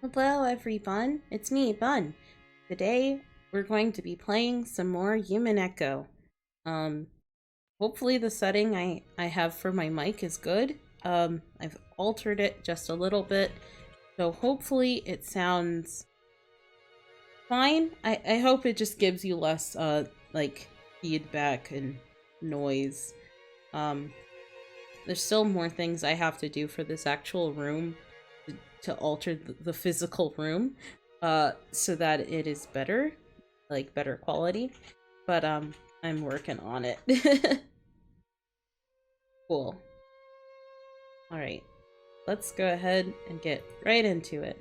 Hello everyone, it's me, Bunn. Today we're going to be playing some more Umineko. Hopefully the setting I have for my mic is good. I've altered it just a little bit, so hopefully it sounds fine. I hope it just gives you less, like, feedback and noise. There's still more things I have to do for this actual room to alter the physical room so that it is better, like better quality, but I'm working on it. Cool. All right, let's go ahead and get right into it.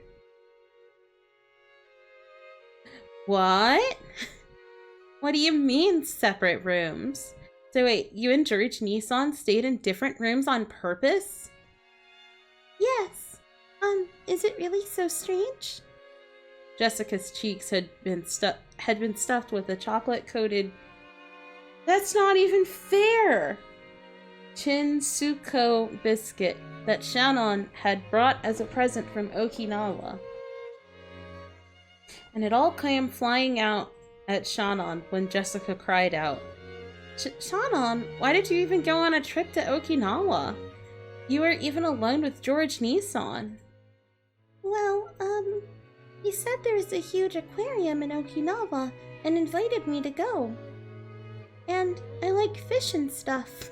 What? What do you mean separate rooms? So wait, you and George Nissan stayed in different rooms on purpose? Yes. Is it really so strange? Jessica's cheeks had been stuffed with a chocolate-coated... That's not even fair! Chinsuko biscuit that Shannon had brought as a present from Okinawa. And it all came flying out at Shannon when Jessica cried out, Shannon, why did you even go on a trip to Okinawa? You were even alone with George Nissan. Well, he said there's a huge aquarium in Okinawa and invited me to go. And I like fish and stuff.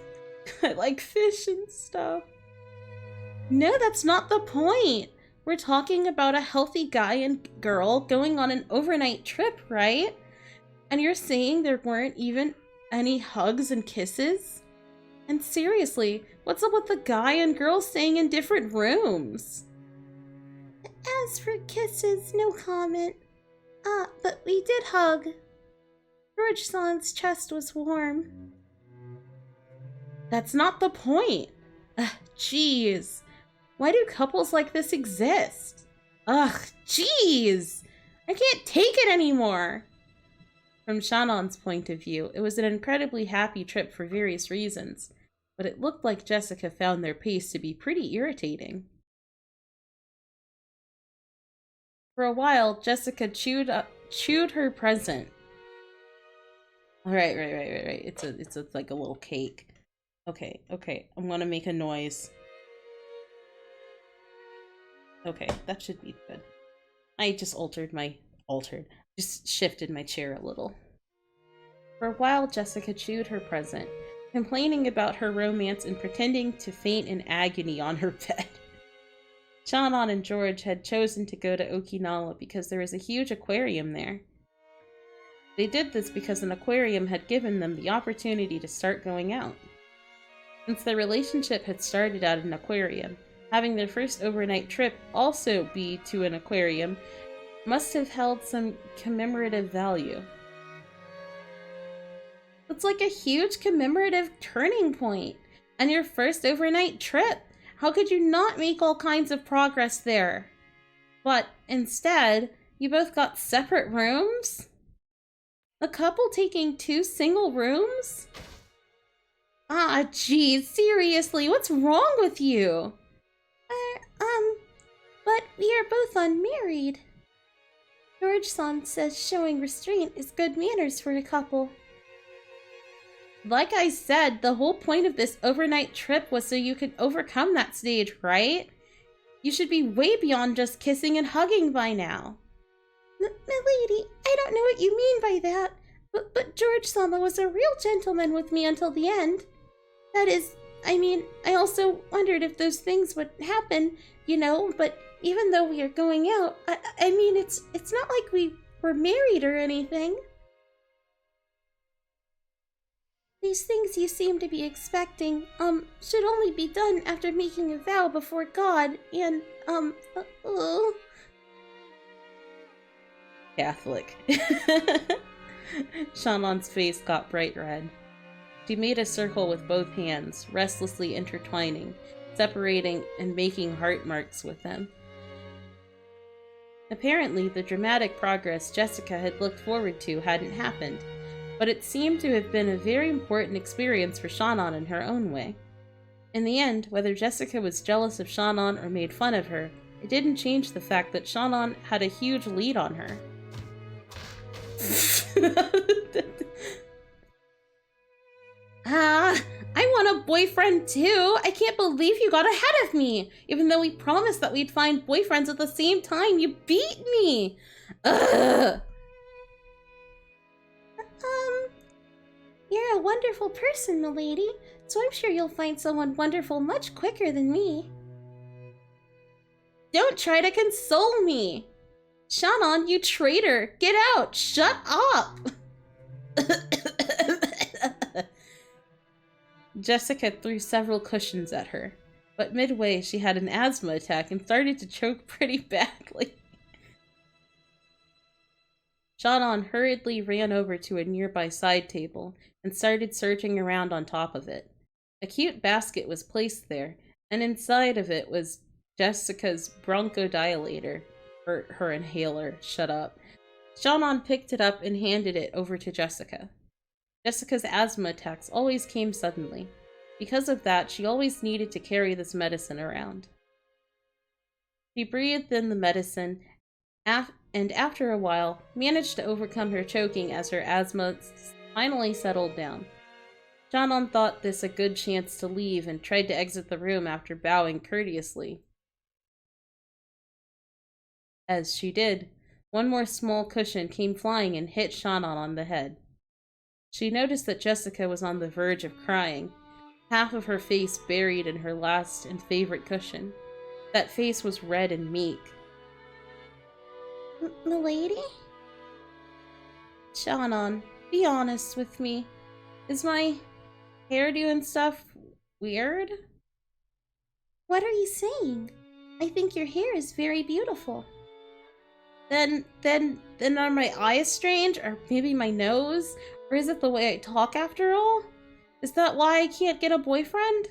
I like fish and stuff. No, that's not the point. We're talking about a healthy guy and girl going on an overnight trip, right? And you're saying there weren't even any hugs and kisses? And seriously, what's up with the guy and girl staying in different rooms? As for kisses, no comment. But we did hug. George-san's chest was warm. That's not the point. Jeez. Why do couples like this exist? Ugh, jeez. I can't take it anymore. From Shannon's point of view, it was an incredibly happy trip for various reasons, but it looked like Jessica found their pace to be pretty irritating. For a while, Jessica chewed her present. Right. It's like a little cake. Okay. I'm gonna make a noise. Okay, that should be good. I just just shifted my chair a little. For a while, Jessica chewed her present, complaining about her romance and pretending to faint in agony on her bed. Shannon and George had chosen to go to Okinawa because there was a huge aquarium there. They did this because an aquarium had given them the opportunity to start going out. Since their relationship had started at an aquarium, having their first overnight trip also be to an aquarium must have held some commemorative value. It's like a huge commemorative turning point, and your first overnight trip. How could you not make all kinds of progress there? But instead, you both got separate rooms? A couple taking 2 single rooms? Geez, seriously, what's wrong with you? But we are both unmarried. George-san says showing restraint is good manners for a couple. Like I said, the whole point of this overnight trip was so you could overcome that stage, right? You should be way beyond just kissing and hugging by now. Milady, I don't know what you mean by that, but George-sama was a real gentleman with me until the end. That is, I mean, I also wondered if those things would happen, you know, but even though we are going out, I mean, it's not like we were married or anything. These things you seem to be expecting, should only be done after making a vow before God, and, Catholic. Shannon's face got bright red. She made a circle with both hands, restlessly intertwining, separating, and making heart marks with them. Apparently, the dramatic progress Jessica had looked forward to hadn't happened, but it seemed to have been a very important experience for Shannon in her own way. In the end, whether Jessica was jealous of Shannon or made fun of her, it didn't change the fact that Shannon had a huge lead on her. I want a boyfriend too! I can't believe you got ahead of me! Even though we promised that we'd find boyfriends at the same time, you beat me! Ugh! You're a wonderful person, milady, so I'm sure you'll find someone wonderful much quicker than me. Don't try to console me! Shannon, you traitor! Get out! Shut up! Jessica threw several cushions at her, but midway she had an asthma attack and started to choke pretty badly. Shannon hurriedly ran over to a nearby side table and started searching around on top of it. A cute basket was placed there, and inside of it was Jessica's bronchodilator, or her inhaler. Shut up. Shannon picked it up and handed it over to Jessica. Jessica's asthma attacks always came suddenly. Because of that, she always needed to carry this medicine around. She breathed in the medicine, and after a while, managed to overcome her choking as her asthma finally settled down. Shannon thought this a good chance to leave and tried to exit the room after bowing courteously. As she did, one more small cushion came flying and hit Shannon on the head. She noticed that Jessica was on the verge of crying, half of her face buried in her last and favorite cushion. That face was red and meek. Milady? Shannon, be honest with me. Is my hairdo and stuff weird? What are you saying? I think your hair is very beautiful. Then are my eyes strange? Or maybe my nose? Or is it the way I talk after all? Is that why I can't get a boyfriend?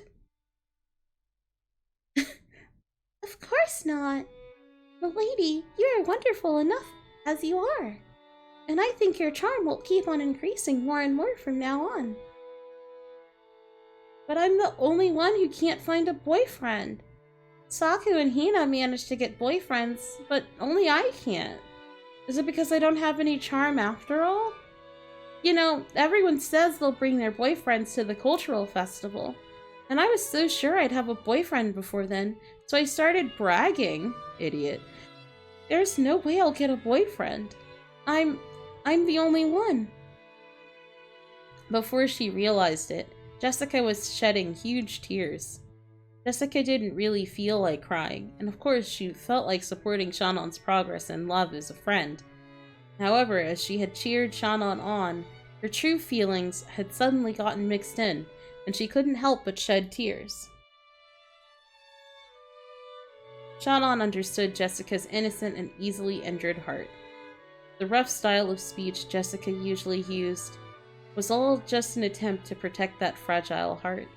Of course not. Milady, you are wonderful enough as you are. And I think your charm will keep on increasing more and more from now on. But I'm the only one who can't find a boyfriend. Saku and Hina managed to get boyfriends, but only I can't. Is it because I don't have any charm after all? You know, everyone says they'll bring their boyfriends to the cultural festival. And I was so sure I'd have a boyfriend before then, so I started bragging. Idiot. There's no way I'll get a boyfriend. I'm the only one. Before she realized it, Jessica was shedding huge tears. Jessica didn't really feel like crying, and of course she felt like supporting Shannon's progress and love as a friend. However, as she had cheered Shannon on, her true feelings had suddenly gotten mixed in, and she couldn't help but shed tears. Shannon understood Jessica's innocent and easily injured heart. The rough style of speech Jessica usually used was all just an attempt to protect that fragile heart.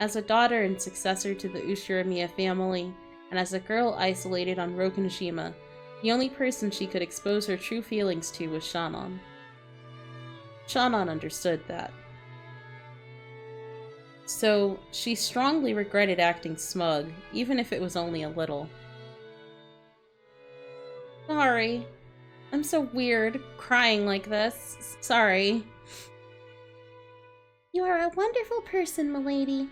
As a daughter and successor to the Ushiramiya family, and as a girl isolated on Rokunoshima, the only person she could expose her true feelings to was Shannon. Shannon understood that. So, she strongly regretted acting smug, even if it was only a little. Sorry. I'm so weird, crying like this. Sorry. You are a wonderful person, milady.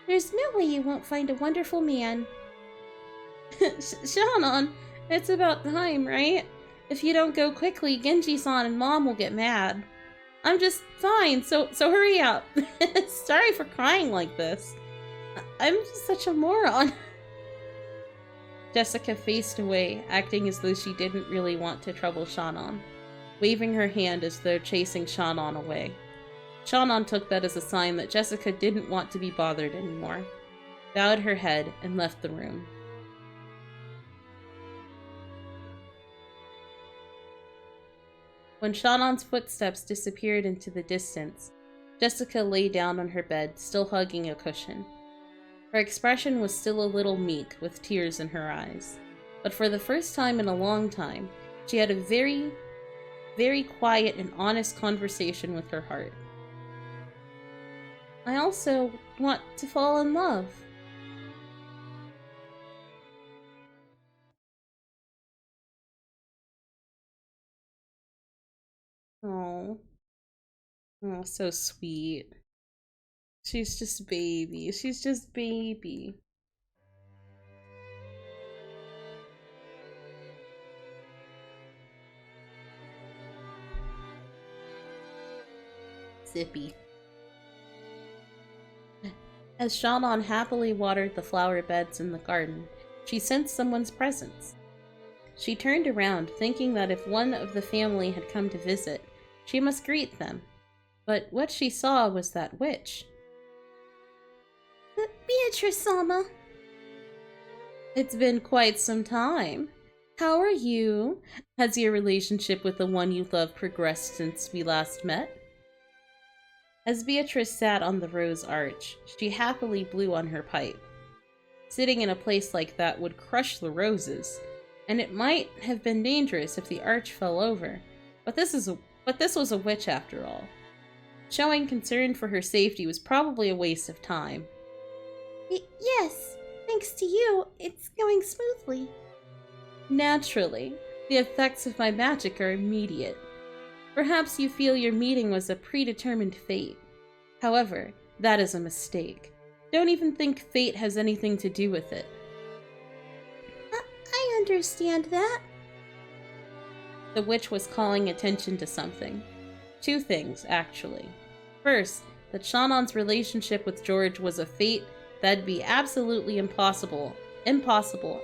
There's no way you won't find a wonderful man. Shannon, it's about time, right? If you don't go quickly, Genji-san and Mom will get mad. I'm just fine, so hurry up. Sorry for crying like this. I'm just such a moron. Jessica faced away, acting as though she didn't really want to trouble Shannon, waving her hand as though chasing Shannon away. Shannon took that as a sign that Jessica didn't want to be bothered anymore, bowed her head, and left the room. When Shannon's footsteps disappeared into the distance, Jessica lay down on her bed, still hugging a cushion. Her expression was still a little meek, with tears in her eyes. But for the first time in a long time, she had a very, very quiet and honest conversation with her heart. I also want to fall in love. Oh. Oh, so sweet. She's just baby. She's just baby. Zippy. As Shannon happily watered the flower beds in the garden, she sensed someone's presence. She turned around, thinking that if one of the family had come to visit, she must greet them. But what she saw was that witch. Beatrice-sama! It's been quite some time. How are you? Has your relationship with the one you love progressed since we last met? As Beatrice sat on the rose arch, she happily blew on her pipe. Sitting in a place like that would crush the roses, and it might have been dangerous if the arch fell over. But this was a witch after all. Showing concern for her safety was probably a waste of time. Yes, thanks to you, it's going smoothly. Naturally, the effects of my magic are immediate. Perhaps you feel your meeting was a predetermined fate. However, that is a mistake. Don't even think fate has anything to do with it. I understand that. The witch was calling attention to something. Two things, actually. First, that Shannon's relationship with George was a fate that'd be absolutely impossible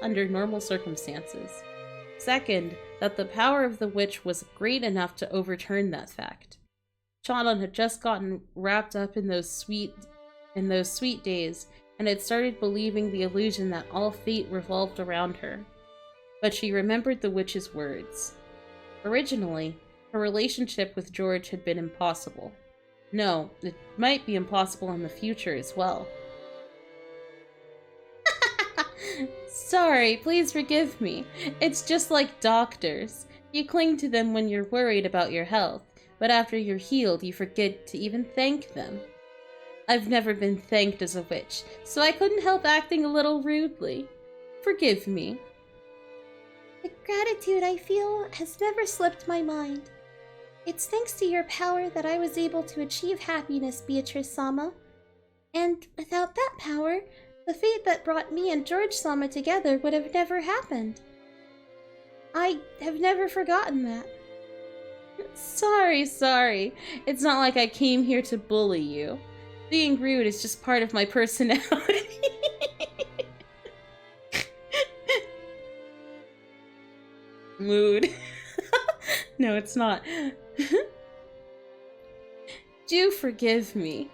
under normal circumstances. Second, that the power of the witch was great enough to overturn that fact. Shannon had just gotten wrapped up in those sweet days, and had started believing the illusion that all fate revolved around her. But she remembered the witch's words. Originally, her relationship with George had been impossible. No, it might be impossible in the future as well. Sorry, please forgive me. It's just like doctors. You cling to them when you're worried about your health, but after you're healed, you forget to even thank them. I've never been thanked as a witch, so I couldn't help acting a little rudely. Forgive me. The gratitude I feel has never slipped my mind. It's thanks to your power that I was able to achieve happiness, Beatrice-sama. And without that power, the fate that brought me and George-sama together would have never happened. I have never forgotten that. Sorry. It's not like I came here to bully you. Being rude is just part of my personality. Mood. No, it's not. Do forgive me.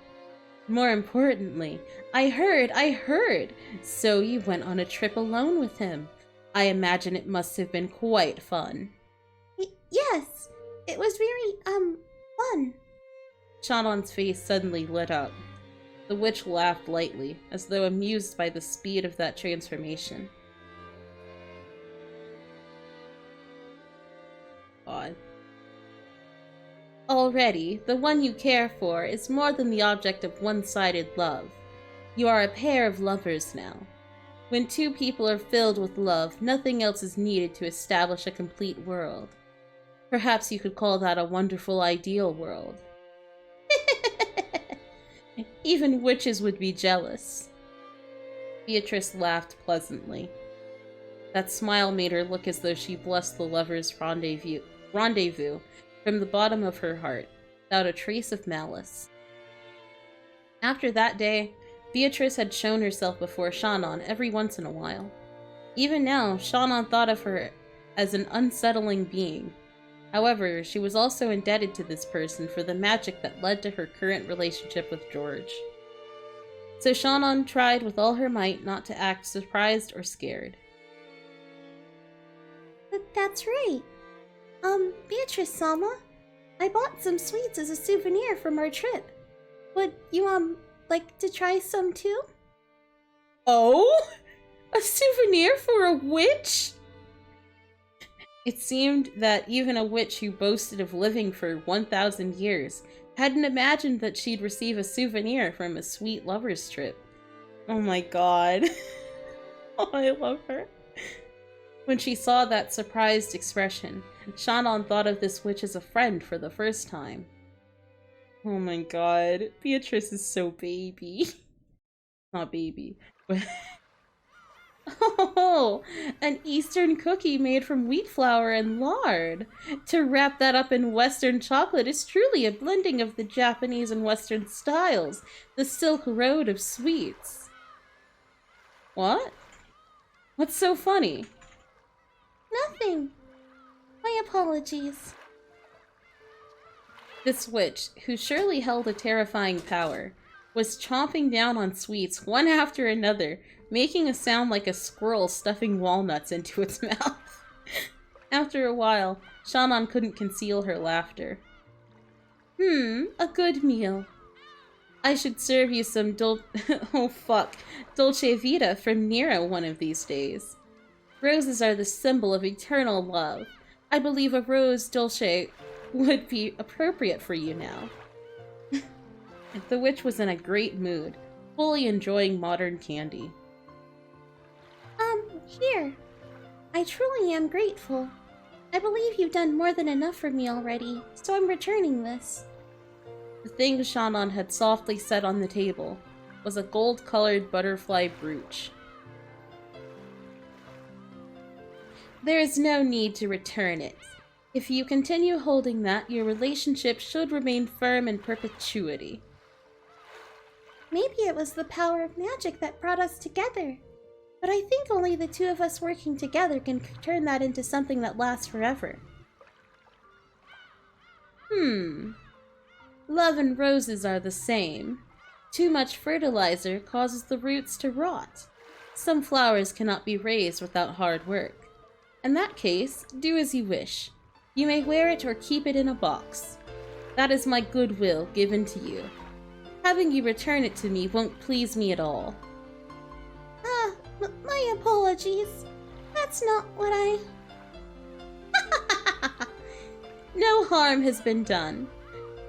More importantly, I heard! So you went on a trip alone with him. I imagine it must have been quite fun. Yes, it was very, fun. Shannon's face suddenly lit up. The witch laughed lightly, as though amused by the speed of that transformation. God. Already, the one you care for is more than the object of one-sided love. You are a pair of lovers now. When two people are filled with love, nothing else is needed to establish a complete world. Perhaps you could call that a wonderful ideal world. Even witches would be jealous. Beatrice laughed pleasantly. That smile made her look as though she blessed the lovers' rendezvous from the bottom of her heart, without a trace of malice. After that day, Beatrice had shown herself before Shannon every once in a while. Even now, Shannon thought of her as an unsettling being. However, she was also indebted to this person for the magic that led to her current relationship with George. So Shannon tried with all her might not to act surprised or scared. That's right. Beatrice-sama, I bought some sweets as a souvenir from our trip. Would you, like to try some too? Oh? A souvenir for a witch? It seemed that even a witch who boasted of living for 1,000 years hadn't imagined that she'd receive a souvenir from a sweet lover's trip. Oh my god. Oh, I love her. When she saw that surprised expression, Shannon thought of this witch as a friend for the first time. Oh my god, Beatrice is so baby. Not baby, but... Oh, an Eastern cookie made from wheat flour and lard. To wrap that up in Western chocolate is truly a blending of the Japanese and Western styles, the Silk Road of sweets. What? What's so funny? Nothing. My apologies. This witch, who surely held a terrifying power, was chomping down on sweets one after another, making a sound like a squirrel stuffing walnuts into its mouth. After a while, Shannon couldn't conceal her laughter. A good meal. I should serve you some oh fuck, Dolce Vita from Nero one of these days. Roses are the symbol of eternal love. I believe a rose dolce would be appropriate for you now. The witch was in a great mood, fully enjoying modern candy. Here. I truly am grateful. I believe you've done more than enough for me already, so I'm returning this. The thing Shannon had softly set on the table was a gold-colored butterfly brooch. There is no need to return it. If you continue holding that, your relationship should remain firm in perpetuity. Maybe it was the power of magic that brought us together. But I think only the two of us working together can turn that into something that lasts forever. Love and roses are the same. Too much fertilizer causes the roots to rot. Some flowers cannot be raised without hard work. In that case, do as you wish. You may wear it or keep it in a box. That is my goodwill given to you. Having you return it to me won't please me at all. My apologies. That's not what I... No harm has been done.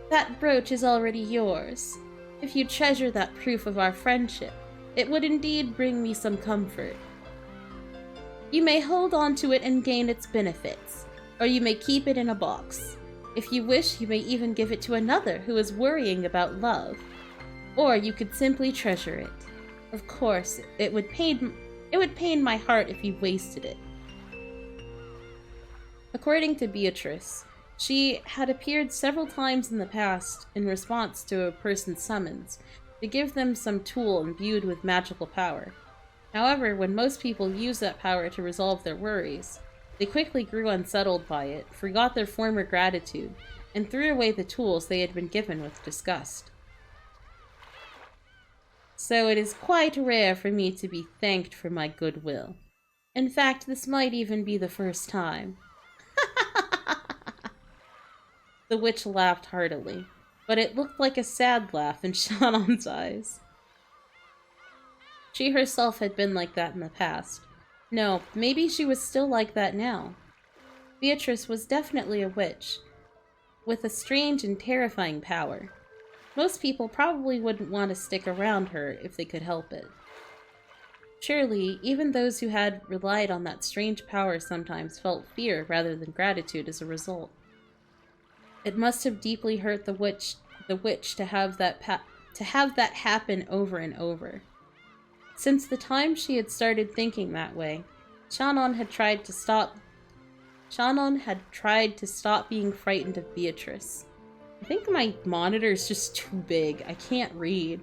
That brooch is already yours. If you treasure that proof of our friendship, it would indeed bring me some comfort. You may hold on to it and gain its benefits, or you may keep it in a box. If you wish, you may even give it to another who is worrying about love. Or you could simply treasure it. Of course, it would pain my heart if you wasted it. According to Beatrice, she had appeared several times in the past in response to a person's summons, to give them some tool imbued with magical power. However, when most people use that power to resolve their worries, they quickly grew unsettled by it, forgot their former gratitude, and threw away the tools they had been given with disgust. So it is quite rare for me to be thanked for my goodwill. In fact, this might even be the first time. The witch laughed heartily, but it looked like a sad laugh in Shannon's eyes. She herself had been like that in the past. No, maybe she was still like that now. Beatrice was definitely a witch, with a strange and terrifying power. Most people probably wouldn't want to stick around her if they could help it. Surely, even those who had relied on that strange power sometimes felt fear rather than gratitude as a result. It must have deeply hurt the witch to have that happen over and over. Since the time she had started thinking that way, Shannon had tried to stop being frightened of Beatrice. I think my monitor is just too big. I can't read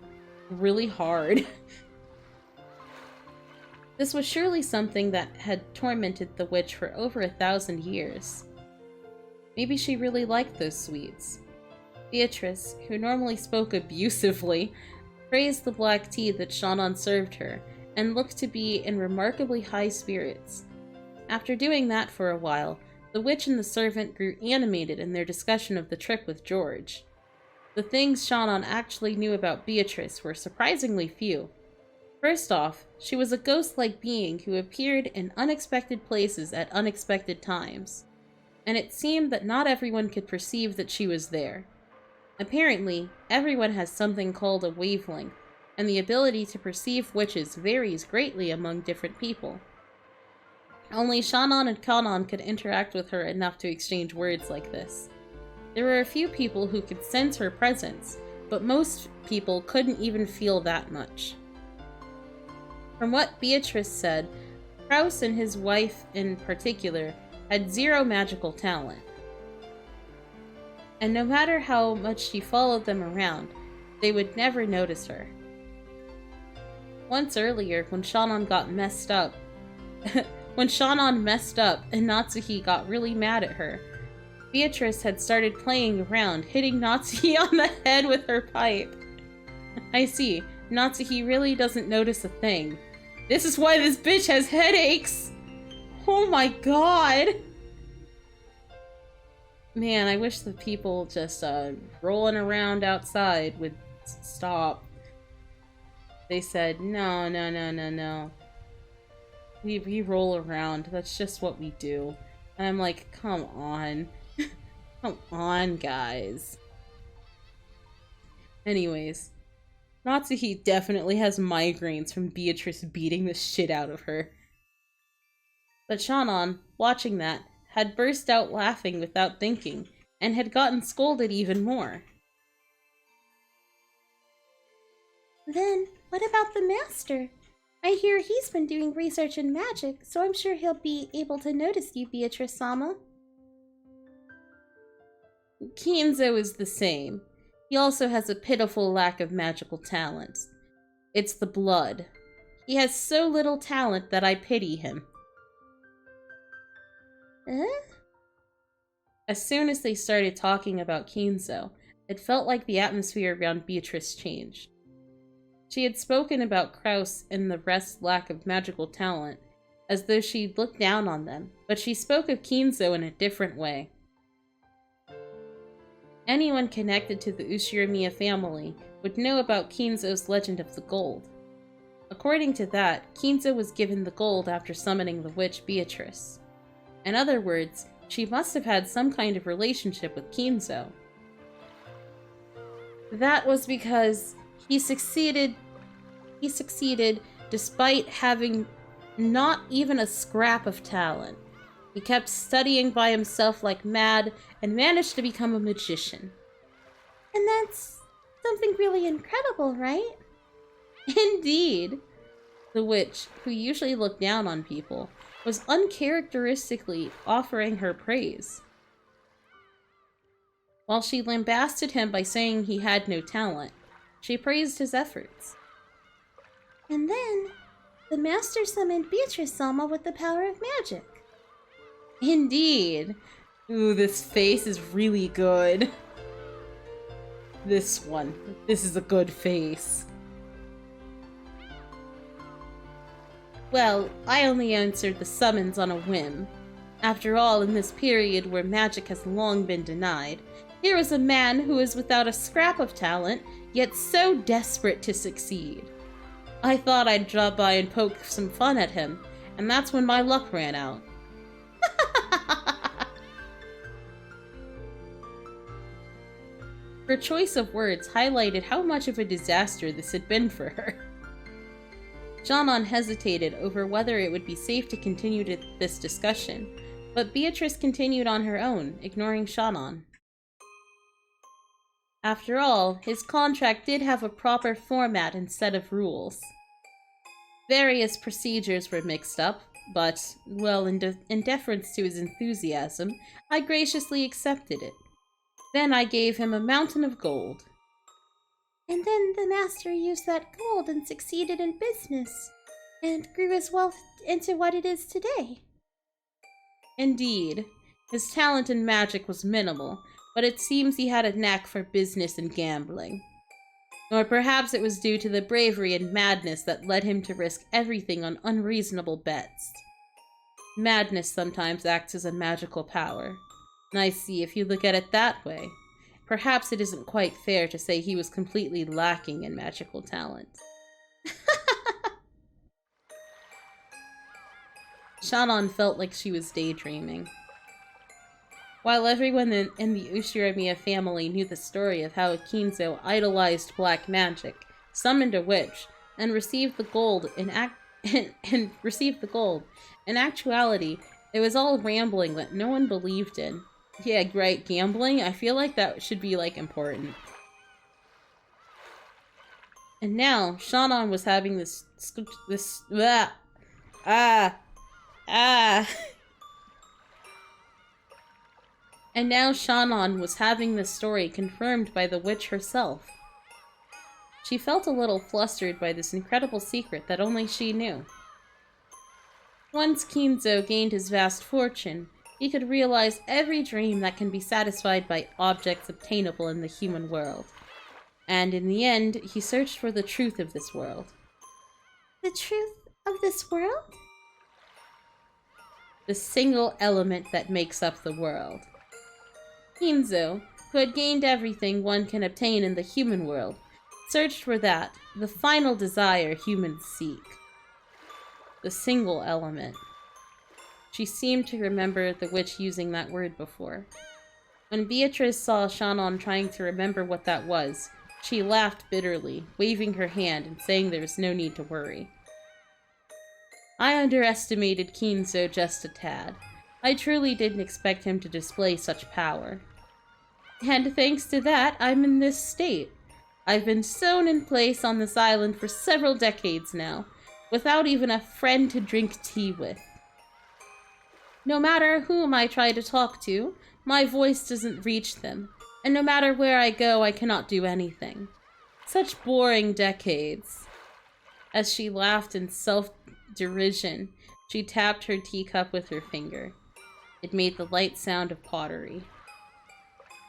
really hard. This was surely something that had tormented the witch for over 1,000 years. Maybe she really liked those sweets. Beatrice, who normally spoke abusively, praised the black tea that Shannon served her, and looked to be in remarkably high spirits. After doing that for a while, the witch and the servant grew animated in their discussion of the trip with George. The things Shannon actually knew about Beatrice were surprisingly few. First off, she was a ghost-like being who appeared in unexpected places at unexpected times, and it seemed that not everyone could perceive that she was there. Apparently, everyone has something called a wavelength, and the ability to perceive witches varies greatly among different people. Only Shannon and Kanon could interact with her enough to exchange words like this. There were a few people who could sense her presence, but most people couldn't even feel that much. From what Beatrice said, Kraus and his wife in particular had zero magical talent. And no matter how much she followed them around, they would never notice her. Once earlier, when Shannon messed up and Natsuki got really mad at her, Beatrice had started playing around, hitting Natsuki on the head with her pipe. I see. Natsuki really doesn't notice a thing. This is why this bitch has headaches! Oh my god! Man, I wish the people just, rolling around outside would stop. They said, no. We roll around. That's just what we do. And I'm like, come on. Come on, guys. Anyways, Natsuki definitely has migraines from Beatrice beating the shit out of her. But Shannon, watching that, had burst out laughing without thinking, and had gotten scolded even more. Then, what about the master? I hear he's been doing research in magic, so I'm sure he'll be able to notice you, Beatrice-sama. Kinzo is the same. He also has a pitiful lack of magical talent. It's the blood. He has so little talent that I pity him. As soon as they started talking about Kinzo, it felt like the atmosphere around Beatrice changed. She had spoken about Kraus and the rest's lack of magical talent, as though she'd looked down on them, but she spoke of Kinzo in a different way. Anyone connected to the Ushiramiya family would know about Kinzo's legend of the gold. According to that, Kinzo was given the gold after summoning the witch Beatrice. In other words, she must have had some kind of relationship with Kinzo. That was because he succeeded despite having not even a scrap of talent. He kept studying by himself like mad and managed to become a magician. And that's something really incredible, right? Indeed. The witch, who usually looked down on people, was uncharacteristically offering her praise. While she lambasted him by saying he had no talent, she praised his efforts. And then, the master summoned Beatrice-sama with the power of magic. Indeed. Ooh, this face is really good. This one. This is a good face. Well, I only answered the summons on a whim. After all, in this period where magic has long been denied, here is a man who is without a scrap of talent, yet so desperate to succeed. I thought I'd drop by and poke some fun at him, and that's when my luck ran out. Her choice of words highlighted how much of a disaster this had been for her. Shannon hesitated over whether it would be safe to continue this discussion, but Beatrice continued on her own, ignoring Shannon. After all, his contract did have a proper format and set of rules. Various procedures were mixed up, but, well, in deference to his enthusiasm, I graciously accepted it. Then I gave him a mountain of gold. And then the master used that gold and succeeded in business, and grew his wealth into what it is today. Indeed. His talent in magic was minimal, but it seems he had a knack for business and gambling. Or perhaps it was due to the bravery and madness that led him to risk everything on unreasonable bets. Madness sometimes acts as a magical power. I see if you look at it that way. Perhaps it isn't quite fair to say he was completely lacking in magical talent. Shannon felt like she was daydreaming. While everyone in the Ushiramiya family knew the story of how Kinzo idolized black magic, summoned a witch, and received the gold in and received the gold. In actuality, it was all rambling that no one believed in. Yeah, right, gambling? I feel like that should be, like, important. And now, Shannon was having this And now Shannon was having this story confirmed by the witch herself. She felt a little flustered by this incredible secret that only she knew. Once Kinzo gained his vast fortune, he could realize every dream that can be satisfied by objects obtainable in the human world. And in the end, he searched for the truth of this world. The truth of this world? The single element that makes up the world. Kinzo, who had gained everything one can obtain in the human world, searched for that, the final desire humans seek. The single element. She seemed to remember the witch using that word before. When Beatrice saw Shannon trying to remember what that was, she laughed bitterly, waving her hand and saying there was no need to worry. I underestimated Kinzo just a tad. I truly didn't expect him to display such power. And thanks to that, I'm in this state. I've been sewn in place on this island for several decades now, without even a friend to drink tea with. No matter whom I try to talk to, my voice doesn't reach them, and no matter where I go, I cannot do anything. Such boring decades. As she laughed in self-derision, she tapped her teacup with her finger. It made the light sound of pottery.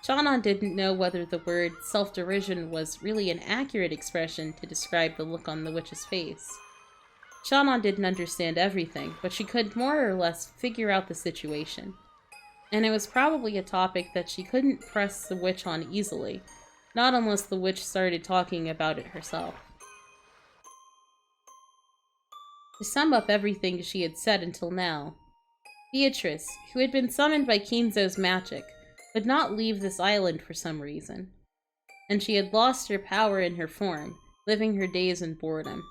Shannon didn't know whether the word self-derision was really an accurate expression to describe the look on the witch's face. Shannon didn't understand everything, but she could more or less figure out the situation. And it was probably a topic that she couldn't press the witch on easily, not unless the witch started talking about it herself. To sum up everything she had said until now, Beatrice, who had been summoned by Kinzo's magic, would not leave this island for some reason, and she had lost her power in her form, living her days in boredom.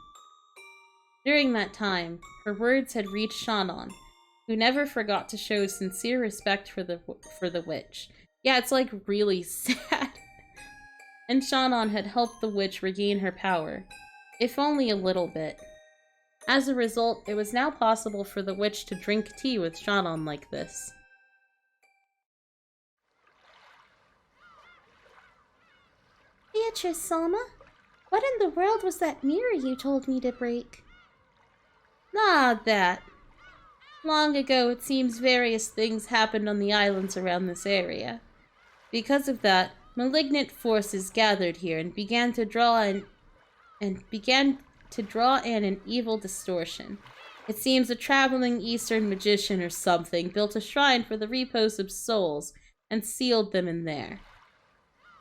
During that time, her words had reached Shannon, who never forgot to show sincere respect for the witch. Yeah, it's like really sad. And Shannon had helped the witch regain her power, if only a little bit. As a result, it was now possible for the witch to drink tea with Shannon like this. Beatrice-sama, what in the world was that mirror you told me to break? Ah, that. Long ago, it seems various things happened on the islands around this area. Because of that, malignant forces gathered here and began to draw in an evil distortion. It seems a traveling Eastern magician or something built a shrine for the repose of souls and sealed them in there.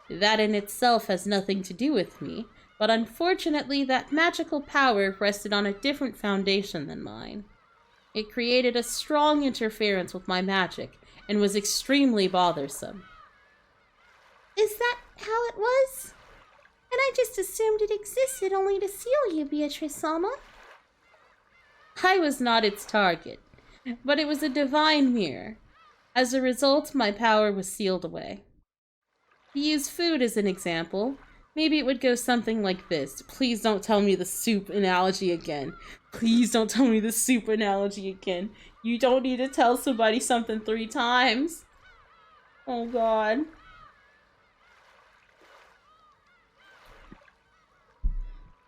That in itself has nothing to do with me, but unfortunately that magical power rested on a different foundation than mine. It created a strong interference with my magic, and was extremely bothersome. Is that how it was? And I just assumed it existed only to seal you, Beatrice-sama. I was not its target, but it was a divine mirror. As a result, my power was sealed away. To use food as an example, maybe it would go something like this. Please don't tell me the soup analogy again. Please don't tell me the soup analogy again. You don't need to tell somebody something 3 times. Oh god.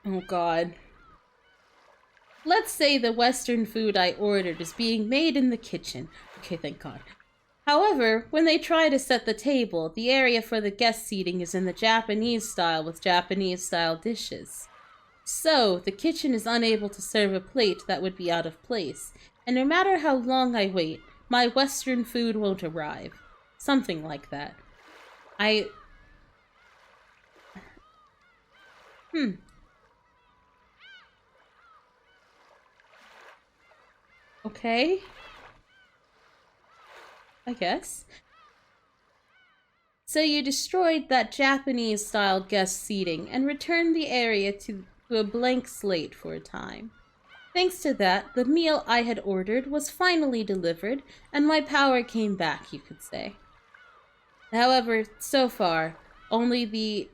Oh god. Let's say the Western food I ordered is being made in the kitchen. Okay, thank god. However, when they try to set the table, the area for the guest seating is in the Japanese style with Japanese-style dishes. So, the kitchen is unable to serve a plate that would be out of place, and no matter how long I wait, my Western food won't arrive. Something like that. Okay. I guess. So you destroyed that Japanese-style guest seating and returned the area to a blank slate for a time. Thanks to that, the meal I had ordered was finally delivered, and my power came back, you could say. However, so far, only the...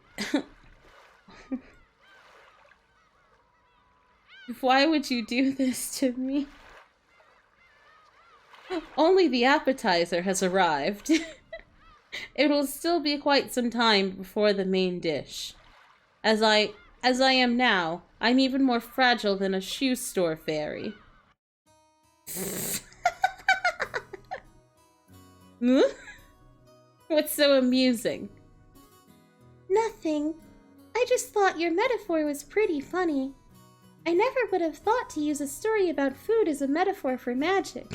Why would you do this to me? Only the appetizer has arrived. It will still be quite some time before the main dish. As I am now, I'm even more fragile than a shoe store fairy. What's so amusing? Nothing. I just thought your metaphor was pretty funny. I never would have thought to use a story about food as a metaphor for magic.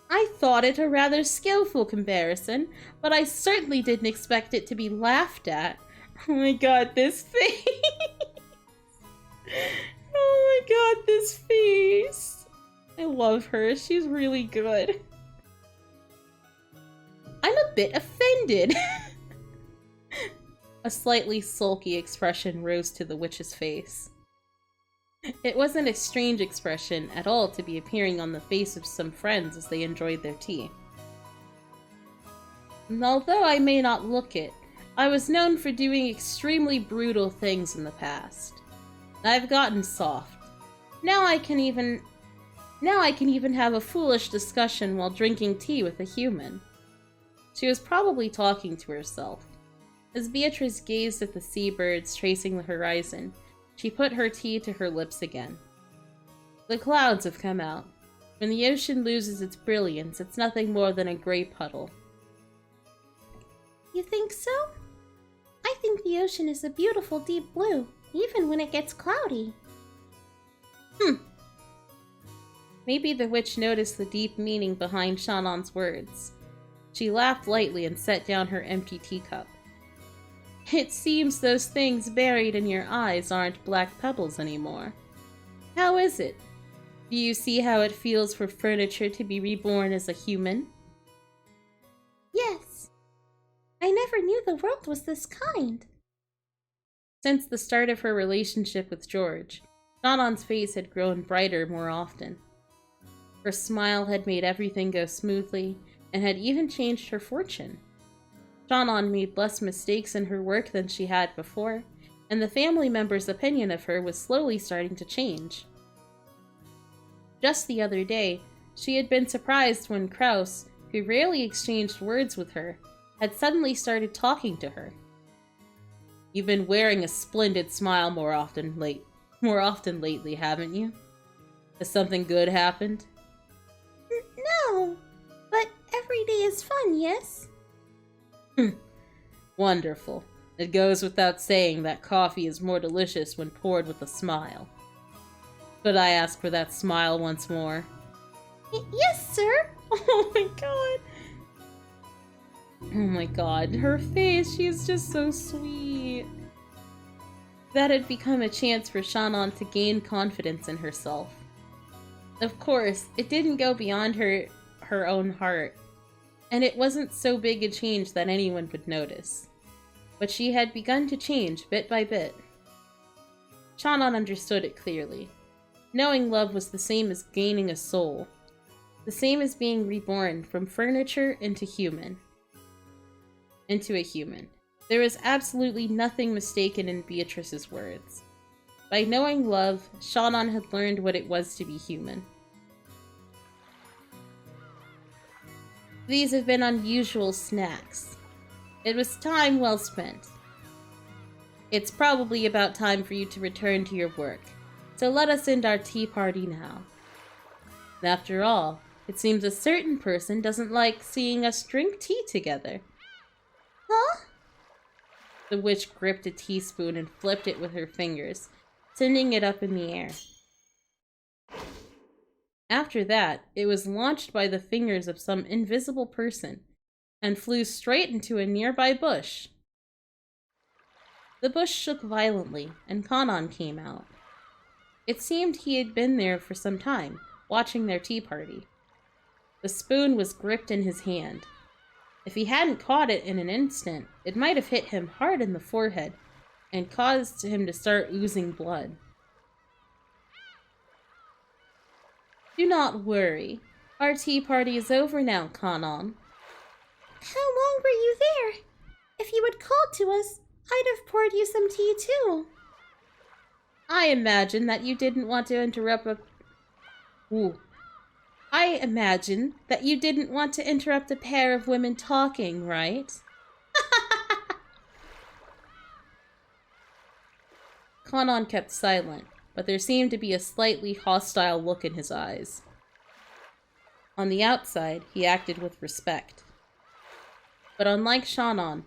I thought it a rather skillful comparison, but I certainly didn't expect it to be laughed at. Oh my god, this face! Oh my god, this face! I love her, she's really good. I'm a bit offended! A slightly sulky expression rose to the witch's face. It wasn't a strange expression at all to be appearing on the face of some friends as they enjoyed their tea. And although I may not look it, I was known for doing extremely brutal things in the past. I've gotten soft. Now I can even have a foolish discussion while drinking tea with a human. She was probably talking to herself. As Beatrice gazed at the seabirds tracing the horizon, she put her tea to her lips again. The clouds have come out. When the ocean loses its brilliance, it's nothing more than a gray puddle. You think so? I think the ocean is a beautiful deep blue, even when it gets cloudy. Maybe the witch noticed the deep meaning behind Shannon's words. She laughed lightly and set down her empty teacup. It seems those things buried in your eyes aren't black pebbles anymore. How is it? Do you see how it feels for furniture to be reborn as a human? Yes. I never knew the world was this kind. Since the start of her relationship with George, Shannon's face had grown brighter more often. Her smile had made everything go smoothly, and had even changed her fortune. Shannon made less mistakes in her work than she had before, and the family members' opinion of her was slowly starting to change. Just the other day, she had been surprised when Kraus, who rarely exchanged words with her, had suddenly started talking to her. You've been wearing a splendid smile more often lately, haven't you? Has something good happened? No, but every day is fun, yes? Wonderful. It goes without saying that coffee is more delicious when poured with a smile. Could I ask for that smile once more? Yes, sir. Oh my god. Oh my god, her face, she's just so sweet. That had become a chance for Shannon to gain confidence in herself. Of course, it didn't go beyond her own heart, and it wasn't so big a change that anyone would notice. But she had begun to change bit by bit. Shannon understood it clearly. Knowing love was the same as gaining a soul. The same as being reborn from furniture into a human. There was absolutely nothing mistaken in Beatrice's words. By knowing love, Shannon had learned what it was to be human. These have been unusual snacks. It was time well spent. It's probably about time for you to return to your work, so let us end our tea party now. After all, it seems a certain person doesn't like seeing us drink tea together. Huh? The witch gripped a teaspoon and flipped it with her fingers, sending it up in the air. After that, it was launched by the fingers of some invisible person, and flew straight into a nearby bush. The bush shook violently, and Kanan came out. It seemed he had been there for some time, watching their tea party. The spoon was gripped in his hand. If he hadn't caught it in an instant, it might have hit him hard in the forehead, and caused him to start oozing blood. Do not worry. Our tea party is over now, Kanon. How long were you there? If you had called to us, I'd have poured you some tea too. I imagine that you didn't want to interrupt a... Ooh. I imagine that you didn't want to interrupt a pair of women talking, right? Kanon kept silent, but there seemed to be a slightly hostile look in his eyes. On the outside, he acted with respect. But unlike Shannon,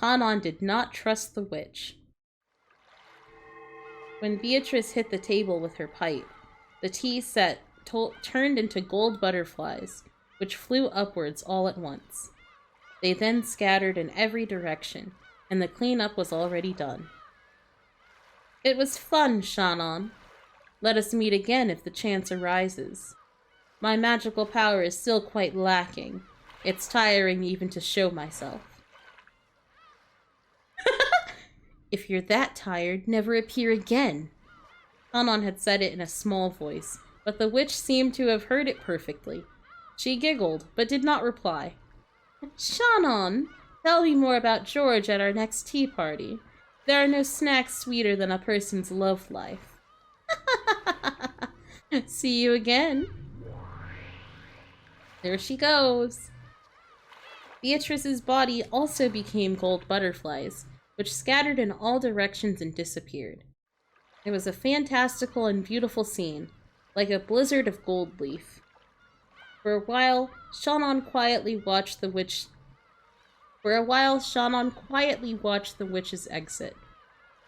Kanon did not trust the witch. When Beatrice hit the table with her pipe, the tea set turned into gold butterflies, which flew upwards all at once. They then scattered in every direction, and the cleanup was already done. It was fun, Shannon. Let us meet again if the chance arises. My magical power is still quite lacking. It's tiring even to show myself. If you're that tired, never appear again. Kanon had said it in a small voice, but the witch seemed to have heard it perfectly. She giggled, but did not reply. Shannon, tell me more about George at our next tea party. There are no snacks sweeter than a person's love life. See you again. There she goes. Beatrice's body also became gold butterflies, which scattered in all directions and disappeared. It was a fantastical and beautiful scene, like a blizzard of gold leaf. For a while, Shannon quietly watched the witch's exit.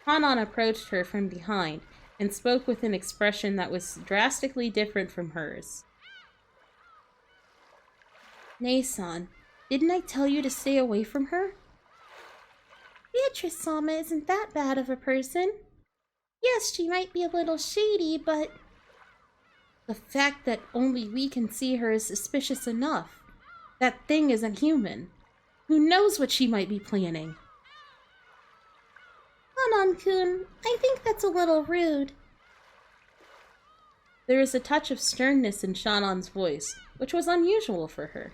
Kanon approached her from behind and spoke with an expression that was drastically different from hers. Nei-san, didn't I tell you to stay away from her? Beatrice-sama isn't that bad of a person. Yes, she might be a little shady, but... The fact that only we can see her is suspicious enough. That thing isn't human. Who knows what she might be planning? Kanon-kun, I think that's a little rude. There is a touch of sternness in Shannon's voice, which was unusual for her.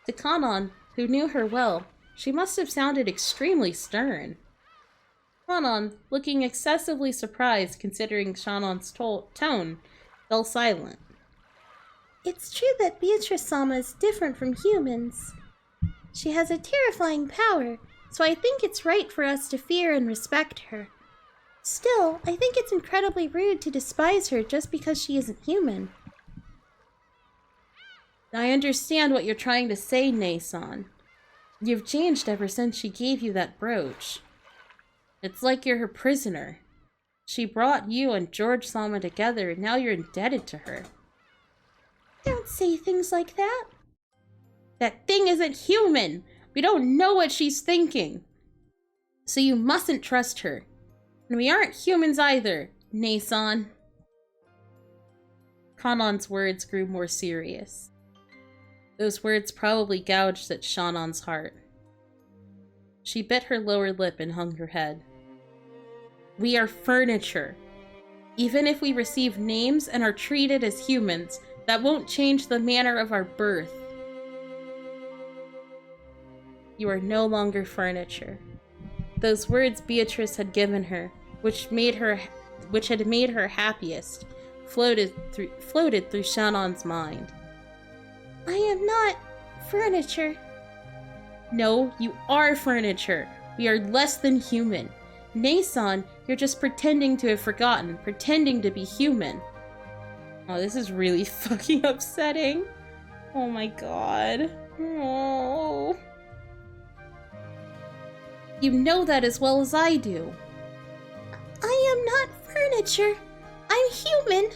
To Kanon, who knew her well, she must have sounded extremely stern. Kanon, looking excessively surprised considering Shannon's tone, fell silent. It's true that Beatrice-sama is different from humans. She has a terrifying power, so I think it's right for us to fear and respect her. Still, I think it's incredibly rude to despise her just because she isn't human. I understand what you're trying to say, Nei-san. You've changed ever since she gave you that brooch. It's like you're her prisoner. She brought you and George-sama together, and now you're indebted to her. Don't say things like that. That thing isn't human! We don't know what she's thinking! So you mustn't trust her. And we aren't humans either, Nei-san. Kanon's words grew more serious. Those words probably gouged at Shannon's heart. She bit her lower lip and hung her head. We are furniture. Even if we receive names and are treated as humans, that won't change the manner of our birth. You are no longer furniture. Those words Beatrice had given her, which had made her happiest, floated through Shannon's mind. I am not furniture. No, you are furniture. We are less than human. Nei-san, you're just pretending to have forgotten, pretending to be human. Oh, this is really fucking upsetting. Oh my god. Oh. You know that as well as I do. I am not furniture. I'm human.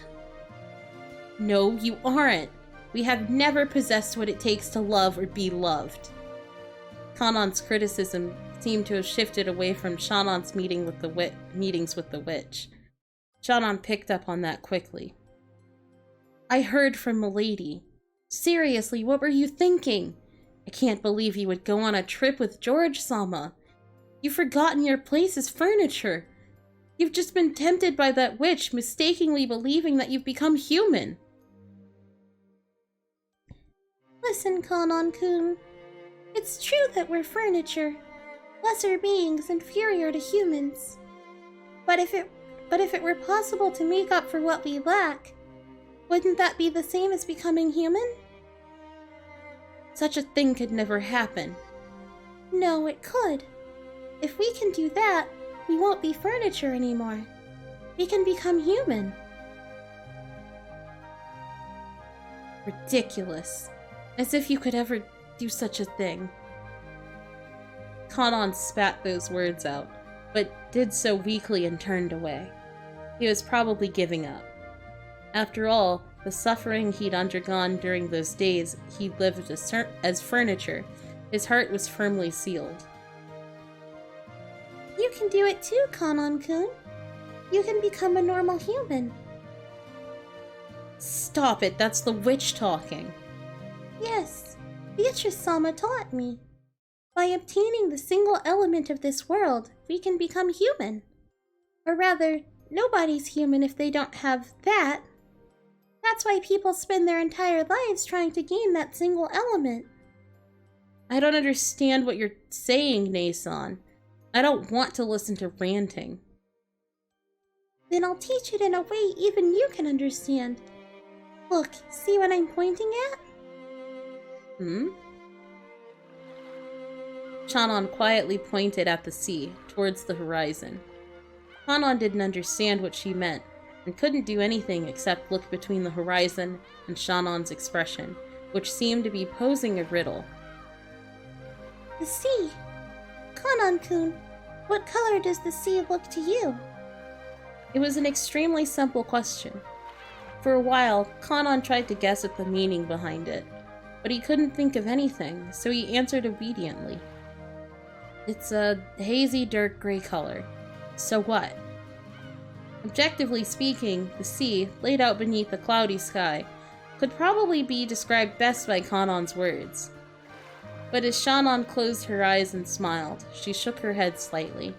No, you aren't. We have never possessed what it takes to love or be loved. Kanon's criticism seemed to have shifted away from Shannon's meetings with the witch. Shannon picked up on that quickly. I heard from Milady. Seriously, what were you thinking? I can't believe you would go on a trip with George-sama. You've forgotten your place as furniture. You've just been tempted by that witch, mistakenly believing that you've become human. Listen, Kanon-kun. It's true that we're furniture, lesser beings inferior to humans. But if it were possible to make up for what we lack, wouldn't that be the same as becoming human? Such a thing could never happen. No, it could. If we can do that, we won't be furniture anymore. We can become human. Ridiculous. As if you could ever do such a thing. Kanon spat those words out, but did so weakly and turned away. He was probably giving up. After all, the suffering he'd undergone during those days he lived as furniture, his heart was firmly sealed. You can do it too, Kanon-kun. You can become a normal human. Stop it, that's the witch talking. Yes, Beatrice-sama taught me. By obtaining the single element of this world, we can become human. Or rather, nobody's human if they don't have that. That's why people spend their entire lives trying to gain that single element. I don't understand what you're saying, Nason. I don't want to listen to ranting. Then I'll teach it in a way even you can understand. Look, see what I'm pointing at? Shannon quietly pointed at the sea, towards the horizon. Kanon didn't understand what she meant, and couldn't do anything except look between the horizon and Shannon's expression, which seemed to be posing a riddle. The sea. Kanon-kun, what color does the sea look to you? It was an extremely simple question. For a while, Kanon tried to guess at the meaning behind it, but he couldn't think of anything, so he answered obediently. It's a hazy dark gray color. So what? Objectively speaking, the sea, laid out beneath a cloudy sky, could probably be described best by Kanon's words. But as Shannon closed her eyes and smiled, she shook her head slightly.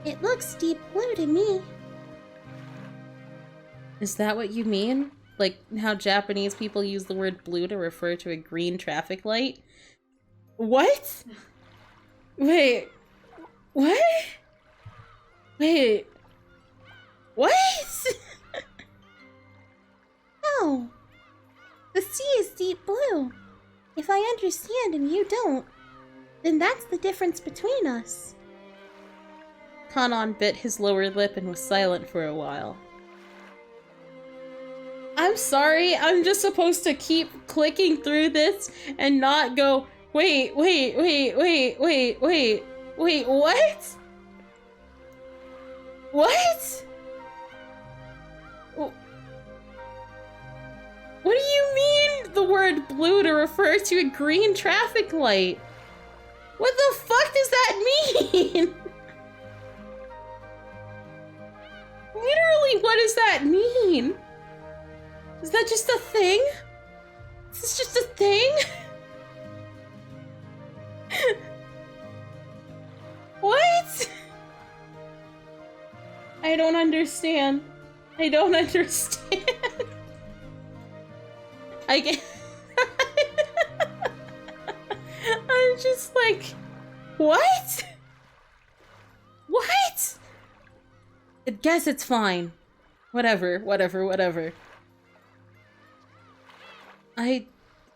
It looks deep blue to me. Is that what you mean? Like how Japanese people use the word blue to refer to a green traffic light? What? Wait. What? Wait. What? No. The sea is deep blue. If I understand and you don't, then that's the difference between us. Kanon bit his lower lip and was silent for a while. I'm sorry, I'm just supposed to keep clicking through this and not go, wait, what? What? What do you mean the word blue to refer to a green traffic light? What the fuck does that mean? Literally, what does that mean? Is that just a thing? Is this just a thing? What? I don't understand. I don't understand. I get. I'm just like, what? What? I guess it's fine. Whatever. I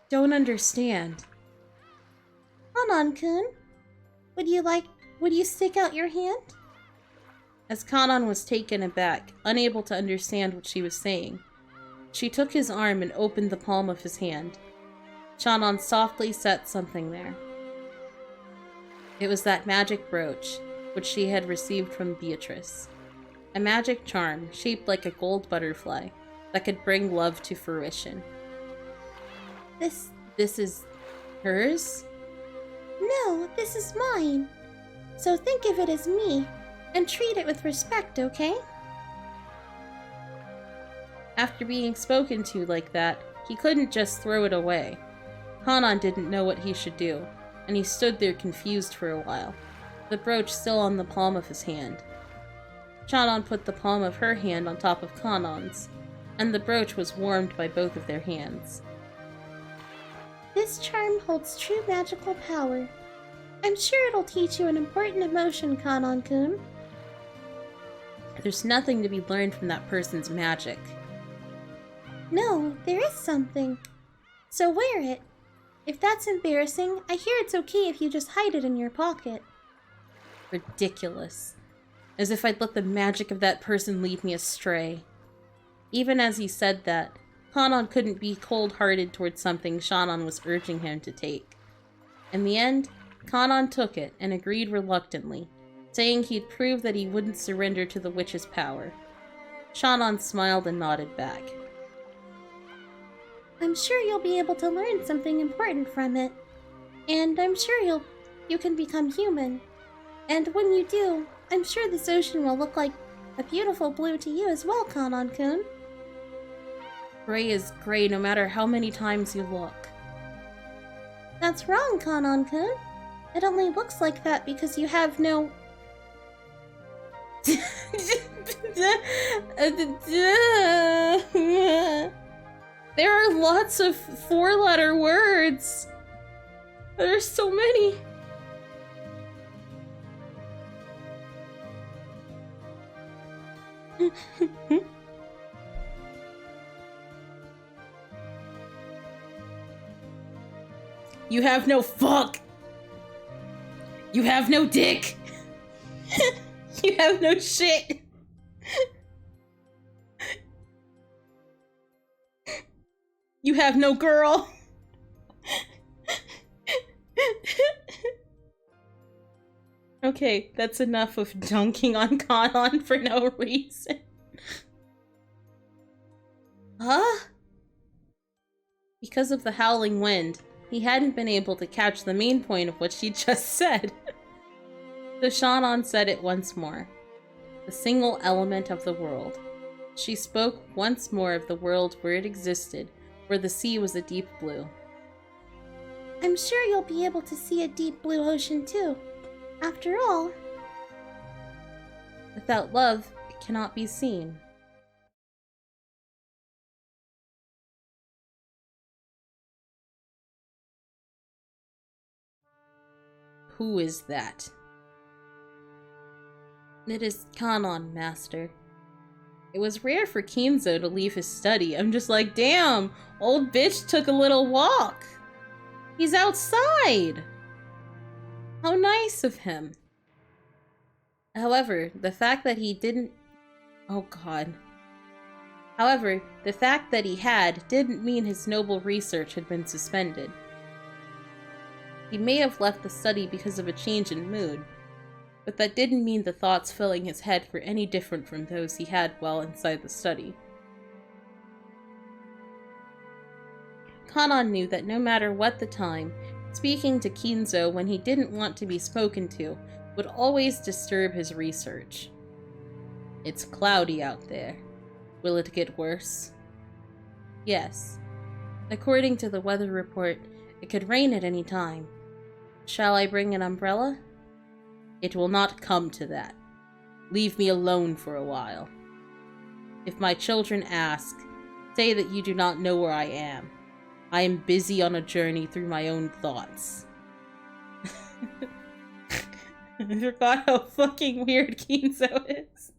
don't understand. Kanon-kun, would you stick out your hand? As Kanon was taken aback, unable to understand what she was saying, she took his arm and opened the palm of his hand. Shannon softly set something there. It was that magic brooch, which she had received from Beatrice. A magic charm shaped like a gold butterfly that could bring love to fruition. This is hers? No, this is mine. So think of it as me, and treat it with respect, okay? After being spoken to like that, he couldn't just throw it away. Kanon didn't know what he should do, and he stood there confused for a while, the brooch still on the palm of his hand. Shannon put the palm of her hand on top of Kanon's, and the brooch was warmed by both of their hands. This charm holds true magical power. I'm sure it'll teach you an important emotion, Kanon-kun. There's nothing to be learned from that person's magic. No, there is something. So wear it. If that's embarrassing, I hear it's okay if you just hide it in your pocket. Ridiculous. As if I'd let the magic of that person lead me astray. Even as he said that, Kanon couldn't be cold-hearted towards something Shannon was urging him to take. In the end, Kanon took it and agreed reluctantly, saying he'd prove that he wouldn't surrender to the witch's power. Shannon smiled and nodded back. I'm sure you'll be able to learn something important from it. And I'm sure you can become human. And when you do, I'm sure this ocean will look like a beautiful blue to you as well, Kanon-kun. Gray is gray no matter how many times you look. That's wrong, Kanon-kun. It only looks like that because you have no... There are lots of four-letter words. There's so many. You have no fuck. You have no dick. You have no shit. You have no girl. Okay, that's enough of dunking on Kanon for no reason. Huh? Because of the howling wind, he hadn't been able to catch the main point of what she just said. So Shannon said it once more. The single element of the world. She spoke once more of the world where it existed, where the sea was a deep blue. I'm sure you'll be able to see a deep blue ocean too. After all... Without love, it cannot be seen. Who is that? It is Kanon, Master. It was rare for Kinzo to leave his study. I'm just like, damn, old bitch took a little walk. He's outside. How nice of him. However, the fact that he didn't... Oh god. However, the fact that he had didn't mean his noble research had been suspended. He may have left the study because of a change in mood, but that didn't mean the thoughts filling his head were any different from those he had while inside the study. Kanon knew that no matter what the time, speaking to Kinzo when he didn't want to be spoken to would always disturb his research. It's cloudy out there. Will it get worse? Yes. According to the weather report, it could rain at any time. Shall I bring an umbrella? It will not come to that. Leave me alone for a while. If my children ask, say that you do not know where I am. I am busy on a journey through my own thoughts. I forgot how fucking weird Kinzo is.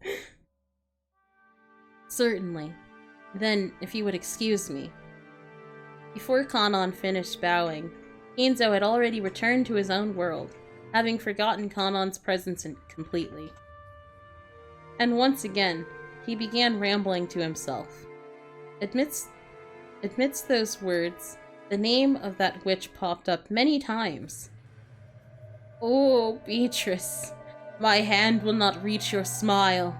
Certainly. Then, if you would excuse me. Before Kanon finished bowing, Kinzo had already returned to his own world, having forgotten Kanon's presence completely. And once again, he began rambling to himself. Amidst those words, the name of that witch popped up many times. Oh, Beatrice, my hand will not reach your smile.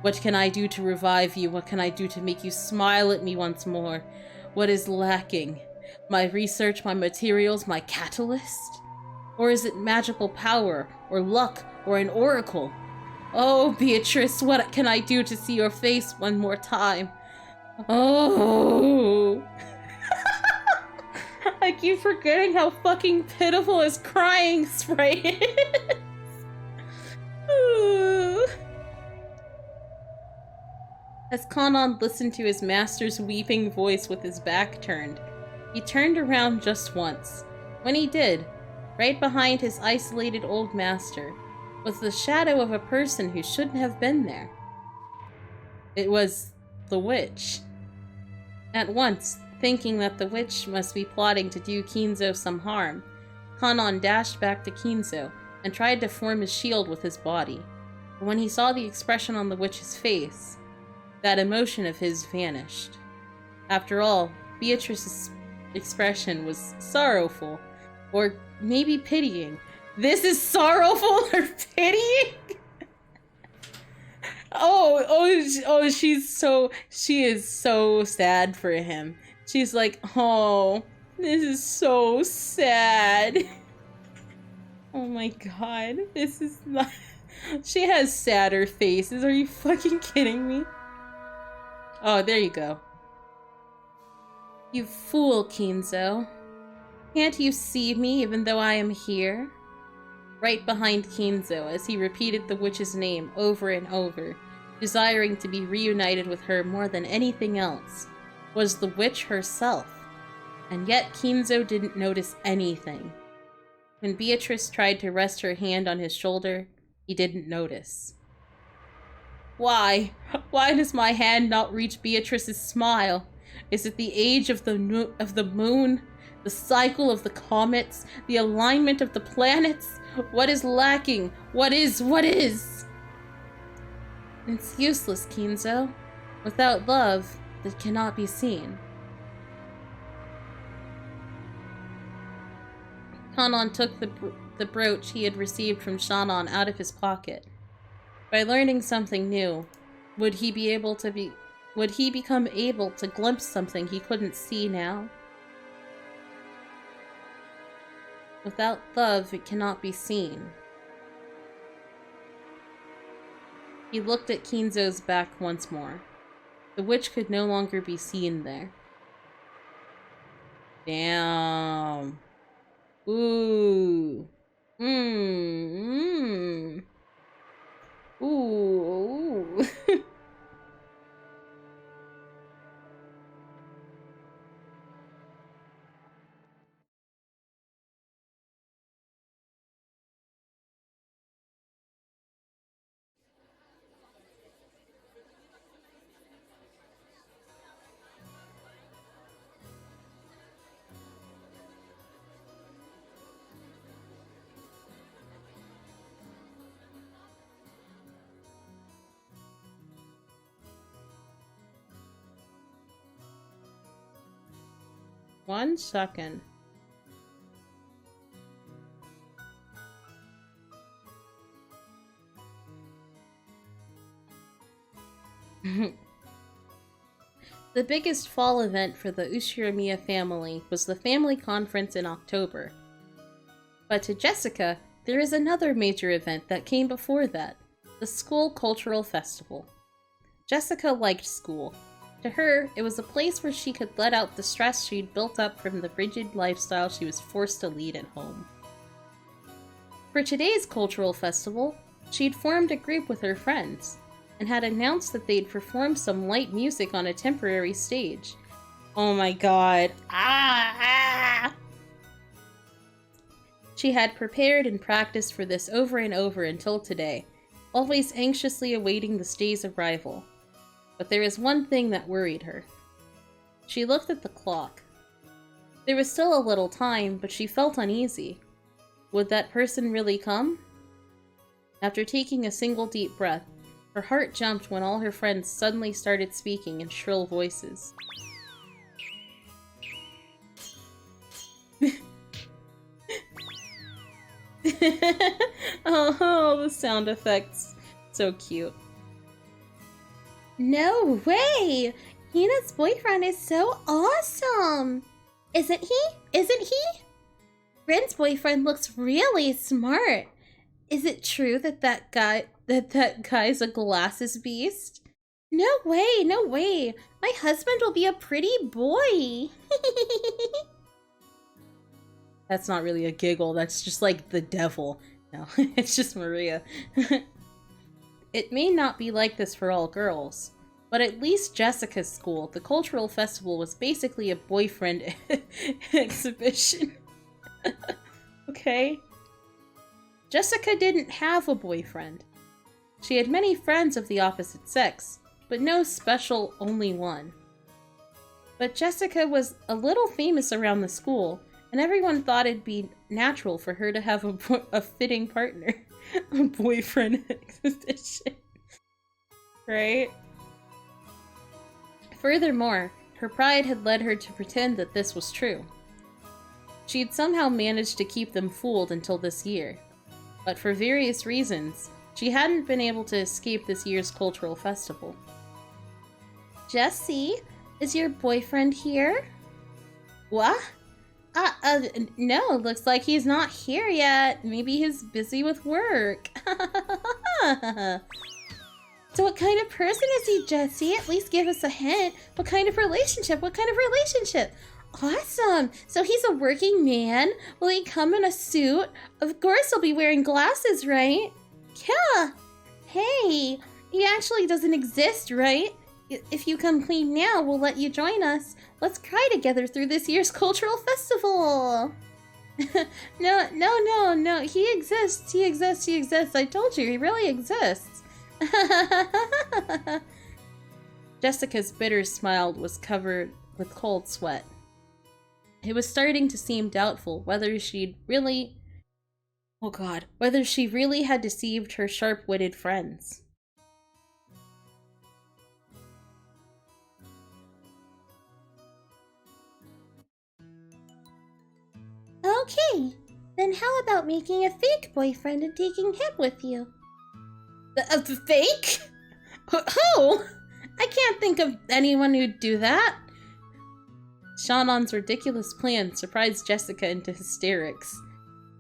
What can I do to revive you? What can I do to make you smile at me once more? What is lacking? My research, my materials, my catalyst? Or is it magical power, or luck, or an oracle? Oh, Beatrice, what can I do to see your face one more time? Oh! I keep forgetting how fucking pitiful his crying sprite is. As Kanon listened to his master's weeping voice with his back turned, He turned around just once. When he did, right behind his isolated old master was the shadow of a person who shouldn't have been there. It was the witch. At once, thinking that the witch must be plotting to do Kinzo some harm, Kanon dashed back to Kinzo and tried to form a shield with his body. But when he saw the expression on the witch's face, that emotion of his vanished. After all, Beatrice's expression was sorrowful, or maybe pitying. This is sorrowful or pitying? She is so sad for him. She's like, oh, this is so sad. Oh my god, this is not... She has sadder faces, are you fucking kidding me? Oh, there you go. You fool, Kinzo. Can't you see me even though I am here? Right behind Kinzo as he repeated the witch's name over and over, desiring to be reunited with her more than anything else, was the witch herself. And yet Kinzo didn't notice anything. When Beatrice tried to rest her hand on his shoulder, he didn't notice. Why? Why does my hand not reach Beatrice's smile? Is it the age of the moon? The cycle of the comets? The alignment of the planets? What is lacking? What is? It's useless, Kinzo. Without love, that cannot be seen. Kanon took the brooch he had received from Shannon out of his pocket. By learning something new, would he become able to glimpse something he couldn't see now? Without love, it cannot be seen. He looked at Kinzo's back once more. The witch could no longer be seen there. Damn. Ooh. Ooh. One second. The biggest fall event for the Ushiramiya family was the family conference in October. But to Jessica, there is another major event that came before that, the school cultural festival. Jessica liked school. To her, it was a place where she could let out the stress she'd built up from the rigid lifestyle she was forced to lead at home. For today's cultural festival, she'd formed a group with her friends, and had announced that they'd perform some light music on a temporary stage. Oh my god. She had prepared and practiced for this over and over until today, always anxiously awaiting this day's arrival. But there is one thing that worried her. She looked at the clock. There was still a little time, but she felt uneasy. Would that person really come? After taking a single deep breath, her heart jumped when all her friends suddenly started speaking in shrill voices. Oh, the sound effects. So cute. No way! Hina's boyfriend is so awesome! Isn't he? Ren's boyfriend looks really smart. Is it true that that guy's a glasses beast? No way! My husband will be a pretty boy! That's not really a giggle, that's just like the devil. No, it's just Maria. It may not be like this for all girls, But at least Jessica's school, the cultural festival was basically a boyfriend exhibition. Okay? Jessica didn't have a boyfriend. She had many friends of the opposite sex, but no special only one. But Jessica was a little famous around the school, and everyone thought it'd be natural for her to have a fitting partner. A boyfriend exhibition. Right? Furthermore, her pride had led her to pretend that this was true. She'd somehow managed to keep them fooled until this year. But for various reasons, she hadn't been able to escape this year's cultural festival. Jessie, is your boyfriend here? What? No, looks like he's not here yet. Maybe he's busy with work. So what kind of person is he, Jessie? At least give us a hint. What kind of relationship? What kind of relationship? Awesome! So he's a working man? Will he come in a suit? Of course he'll be wearing glasses, right? Yeah! Hey! He actually doesn't exist, right? If you come clean now, we'll let you join us. Let's cry together through this year's cultural festival! No. He exists. I told you, he really exists. Jessica's bitter smile was covered with cold sweat. It was starting to seem doubtful whether she really had deceived her sharp-witted friends. Okay, then how about making a fake boyfriend and taking him with you? The fake? Who? I can't think of anyone who'd do that. Shannon's ridiculous plan surprised Jessica into hysterics.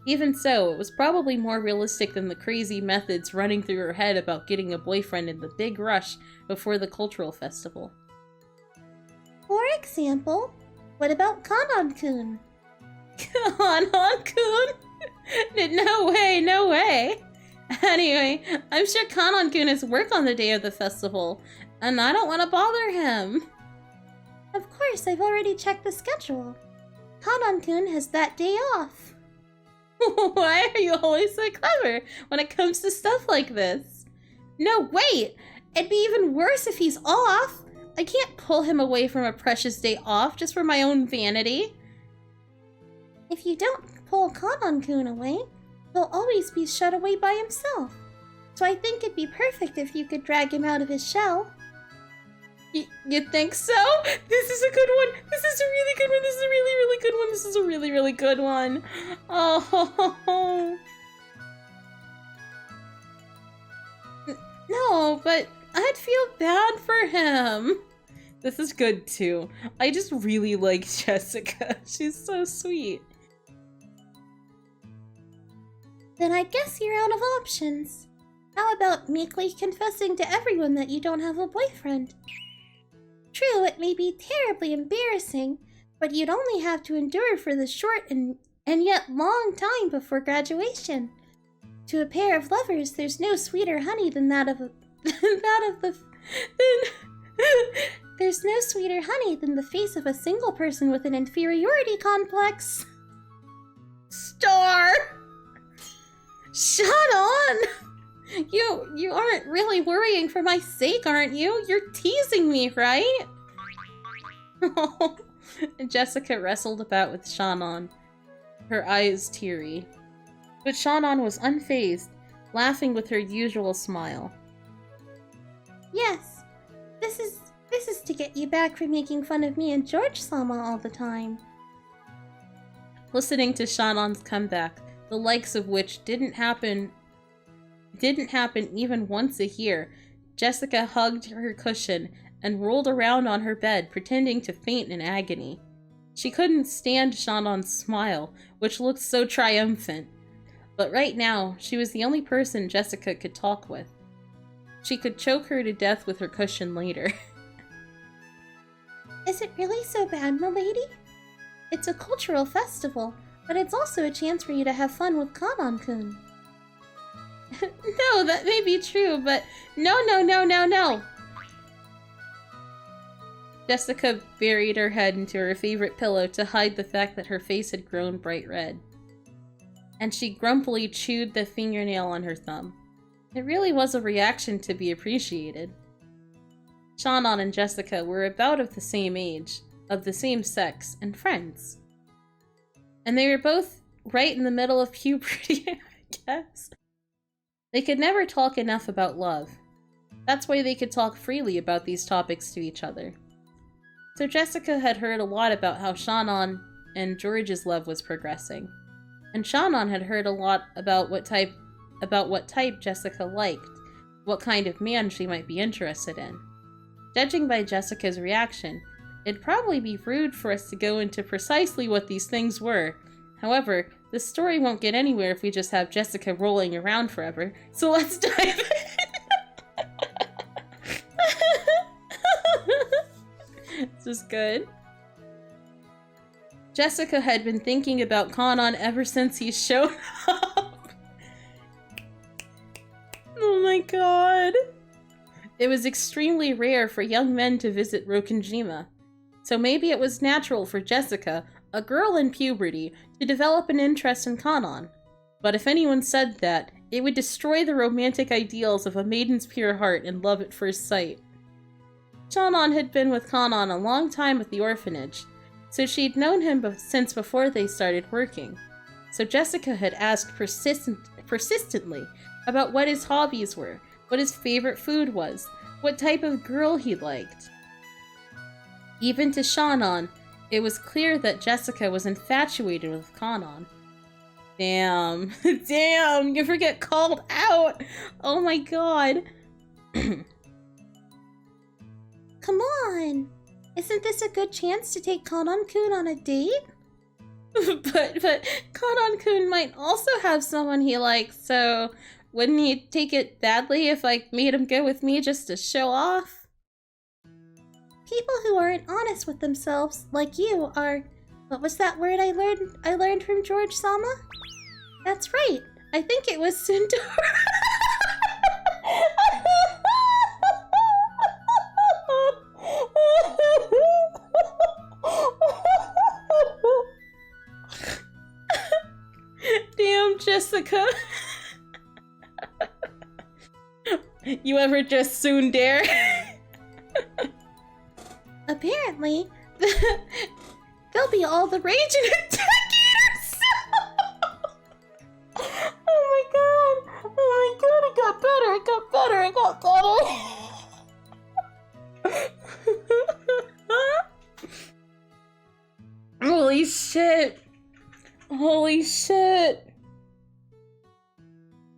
Even so, it was probably more realistic than the crazy methods running through her head about getting a boyfriend in the big rush before the cultural festival. For example, what about Kanon-kun? Kanon-kun? No way. Anyway, I'm sure Kanon-kun has work on the day of the festival, and I don't want to bother him. Of course, I've already checked the schedule. Kanon-kun has that day off. Why are you always so clever when it comes to stuff like this? No, wait! It'd be even worse if he's off! I can't pull him away from a precious day off just for my own vanity. If you don't pull Kanon-kun away, he'll always be shut away by himself. So I think it'd be perfect if you could drag him out of his shell. You think so? This is a good one. This is a really good one. This is a really good one. This is a really good one. Oh. No, but I'd feel bad for him. This is good too. I just really like Jessica. She's so sweet. Then I guess you're out of options. How about meekly confessing to everyone that you don't have a boyfriend? True, it may be terribly embarrassing, but you'd only have to endure for the short and yet long time before graduation. To a pair of lovers, there's no sweeter honey than there's no sweeter honey than the face of a single person with an inferiority complex. Star! Shannon! You aren't really worrying for my sake, aren't you? You're teasing me, right? Jessica wrestled about with Shannon, her eyes teary. But Shannon was unfazed, laughing with her usual smile. Yes, this is to get you back for making fun of me and George-sama all the time. Listening to Shannon's comeback, the likes of which didn't happen even once a year, Jessica hugged her cushion and rolled around on her bed, pretending to faint in agony. She couldn't stand Shannon's smile, which looked so triumphant. But right now, she was the only person Jessica could talk with. She could choke her to death with her cushion later. Is it really so bad, milady? It's a cultural festival, but it's also a chance for you to have fun with Kanon-kun. No, that may be true, but no. Jessica buried her head into her favorite pillow to hide the fact that her face had grown bright red. And she grumpily chewed the fingernail on her thumb. It really was a reaction to be appreciated. Shannon and Jessica were about of the same age, of the same sex, and friends. And they were both right in the middle of puberty, I guess. They could never talk enough about love. That's why they could talk freely about these topics to each other. So Jessica had heard a lot about how Shannon and George's love was progressing. And Shannon had heard a lot about what type Jessica liked, what kind of man she might be interested in. Judging by Jessica's reaction, it'd probably be rude for us to go into precisely what these things were. However, this story won't get anywhere if we just have Jessica rolling around forever, so let's dive in. This is good. Jessica had been thinking about Kanon ever since he showed up. Oh my god. It was extremely rare for young men to visit Rokkenjima, so maybe it was natural for Jessica, a girl in puberty, to develop an interest in Kanon. But if anyone said that, it would destroy the romantic ideals of a maiden's pure heart and love at first sight. Shannon had been with Kanon a long time at the orphanage, so she'd known him since before they started working. So Jessica had asked persistently about what his hobbies were, what his favorite food was, what type of girl he liked. Even to Shannon, it was clear that Jessica was infatuated with Kanon. Damn. Damn, you ever get called out? Oh my god. Come on! Isn't this a good chance to take Kanon-kun on a date? but Kanon-kun might also have someone he likes, so wouldn't he take it badly if I made him go with me just to show off? People who aren't honest with themselves, like you, are... What was that word I learned from George-sama? That's right. I think it was Sundora. Damn, Jessica. You ever just tsundere? Apparently, there'll be all the rage in a decade or so. Oh my god! Oh my god! It got better! It got better! It got better! Holy shit! Holy shit!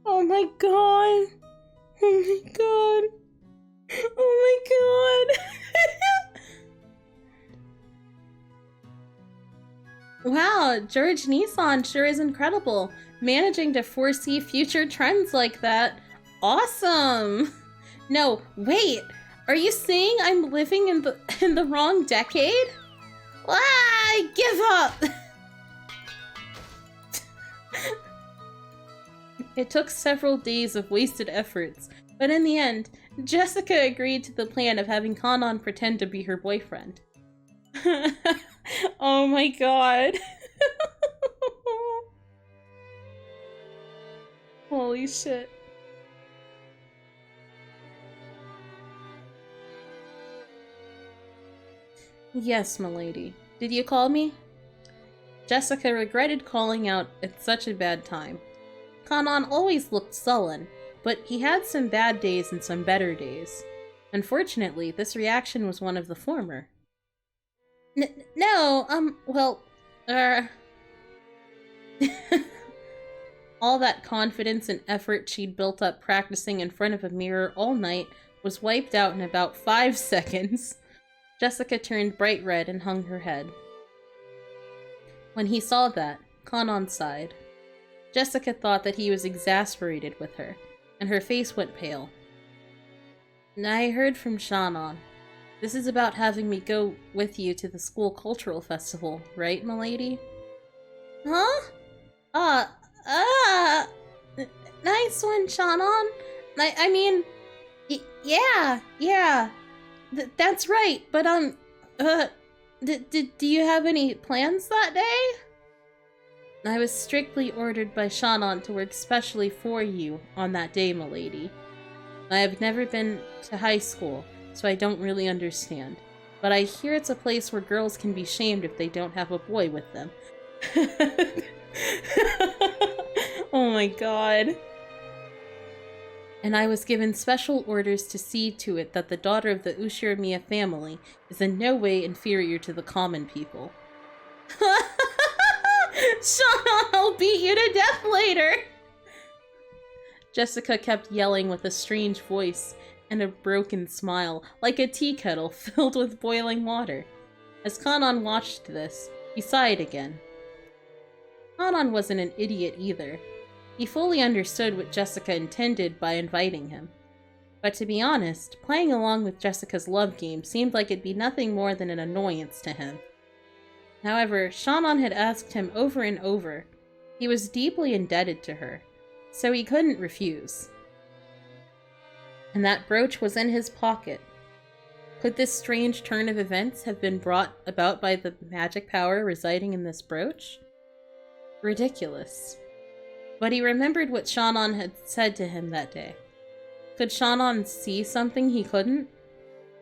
Oh my god! Oh my god! Oh my god! Wow, George Nissan sure is incredible. Managing to foresee future trends like that. Awesome! No, wait! Are you saying I'm living in the wrong decade? Ah, give up! It took several days of wasted efforts, but in the end, Jessica agreed to the plan of having Kanon pretend to be her boyfriend. Oh my god. Holy shit. Yes, milady. Did you call me? Jessica regretted calling out at such a bad time. Kanon always looked sullen, but he had some bad days and some better days. Unfortunately, this reaction was one of the former. All that confidence and effort she'd built up practicing in front of a mirror all night was wiped out in about 5 seconds. Jessica turned bright red and hung her head. When he saw that, Kanon sighed. Jessica thought that he was exasperated with her, and her face went pale. I heard from Shannon. This is about having me go with you to the school cultural festival, right, milady? Huh? Nice one, Shannon. I mean, yeah, that's right, but, Do you have any plans that day? I was strictly ordered by Shannon to work specially for you on that day, milady. I have never been to high school, so I don't really understand. But I hear it's a place where girls can be shamed if they don't have a boy with them. Oh my god. And I was given special orders to see to it that the daughter of the Ushiramiya family is in no way inferior to the common people. Shauna, I'll beat you to death later! Jessica kept yelling with a strange voice and a broken smile, like a tea kettle filled with boiling water. As Kanon watched this, he sighed again. Kanon wasn't an idiot either. He fully understood what Jessica intended by inviting him. But to be honest, playing along with Jessica's love game seemed like it'd be nothing more than an annoyance to him. However, Shannon had asked him over and over. He was deeply indebted to her, so he couldn't refuse. And that brooch was in his pocket. Could this strange turn of events have been brought about by the magic power residing in this brooch? Ridiculous. But he remembered what Shannon had said to him that day. Could Shannon see something he couldn't?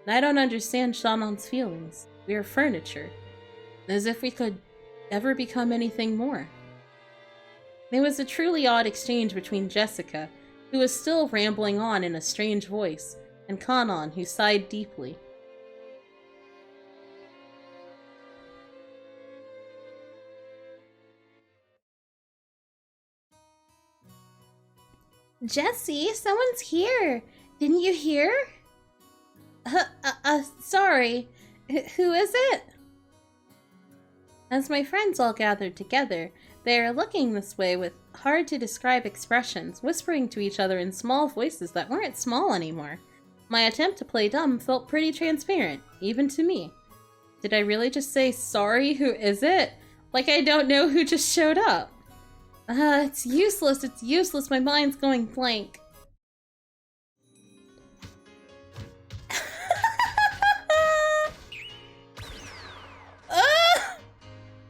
I don't understand Shannon's feelings. We are furniture. As if we could ever become anything more. It was a truly odd exchange between Jessica, who was still rambling on in a strange voice, and Kanon, who sighed deeply. Jessie, someone's here. Didn't you hear? Sorry. Who is it? As my friends all gathered together, they are looking this way with hard-to-describe expressions, whispering to each other in small voices that weren't small anymore. My attempt to play dumb felt pretty transparent, even to me. Did I really just say, sorry, who is it? Like I don't know who just showed up. It's useless, my mind's going blank.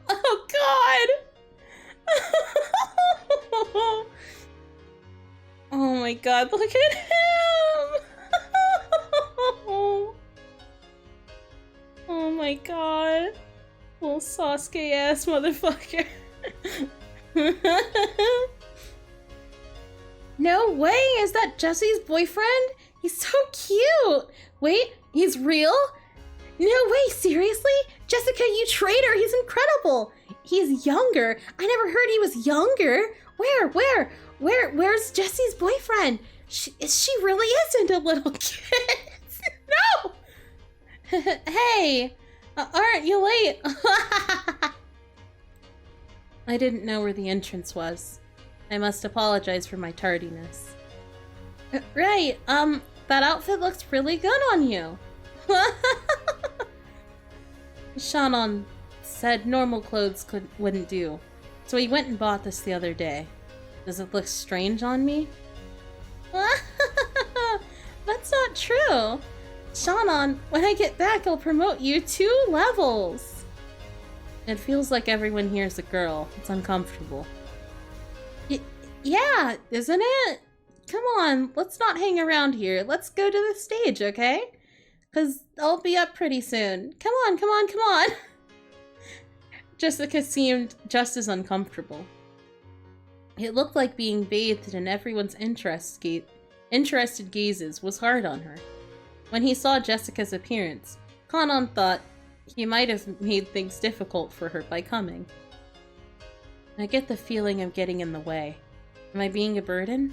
Oh god! Oh my god, look at him! Oh my god. Little Sasuke ass motherfucker. No way! Is that Jessie's boyfriend? He's so cute! Wait, he's real? No way, seriously? Jessica, you traitor! He's incredible! He's younger. I never heard he was younger. Where's Jessie's boyfriend? She really isn't a little kid. No! Hey! Aren't you late? I didn't know where the entrance was. I must apologize for my tardiness. Right, that outfit looks really good on you. Shannon said normal clothes wouldn't do, so he went and bought this the other day. Does it look strange on me? That's not true. Shannon, when I get back, I'll promote you 2 levels. It feels like everyone here is a girl. It's uncomfortable. Yeah, isn't it? Come on, let's not hang around here. Let's go to the stage, okay? Because I'll be up pretty soon. Come on. Jessica seemed just as uncomfortable. It looked like being bathed in everyone's interested gazes was hard on her. When he saw Jessica's appearance, Kanon thought he might have made things difficult for her by coming. I get the feeling I'm getting in the way. Am I being a burden?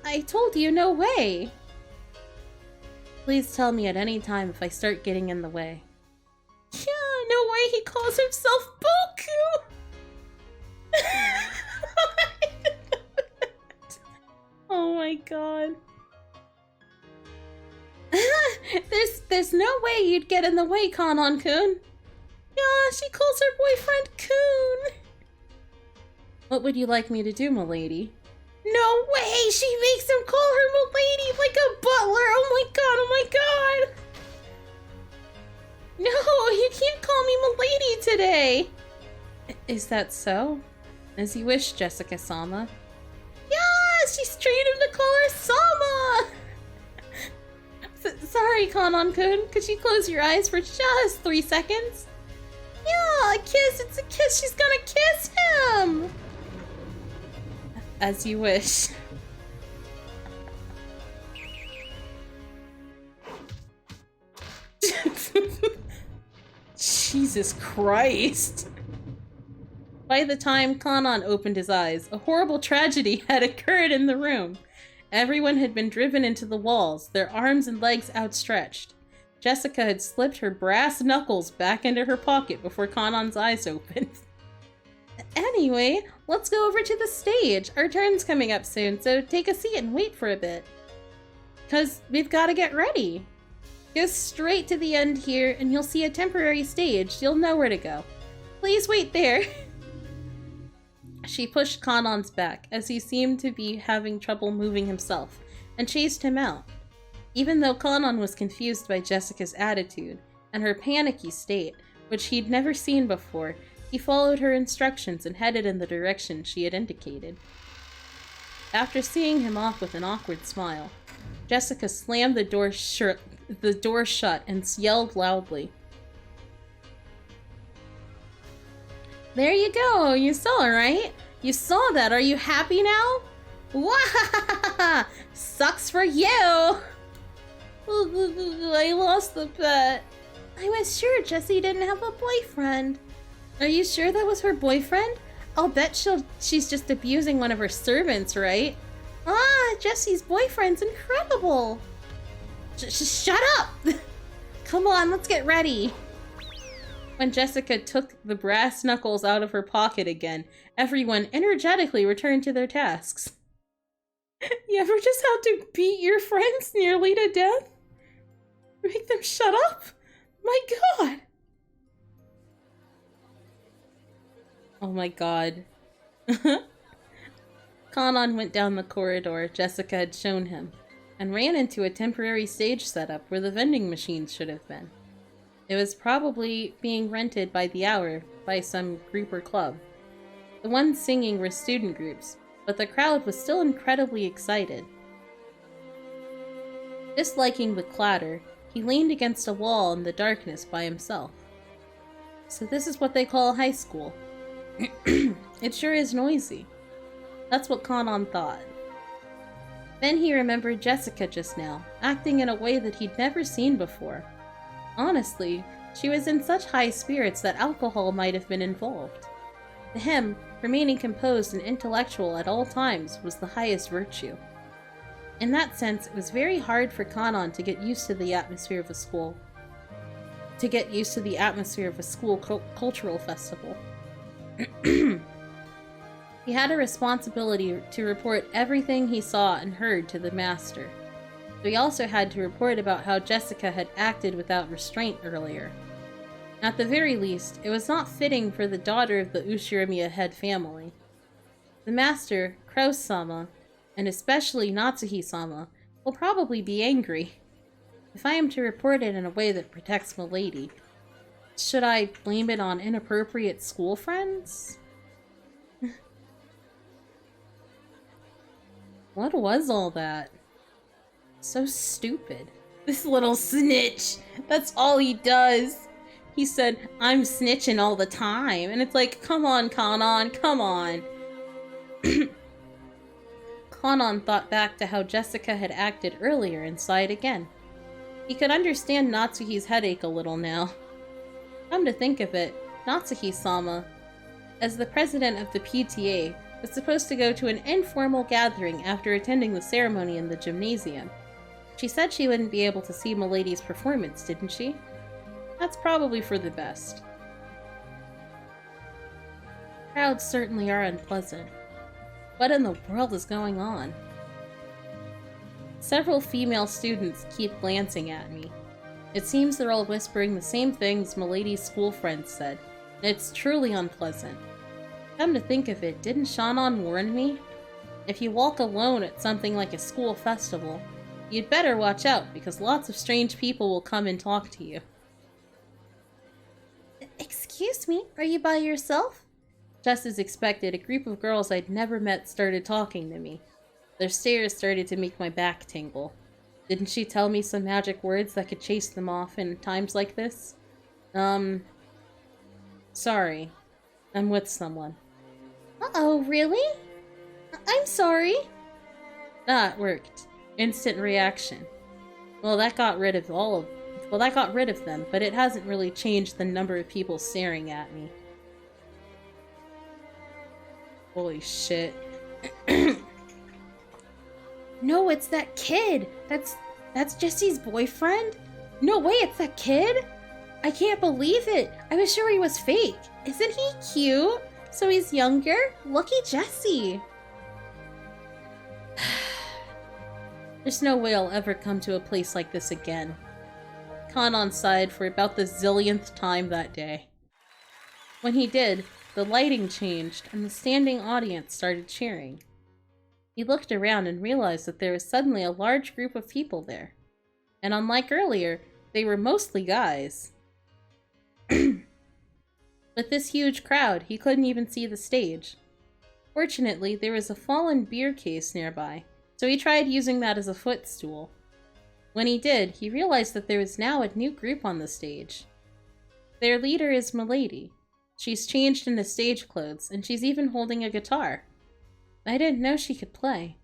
I told you, no way! Please tell me at any time if I start getting in the way. Yeah, no way, he calls himself Boku! Oh my god. There's no way you'd get in the way, Kanon-kun. Yeah, she calls her boyfriend Kun. What would you like me to do, milady? No way! She makes him call her milady like a butler! Oh my god, No, you can't call me milady today! Is that so? As you wish, Jessica-sama. Yeah, she's trained him to call her Sama! Sorry, Kanon-kun. Could you close your eyes for just 3 seconds? Yeah, a kiss. It's a kiss. She's gonna kiss him! As you wish. Jesus Christ. By the time Kanon opened his eyes, a horrible tragedy had occurred in the room. Everyone had been driven into the walls, their arms and legs outstretched. Jessica had slipped her brass knuckles back into her pocket before Kanon's eyes opened. Anyway, let's go over to the stage. Our turn's coming up soon, so take a seat and wait for a bit. 'Cause we've gotta get ready. Go straight to the end here, and you'll see a temporary stage. You'll know where to go. Please wait there. She pushed Kanon's back, as he seemed to be having trouble moving himself, and chased him out. Even though Kanon was confused by Jessica's attitude, and her panicky state, which he'd never seen before, he followed her instructions and headed in the direction she had indicated. After seeing him off with an awkward smile, Jessica slammed the door shut and yelled loudly. There you go! You saw it, right? You saw that! Are you happy now? Wah! Sucks for you! I lost the bet. I was sure Jessie didn't have a boyfriend. Are you sure that was her boyfriend? I'll bet she's just abusing one of her servants, right? Ah, Jessie's boyfriend's incredible! Shut up! Come on, let's get ready! When Jessica took the brass knuckles out of her pocket again, everyone energetically returned to their tasks. You ever just have to beat your friends nearly to death? Make them shut up? My god! Oh my god. Kanon went down the corridor Jessica had shown him, and ran into a temporary stage setup where the vending machines should have been. It was probably being rented by the hour by some group or club. The ones singing were student groups, but the crowd was still incredibly excited. Disliking the clatter, he leaned against a wall in the darkness by himself. So this is what they call high school. It sure is noisy. That's what Kanon thought. Then he remembered Jessica just now, acting in a way that he'd never seen before. Honestly, she was in such high spirits that alcohol might have been involved. To him, remaining composed and intellectual at all times was the highest virtue. In that sense, it was very hard for Kanon to get used to the atmosphere of a school. Cultural festival. He had a responsibility to report everything he saw and heard to the master. But he also had to report about how Jessica had acted without restraint earlier. At the very least, it was not fitting for the daughter of the Ushirimiya head family. The master, Kraus-sama, and especially Natsuhi-sama, will probably be angry. If I am to report it in a way that protects Milady, should I blame it on inappropriate school friends? What was all that? So stupid. This little snitch! That's all he does! He said, I'm snitching all the time. And it's like, come on, Kanon, come on. Kanon thought back to how Jessica had acted earlier and sighed again. He could understand Natsuhi's headache a little now. Come to think of it, Natsuhi-sama, as the president of the PTA, was supposed to go to an informal gathering after attending the ceremony in the gymnasium. She said she wouldn't be able to see Milady's performance, didn't she? That's probably for the best. Crowds certainly are unpleasant. What in the world is going on? Several female students keep glancing at me. It seems they're all whispering the same things Milady's school friends said, and it's truly unpleasant. Come to think of it, didn't Shannon warn me? If you walk alone at something like a school festival, you'd better watch out because lots of strange people will come and talk to you. Excuse me, are you by yourself? Just as expected, a group of girls I'd never met started talking to me. Their stares started to make my back tingle. Didn't she tell me some magic words that could chase them off in times like this? Sorry. I'm with someone. Uh-oh, really? I'm sorry. Ah, it worked. Instant reaction. Well, that got rid of them, but it hasn't really changed the number of people staring at me. Holy shit. No, it's that kid! That's Jesse's boyfriend? No way, it's that kid? I can't believe it! I was sure he was fake. Isn't he cute? So he's younger? Lucky Jesse! There's no way I'll ever come to a place like this again. Kanon sighed for about the zillionth time that day. When he did, the lighting changed and the standing audience started cheering. He looked around and realized that there was suddenly a large group of people there. And unlike earlier, they were mostly guys. With this huge crowd, he couldn't even see the stage. Fortunately, there was a fallen beer case nearby, so he tried using that as a footstool. When he did, he realized that there was now a new group on the stage. Their leader is Milady. She's changed into stage clothes, and she's even holding a guitar. I didn't know she could play.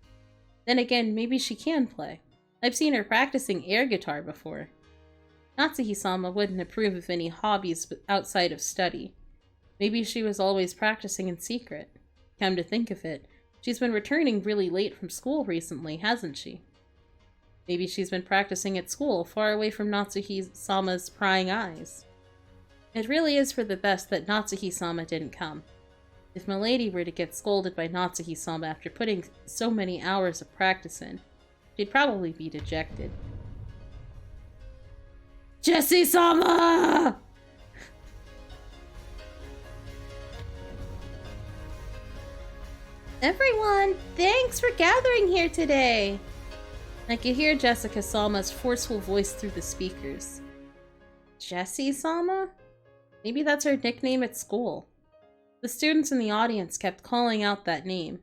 Then again, maybe she can play. I've seen her practicing air guitar before. Natsuhi-sama wouldn't approve of any hobbies outside of study. Maybe she was always practicing in secret. Come to think of it, she's been returning really late from school recently, hasn't she? Maybe she's been practicing at school, far away from Natsuhi-sama's prying eyes. It really is for the best that Natsuhi-sama didn't come. If Milady were to get scolded by Natsuhi-sama after putting so many hours of practice in, she'd probably be dejected. Jessie-sama! Everyone, thanks for gathering here today! I could hear Jessica-sama's forceful voice through the speakers. Jessie-sama? Maybe that's her nickname at school. The students in the audience kept calling out that name.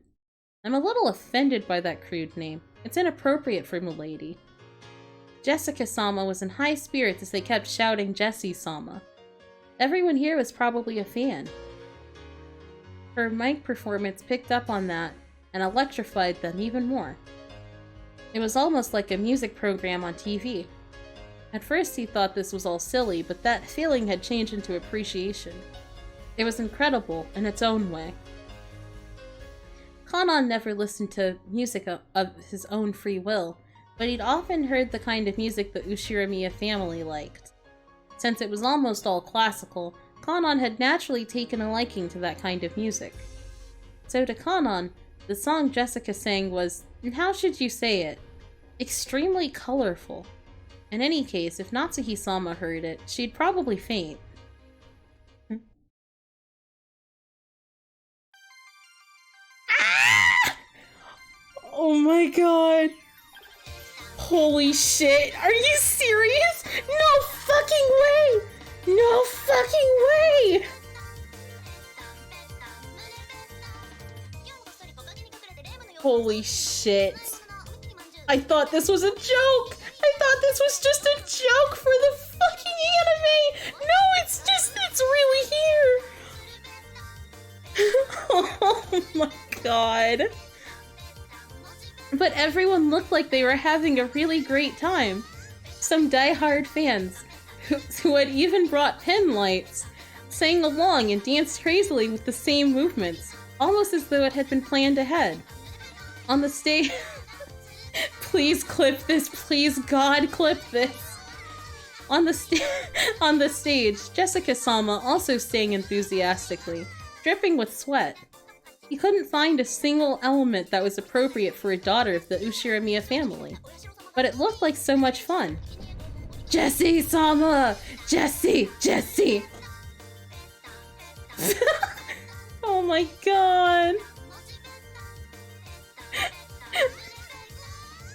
I'm a little offended by that crude name. It's inappropriate for Milady. Jessica-sama was in high spirits as they kept shouting Jessie-sama. Everyone here was probably a fan. Her mic performance picked up on that and electrified them even more. It was almost like a music program on TV. At first he thought this was all silly, but that feeling had changed into appreciation. It was incredible in its own way. Kanon never listened to music of his own free will, but he'd often heard the kind of music the Ushiramiya family liked. Since it was almost all classical, Kanon had naturally taken a liking to that kind of music. So to Kanon, the song Jessica sang was, how should you say it? Extremely colorful. In any case, if Natsuhi-sama heard it, she'd probably faint. Oh my god. Holy shit. Are you serious? No fucking way! No fucking way! Holy shit. I thought this was a joke! I thought this was just a joke for the fucking anime! No, it's really here! Oh my god. But everyone looked like they were having a really great time. Some die-hard fans, who had even brought pin lights, sang along and danced crazily with the same movements, almost as though it had been planned ahead. On the stage... Please clip this, please God, clip this! On the stage, Jessica-sama also sang enthusiastically, dripping with sweat. He couldn't find a single element that was appropriate for a daughter of the Ushiramiya family, but it looked like so much fun. Jessie-sama! Jessie! Jessie! Oh my god!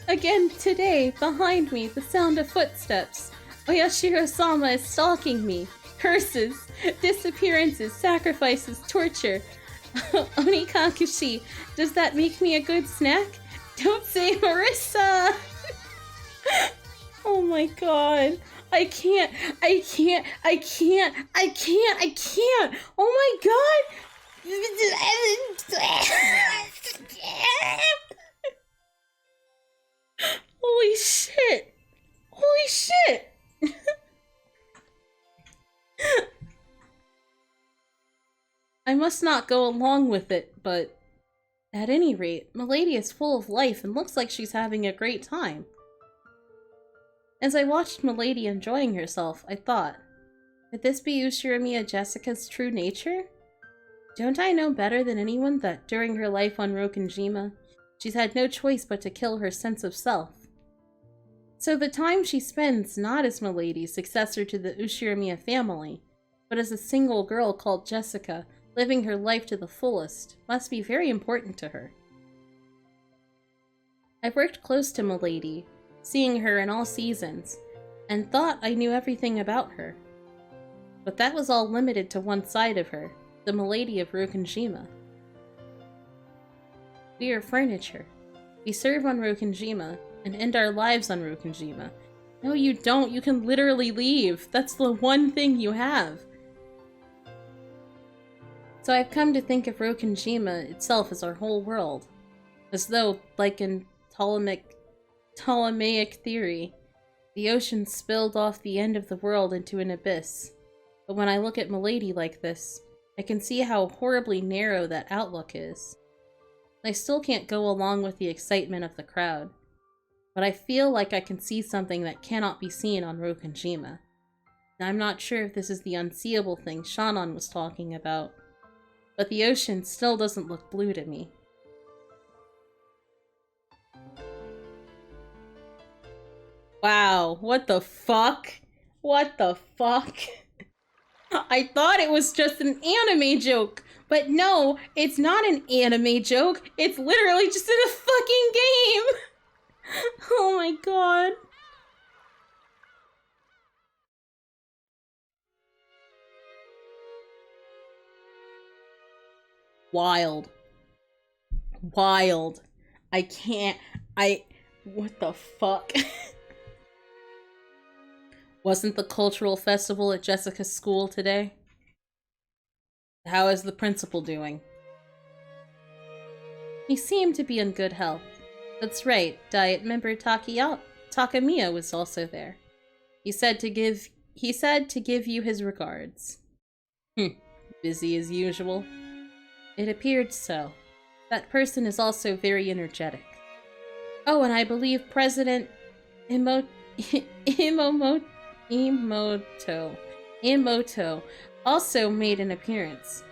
Again today, behind me, the sound of footsteps. Oyashiro-sama is stalking me. Curses! Disappearances, sacrifices, torture. Onikakushi, does that make me a good snack? Don't say Marissa! Oh my god. I can't. Oh my god! Holy shit! Holy shit! I must not go along with it, but at any rate, Milady is full of life and looks like she's having a great time. As I watched Milady enjoying herself, I thought, could this be Ushirimiya Jessica's true nature? Don't I know better than anyone that during her life on Rokenjima, she's had no choice but to kill her sense of self? So the time she spends not as Milady, successor to the Ushirimiya family, but as a single girl called Jessica, living her life to the fullest, must be very important to her. I've worked close to Milady, seeing her in all seasons, and thought I knew everything about her. But that was all limited to one side of her, the Milady of Rokenjima. We are furniture. We serve on Rokenjima, and end our lives on Rokenjima. No, you don't. You can literally leave. That's the one thing you have. So I've come to think of Rokenjima itself as our whole world. As though, like in Ptolemaic theory, the ocean spilled off the end of the world into an abyss. But when I look at Milady like this, I can see how horribly narrow that outlook is. I still can't go along with the excitement of the crowd, but I feel like I can see something that cannot be seen on Rokenjima. Now, I'm not sure if this is the unseeable thing Shannon was talking about, but the ocean still doesn't look blue to me. Wow, what the fuck? What the fuck? I thought it was just an anime joke, but no, it's not an anime joke. It's literally just in a fucking game. Oh my god. Wild. Wild. What the fuck? Wasn't the cultural festival at Jessica's school today? How is the principal doing? He seemed to be in good health. That's right, Diet member Takamiya was also there. He said to give you his regards. Busy as usual. It appeared so. That person is also very energetic. Oh, and I believe President Emoto also made an appearance.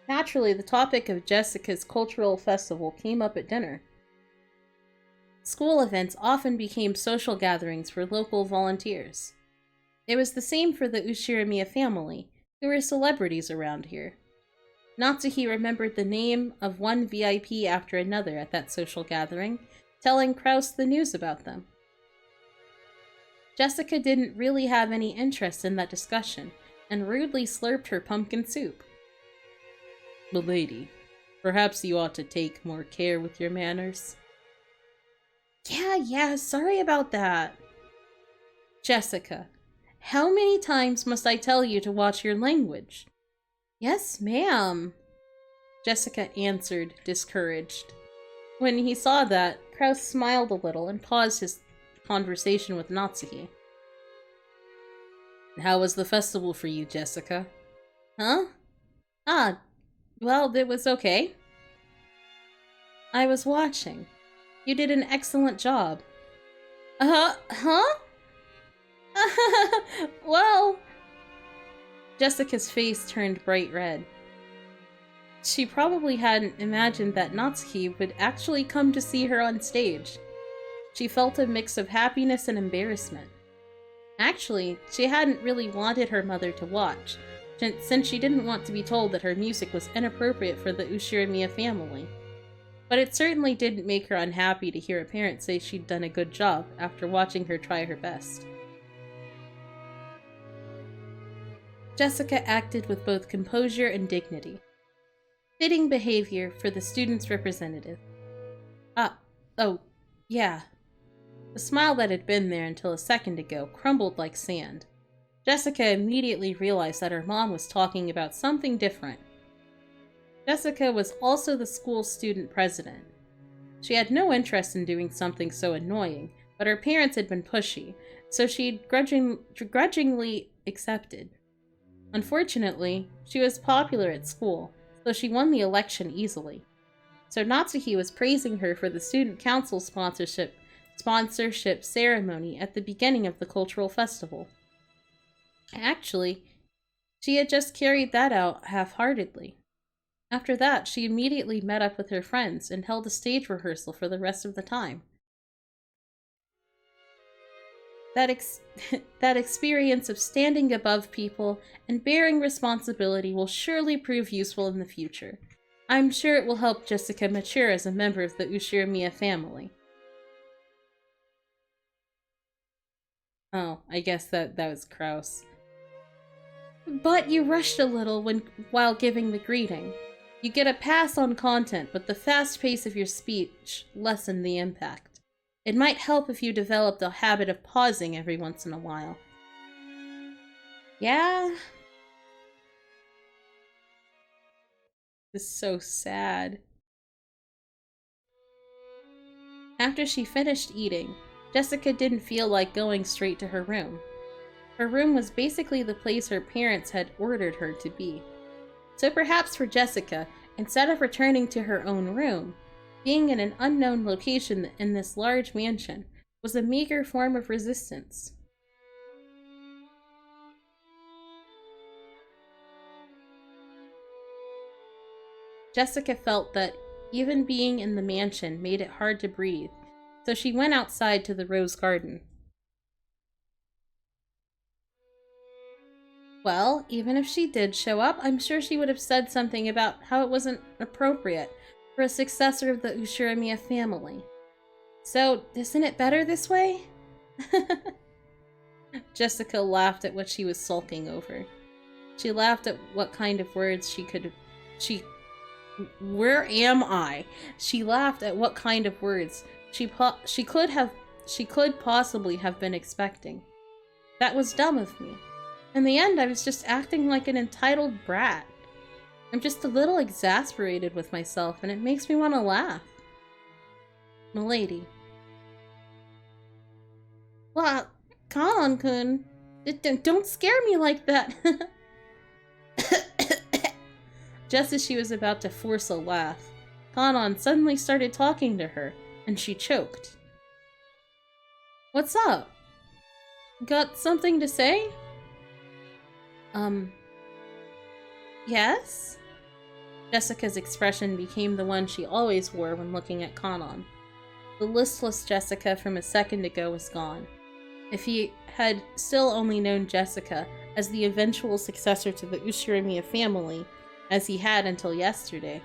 Naturally, the topic of Jessica's cultural festival came up at dinner. School events often became social gatherings for local volunteers. It was the same for the Ushirimiya family, who were celebrities around here. Natsuhi remembered the name of one VIP after another at that social gathering, telling Kraus the news about them. Jessica didn't really have any interest in that discussion, and rudely slurped her pumpkin soup. Milady, perhaps you ought to take more care with your manners. Yeah, sorry about that. Jessica, how many times must I tell you to watch your language? Yes, ma'am, Jessica answered, discouraged. When he saw that, Kraus smiled a little and paused his conversation with Natsuhi. How was the festival for you, Jessica? Huh? Well, it was okay. I was watching. You did an excellent job. Huh? Well... Jessica's face turned bright red. She probably hadn't imagined that Natsuhi would actually come to see her on stage. She felt a mix of happiness and embarrassment. Actually, she hadn't really wanted her mother to watch, since she didn't want to be told that her music was inappropriate for the Ushirimiya family. But it certainly didn't make her unhappy to hear a parent say she'd done a good job after watching her try her best. Jessica acted with both composure and dignity. Fitting behavior for the student's representative. Oh, yeah. The smile that had been there until a second ago crumbled like sand. Jessica immediately realized that her mom was talking about something different. Jessica was also the school's student president. She had no interest in doing something so annoying, but her parents had been pushy, so she grudgingly accepted. Unfortunately, she was popular at school, so she won the election easily. So Natsuki was praising her for the student council sponsorship ceremony at the beginning of the cultural festival. Actually, she had just carried that out half-heartedly. After that, she immediately met up with her friends and held a stage rehearsal for the rest of the time. That experience of standing above people and bearing responsibility will surely prove useful in the future. I'm sure it will help Jessica mature as a member of the Ushiramiya family. Oh, I guess that was Kraus. But you rushed a little while giving the greeting. You get a pass on content, but the fast pace of your speech lessened the impact. It might help if you developed a habit of pausing every once in a while. Yeah? This is so sad. After she finished eating, Jessica didn't feel like going straight to her room. Her room was basically the place her parents had ordered her to be. So perhaps for Jessica, instead of returning to her own room, being in an unknown location in this large mansion was a meager form of resistance. Jessica felt that even being in the mansion made it hard to breathe, so she went outside to the rose garden. Well, even if she did show up, I'm sure she would have said something about how it wasn't appropriate for a successor of the Ushiramiya family. So, isn't it better this way? Jessica laughed at what she was sulking over. She laughed at what kind of words where am I? She laughed at what kind of words she could possibly have been expecting. That was dumb of me. In the end, I was just acting like an entitled brat. I'm just a little exasperated with myself, and it makes me want to laugh. Milady. Well, Kanon-kun, don't scare me like that. Just as she was about to force a laugh, Kanon suddenly started talking to her, and she choked. What's up? Got something to say? Yes? Jessica's expression became the one she always wore when looking at Kanon. The listless Jessica from a second ago was gone. If he had still only known Jessica as the eventual successor to the Ushiramiya family, as he had until yesterday,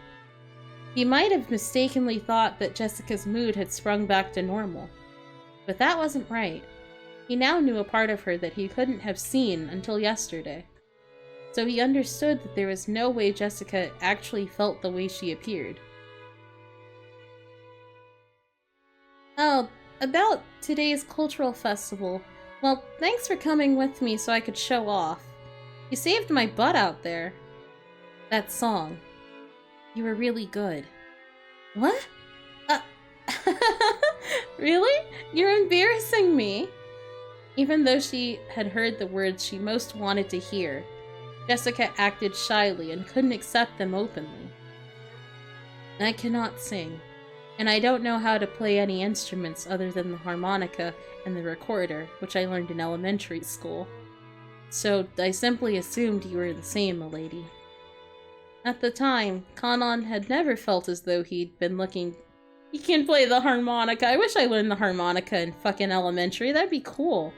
he might have mistakenly thought that Jessica's mood had sprung back to normal. But that wasn't right. He now knew a part of her that he couldn't have seen until yesterday. So he understood that there was no way Jessica actually felt the way she appeared. Oh, about today's cultural festival. Well, thanks for coming with me so I could show off. You saved my butt out there. That song. You were really good. What? Really? You're embarrassing me. Even though she had heard the words she most wanted to hear, Jessica acted shyly and couldn't accept them openly. I cannot sing, and I don't know how to play any instruments other than the harmonica and the recorder, which I learned in elementary school. So I simply assumed you were the same, milady. At the time, Kanon had never felt as though he'd been looking... He can play the harmonica! I wish I learned the harmonica in fucking elementary, that'd be cool.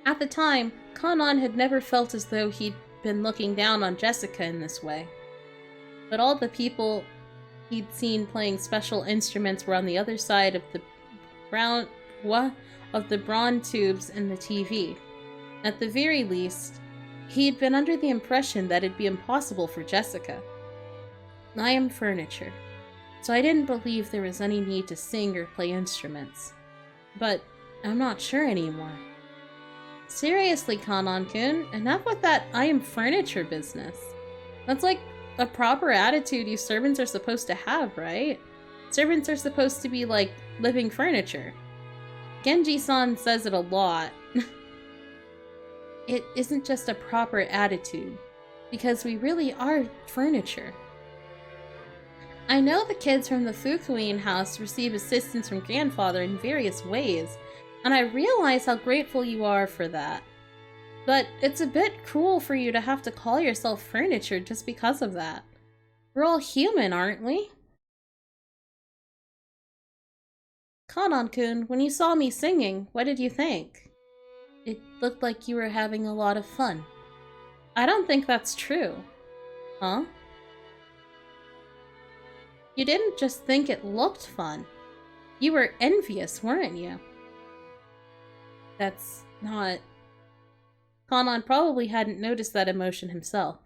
At the time, Kanon had never felt as though he'd been looking down on Jessica in this way. But all the people he'd seen playing special instruments were on the other side of the bronze tubes in the TV. At the very least, He'd been under the impression that it'd be impossible for Jessica. I am furniture, so I didn't believe there was any need to sing or play instruments. But I'm not sure anymore. Seriously, Kanon-kun, enough with that I am furniture business. That's like a proper attitude you servants are supposed to have, right? Servants are supposed to be like living furniture. Genji-san says it a lot. It isn't just a proper attitude, because we really are furniture. I know the kids from the Fukuin house receive assistance from grandfather in various ways, and I realize how grateful you are for that. But it's a bit cruel for you to have to call yourself furniture just because of that. We're all human, aren't we? Kanon-kun, when you saw me singing, what did you think? It looked like you were having a lot of fun. I don't think that's true. Huh? You didn't just think it looked fun. You were envious, weren't you? That's not... Kanon probably hadn't noticed that emotion himself.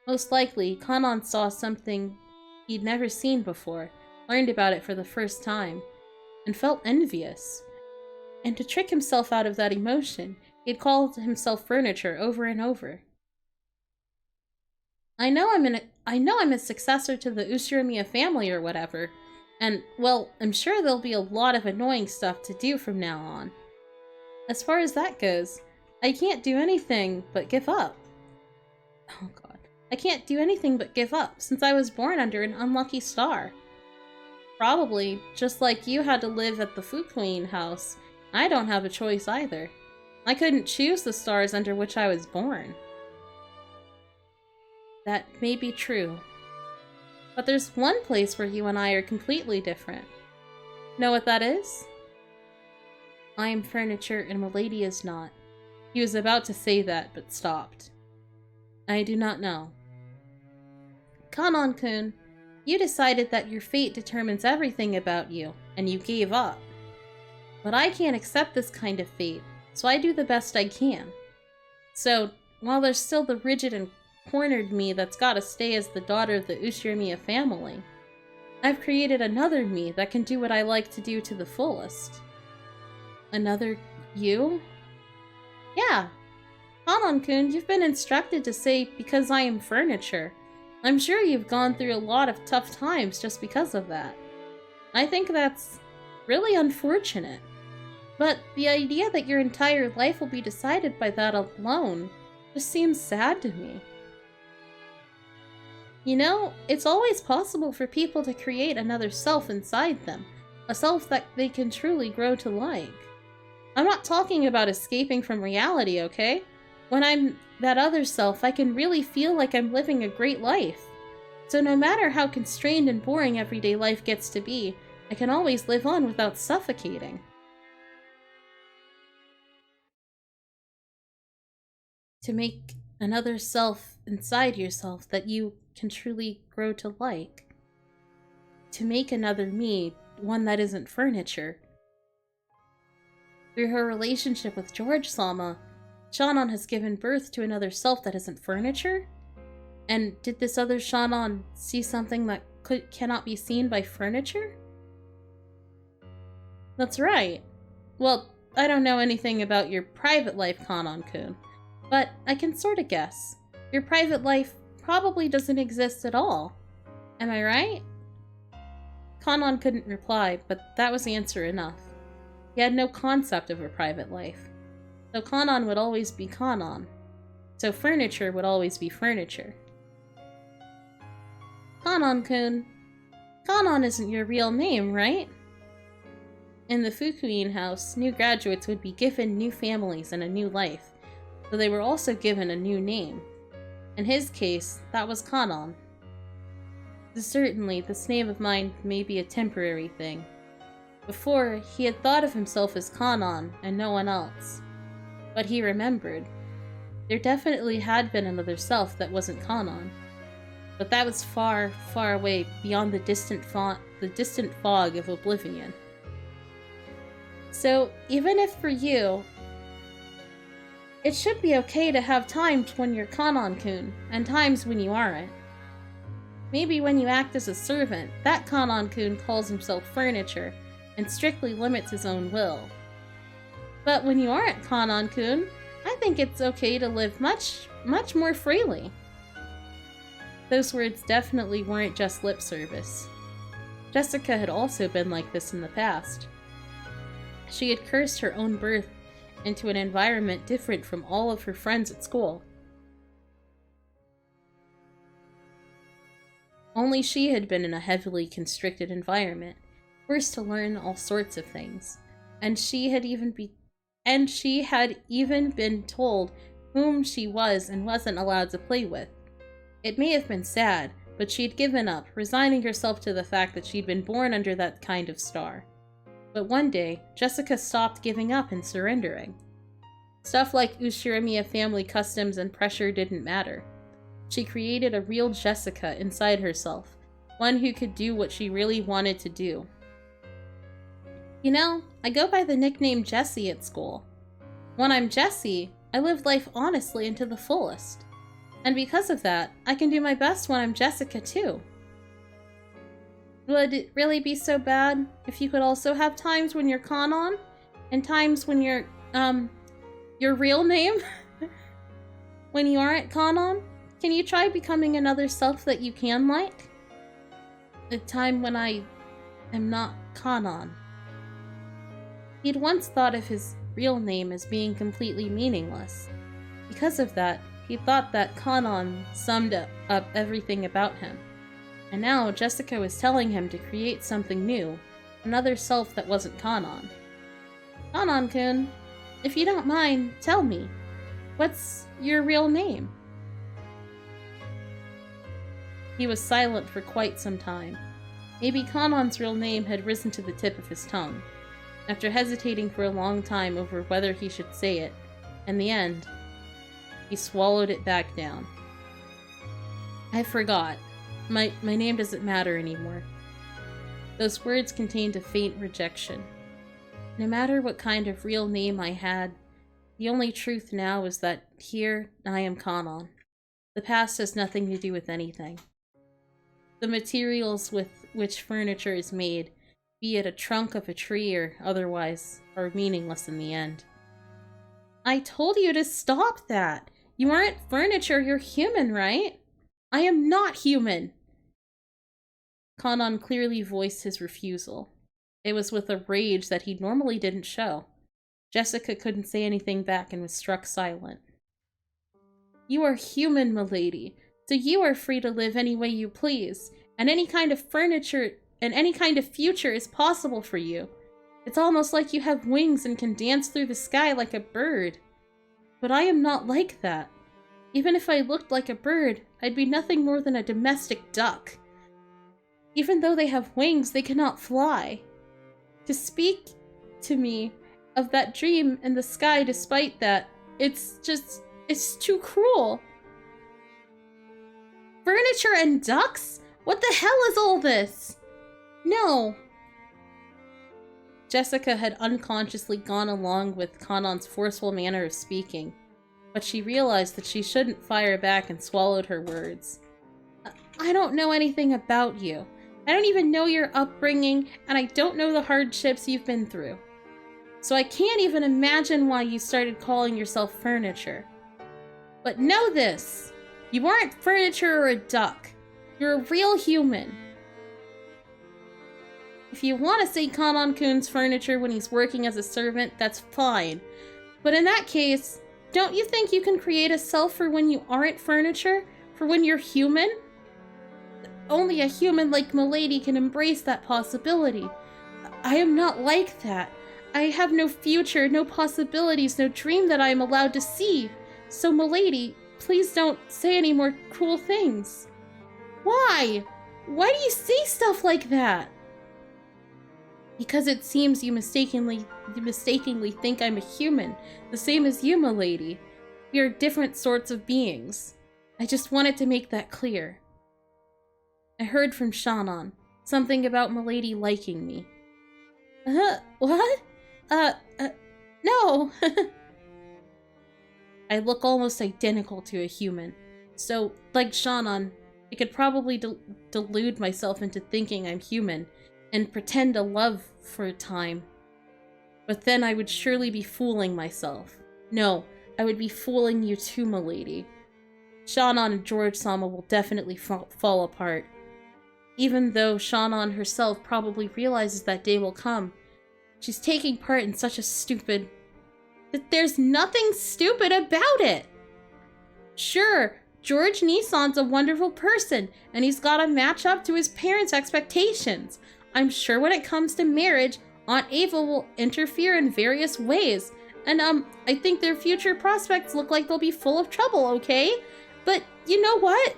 Most likely, Kanon saw something he'd never seen before, learned about it for the first time, and felt envious. And to trick himself out of that emotion, he'd called himself furniture over and over. I know I'm a successor to the Ushiromiya family or whatever, and, well, I'm sure there'll be a lot of annoying stuff to do from now on. As far as that goes, I can't do anything but give up. Oh god. I can't do anything but give up, since I was born under an unlucky star. Probably, just like you had to live at the Fukuin house, I don't have a choice either. I couldn't choose the stars under which I was born. That may be true. But there's one place where you and I are completely different. Know what that is? I am furniture and Milady is not. He was about to say that, but stopped. I do not know. Kanon-kun, you decided that your fate determines everything about you, and you gave up. But I can't accept this kind of fate, so I do the best I can. So, while there's still the rigid and cornered me that's gotta stay as the daughter of the Ushiromiya family, I've created another me that can do what I like to do to the fullest. Another you? Yeah. Kanon-kun, you've been instructed to say, because I am furniture. I'm sure you've gone through a lot of tough times just because of that. I think that's really unfortunate. But the idea that your entire life will be decided by that alone just seems sad to me. You know, it's always possible for people to create another self inside them, a self that they can truly grow to like. I'm not talking about escaping from reality, okay? When I'm that other self, I can really feel like I'm living a great life. So no matter how constrained and boring everyday life gets to be, I can always live on without suffocating. To make another self inside yourself that you can truly grow to like. To make another me, one that isn't furniture. Through her relationship with George-sama, Shannon has given birth to another self that isn't furniture? And did this other Shannon see something that cannot be seen by furniture? That's right. Well, I don't know anything about your private life, Kanon-kun, but I can sorta guess. Your private life probably doesn't exist at all. Am I right? Kanon couldn't reply, but that was answer enough. He had no concept of a private life. So Kanon would always be Kanon. So furniture would always be furniture. Kanon-kun, Kanon isn't your real name, right? In the Fukuin house, new graduates would be given new families and a new life, so they were also given a new name. In his case, that was Kanon. Certainly, this name of mine may be a temporary thing. Before, he had thought of himself as Kanon and no one else. But he remembered. There definitely had been another self that wasn't Kanon. But that was far, far away beyond the distant fog of oblivion. So, even if for you, It should be okay to have times when you're Kanon-kun, and times when you aren't. Maybe when you act as a servant, that Kanon-kun calls himself furniture, and strictly limits his own will. But when you aren't Kanon-kun, I think it's okay to live much more freely. Those words definitely weren't just lip service. Jessica had also been like this in the past. She had cursed her own birth into an environment different from all of her friends at school. Only she had been in a heavily constricted environment, forced to learn all sorts of things, and she had even been told whom she was and wasn't allowed to play with. It may have been sad, but she'd given up, resigning herself to the fact that she'd been born under that kind of star. But one day, Jessica stopped giving up and surrendering. Stuff like Ushirimiya family customs and pressure didn't matter. She created a real Jessica inside herself, one who could do what she really wanted to do. You know, I go by the nickname Jessie at school. When I'm Jessie, I live life honestly and to the fullest. And because of that, I can do my best when I'm Jessica too. Would it really be so bad if you could also have times when you're Kanon? And times when you're, your real name? When you aren't Kanon? Can you try becoming another self that you can like? A time when I am not Kanon. He'd once thought of his real name as being completely meaningless. Because of that, he thought that Kanon summed up everything about him. And now Jessica was telling him to create something new, another self that wasn't Kanon. Kanon-kun, if you don't mind, tell me, what's your real name? He was silent for quite some time. Maybe Kanon's real name had risen to the tip of his tongue. After hesitating for a long time over whether he should say it, in the end, he swallowed it back down. I forgot. My name doesn't matter anymore. Those words contained a faint rejection. No matter what kind of real name I had, the only truth now is that here I am Kanon. The past has nothing to do with anything. The materials with which furniture is made, be it a trunk of a tree or otherwise, are meaningless in the end. I told you to stop that! You aren't furniture, you're human, right? I am not human! Kanon clearly voiced his refusal. It was with a rage that he normally didn't show. Jessica couldn't say anything back and was struck silent. You are human, milady, so you are free to live any way you please, and any kind of furniture and any kind of future is possible for you. It's almost like you have wings and can dance through the sky like a bird. But I am not like that. Even if I looked like a bird, I'd be nothing more than a domestic duck. Even though they have wings, they cannot fly. To speak to me of that dream in the sky despite that, it's too cruel. Furniture and ducks? What the hell is all this? No. Jessica had unconsciously gone along with Kanon's forceful manner of speaking, but she realized that she shouldn't fire back and swallowed her words. I don't know anything about you. I don't even know your upbringing, and I don't know the hardships you've been through. So I can't even imagine why you started calling yourself furniture. But know this, you aren't furniture or a duck. You're a real human. If you want to say Kanon-kun's furniture when he's working as a servant, that's fine. But in that case, don't you think you can create a self for when you aren't furniture? For when you're human? Only a human like Milady can embrace that possibility. I am not like that. I have no future, no possibilities, no dream that I am allowed to see. So Milady, please don't say any more cruel things. Why? Why do you say stuff like that? Because it seems you mistakenly think I'm a human, the same as you, Milady. We are different sorts of beings. I just wanted to make that clear. I heard from Shannon, something about Milady liking me. What? No! I look almost identical to a human. So, like Shannon, I could probably delude myself into thinking I'm human and pretend to love for a time. But then I would surely be fooling myself. No, I would be fooling you too, milady. Shannon and George-sama will definitely fall apart. Even though Shannon herself probably realizes that day will come, she's taking part in such a stupid... But there's nothing stupid about it! Sure, George Nissan's a wonderful person, and he's gotta match up to his parents' expectations. I'm sure when it comes to marriage, Aunt Ava will interfere in various ways. And, I think their future prospects look like they'll be full of trouble, okay? But, you know what?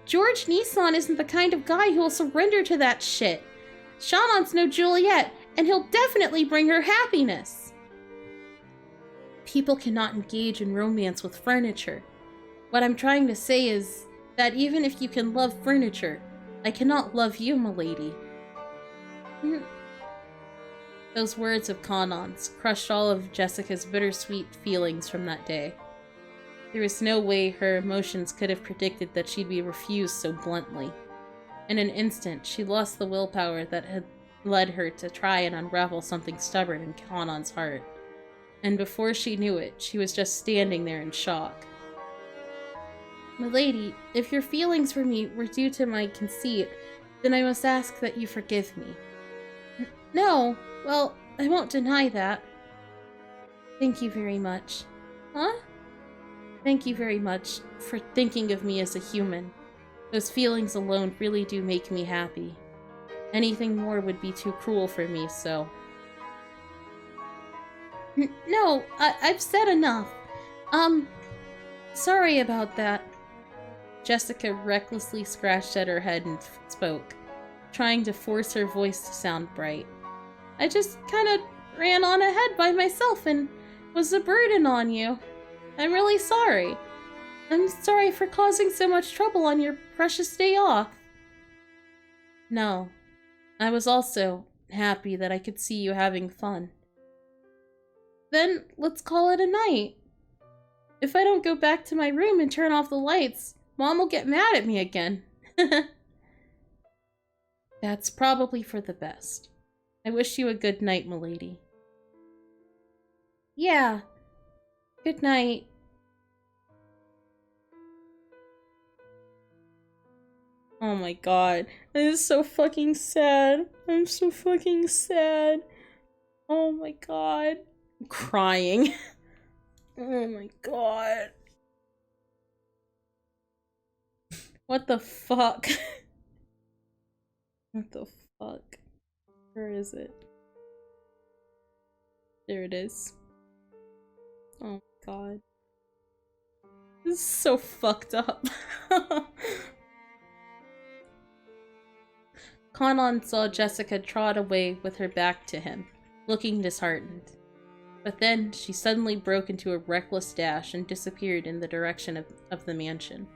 George Nissan isn't the kind of guy who'll surrender to that shit. Shannon's no Juliet, and he'll definitely bring her happiness. People cannot engage in romance with furniture. What I'm trying to say is that even if you can love furniture, I cannot love you, milady. Those words of Kanon's crushed all of Jessica's bittersweet feelings from that day. There was no way her emotions could have predicted that she'd be refused so bluntly. In an instant, she lost the willpower that had led her to try and unravel something stubborn in Kanon's heart. And before she knew it, she was just standing there in shock. Milady, if your feelings for me were due to my conceit, then I must ask that you forgive me. No, well, I won't deny that. Thank you very much. Huh? Thank you very much for thinking of me as a human. Those feelings alone really do make me happy. Anything more would be too cruel for me, so... No, I've said enough. Sorry about that. Jessica recklessly scratched at her head and spoke, trying to force her voice to sound bright. I just kinda ran on ahead by myself and was a burden on you. I'm really sorry. I'm sorry for causing so much trouble on your precious day off. No, I was also happy that I could see you having fun. Then let's call it a night. If I don't go back to my room and turn off the lights, Mom will get mad at me again. That's probably for the best. I wish you a good night, milady. Yeah. Good night. Oh my god. This is so fucking sad. I'm so fucking sad. Oh my god. I'm crying. Oh my god. What the fuck? What the fuck? Where is it? There it is. Oh my god. This is so fucked up. Kanon saw Jessica trot away with her back to him, looking disheartened. But then she suddenly broke into a reckless dash and disappeared in the direction of the mansion.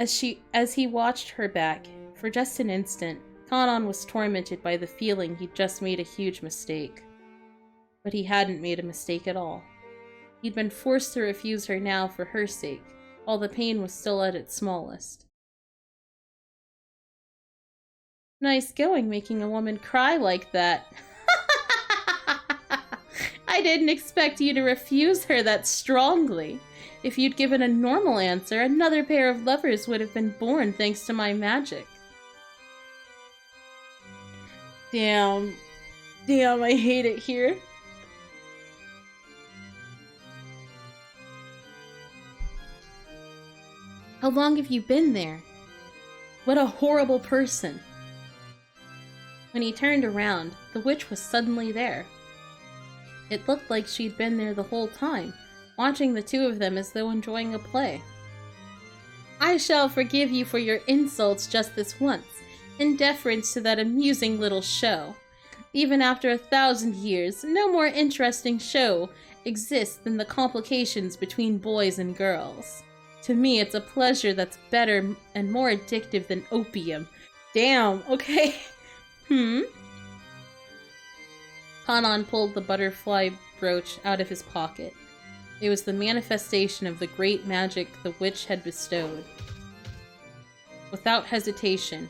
As he watched her back, for just an instant, Kanon was tormented by the feeling he'd just made a huge mistake. But he hadn't made a mistake at all. He'd been forced to refuse her now for her sake, while the pain was still at its smallest. Nice going making a woman cry like that. I didn't expect you to refuse her that strongly. If you'd given a normal answer, another pair of lovers would have been born thanks to my magic. Damn. Damn, I hate it here. How long have you been there? What a horrible person. When he turned around, the witch was suddenly there. It looked like she'd been there the whole time, watching the two of them as though enjoying a play. I shall forgive you for your insults just this once, in deference to that amusing little show. Even after 1,000 years, no more interesting show exists than the complications between boys and girls. To me, it's a pleasure that's better and more addictive than opium. Damn, okay. Kanon pulled the butterfly brooch out of his pocket. It was the manifestation of the great magic the witch had bestowed. Without hesitation,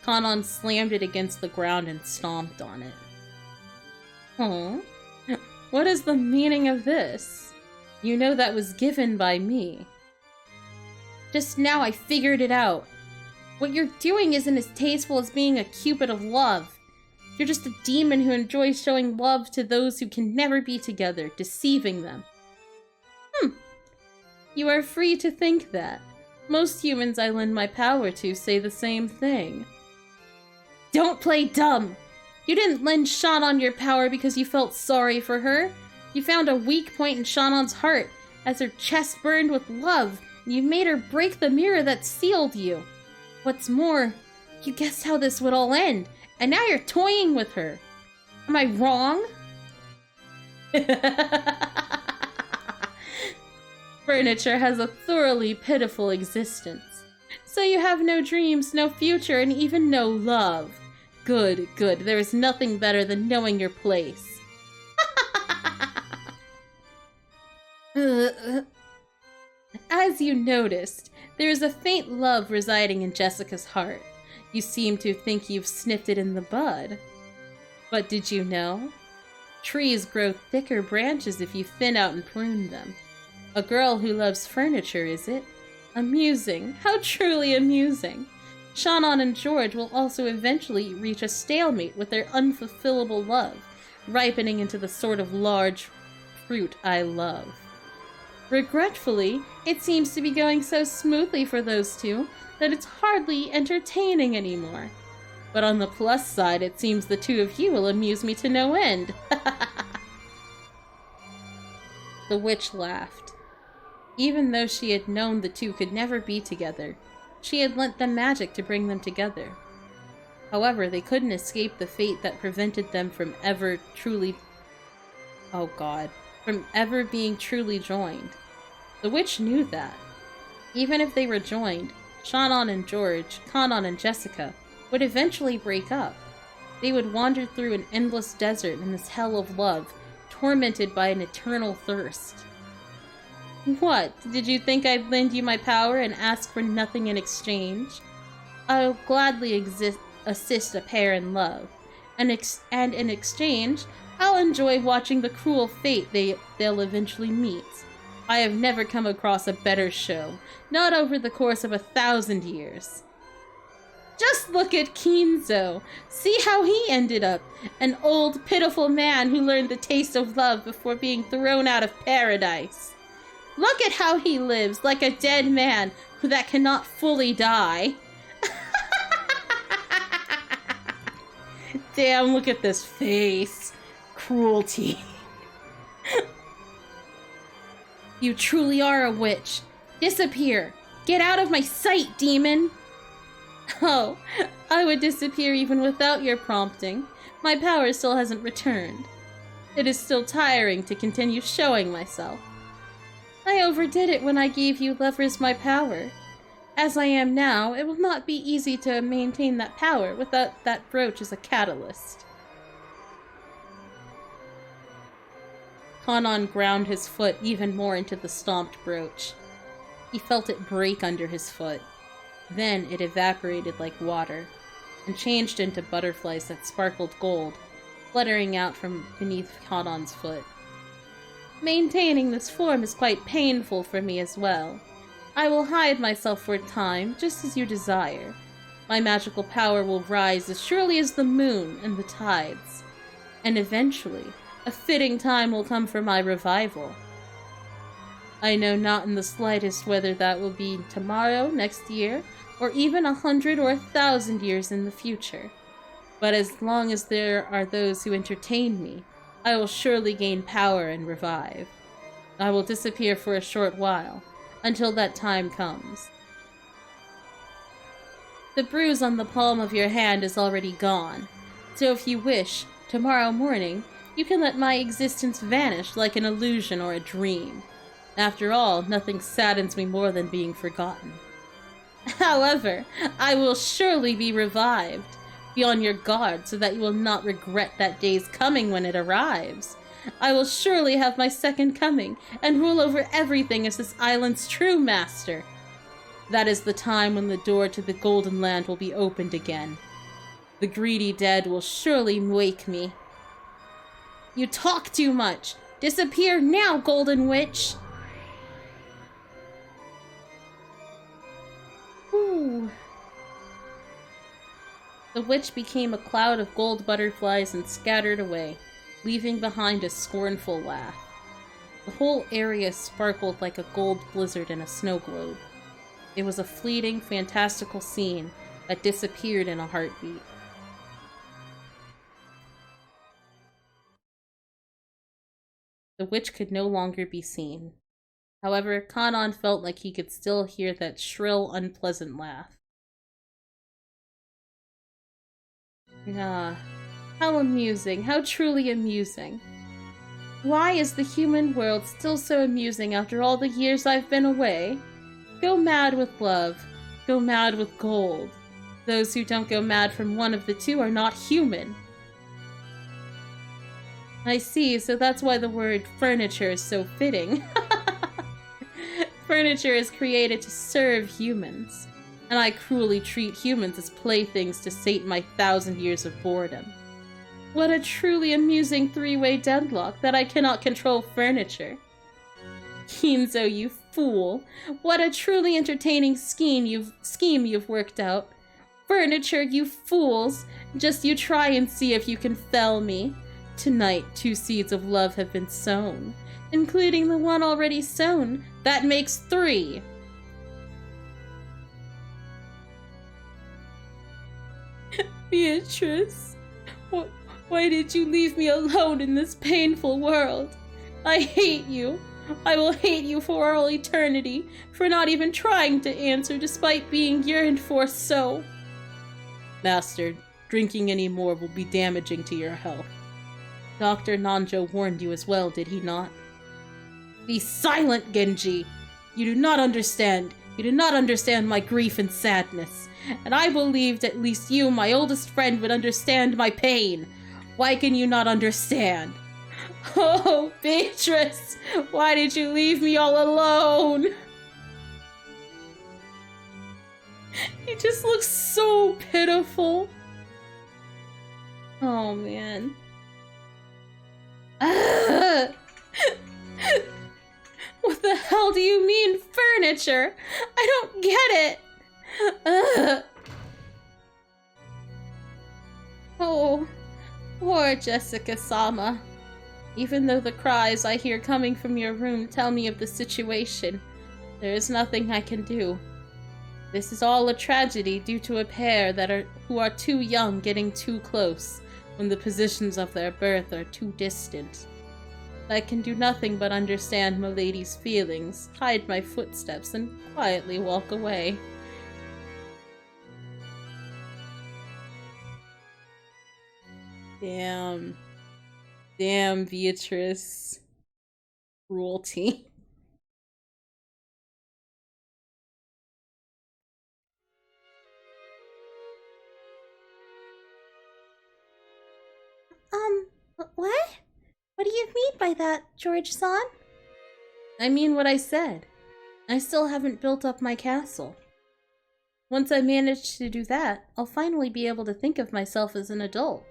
Kanon slammed it against the ground and stomped on it. Oh, what is the meaning of this? You know that was given by me. Just now I figured it out. What you're doing isn't as tasteful as being a cupid of love. You're just a demon who enjoys showing love to those who can never be together, deceiving them. You are free to think that. Most humans I lend my power to say the same thing. Don't play dumb! You didn't lend Shannon your power because you felt sorry for her. You found a weak point in Shannon's heart as her chest burned with love, and you made her break the mirror that sealed you. What's more, you guessed how this would all end, and now you're toying with her. Am I wrong? Furniture has a thoroughly pitiful existence. So you have no dreams, no future, and even no love. Good, good. There is nothing better than knowing your place. As you noticed, there is a faint love residing in Jessica's heart. You seem to think you've snipped it in the bud. But did you know? Trees grow thicker branches if you thin out and prune them. A girl who loves furniture, is it? Amusing. How truly amusing. Shannon and George will also eventually reach a stalemate with their unfulfillable love, ripening into the sort of large fruit I love. Regretfully, it seems to be going so smoothly for those two that it's hardly entertaining anymore. But on the plus side, it seems the two of you will amuse me to no end. The witch laughed. Even though she had known the two could never be together, she had lent them magic to bring them together. However, they couldn't escape the fate that prevented them from ever being truly joined. The witch knew that. Even if they were joined, Shannon and George, Kanon and Jessica, would eventually break up. They would wander through an endless desert in this hell of love, tormented by an eternal thirst. What? Did you think I'd lend you my power and ask for nothing in exchange? I'll gladly assist a pair in love, and in exchange, I'll enjoy watching the cruel fate they'll eventually meet. I have never come across a better show, not over the course of 1,000 years. Just look at Kinzo. See how he ended up, an old, pitiful man who learned the taste of love before being thrown out of paradise. Look at how he lives, like a dead man that cannot fully die. Damn, look at this face. Cruelty. You truly are a witch. Disappear. Get out of my sight, demon. Oh, I would disappear even without your prompting. My power still hasn't returned. It is still tiring to continue showing myself. I overdid it when I gave you lovers my power. As I am now, it will not be easy to maintain that power without that brooch as a catalyst. Kanon ground his foot even more into the stomped brooch. He felt it break under his foot. Then it evaporated like water, and changed into butterflies that sparkled gold, fluttering out from beneath Kanon's foot. Maintaining this form is quite painful for me as well. I will hide myself for a time, just as you desire. My magical power will rise as surely as the moon and the tides. And eventually, a fitting time will come for my revival. I know not in the slightest whether that will be tomorrow, next year, or even 100 or 1,000 years in the future. But as long as there are those who entertain me, I will surely gain power and revive. I will disappear for a short while, until that time comes. The bruise on the palm of your hand is already gone, so if you wish, tomorrow morning, you can let my existence vanish like an illusion or a dream. After all, nothing saddens me more than being forgotten. However, I will surely be revived. Be on your guard so that you will not regret that day's coming when it arrives. I will surely have my second coming, and rule over everything as this island's true master. That is the time when the door to the Golden Land will be opened again. The greedy dead will surely wake me. You talk too much! Disappear now, Golden Witch! Ooh. The witch became a cloud of gold butterflies and scattered away, leaving behind a scornful laugh. The whole area sparkled like a gold blizzard in a snow globe. It was a fleeting, fantastical scene that disappeared in a heartbeat. The witch could no longer be seen. However, Kanon felt like he could still hear that shrill, unpleasant laugh. Ah, how amusing, how truly amusing. Why is the human world still so amusing after all the years I've been away? Go mad with love, go mad with gold. Those who don't go mad from one of the two are not human. I see, so that's why the word furniture is so fitting. Furniture is created to serve humans, and I cruelly treat humans as playthings to sate my 1,000 years of boredom. What a truly amusing three-way deadlock that I cannot control furniture. Kinzo, you fool! What a truly entertaining scheme you've worked out. Furniture, you fools! Just you try and see if you can fell me. Tonight, 2 seeds of love have been sown, including the one already sown. That makes 3! Beatrice, why did you leave me alone in this painful world? I hate you. I will hate you for all eternity, for not even trying to answer despite being yearned for so. Master, drinking any more will be damaging to your health. Dr. Nanjo warned you as well, did he not? Be silent, Genji! You do not understand. You do not understand my grief and sadness. And I believed at least you, my oldest friend, would understand my pain. Why can you not understand? Oh, Beatrice! Why did you leave me all alone? He just looks so pitiful. Oh, man. What the hell do you mean, furniture? I don't get it. Oh, poor Jessica-sama. Even though the cries I hear coming from your room tell me of the situation, there is nothing I can do. This is all a tragedy due to a pair who are too young getting too close when the positions of their birth are too distant. I can do nothing but understand Milady's feelings, hide my footsteps, and quietly walk away. Damn. Damn, Beatrice. Cruelty. What? What do you mean by that, George-san? I mean what I said. I still haven't built up my castle. Once I manage to do that, I'll finally be able to think of myself as an adult.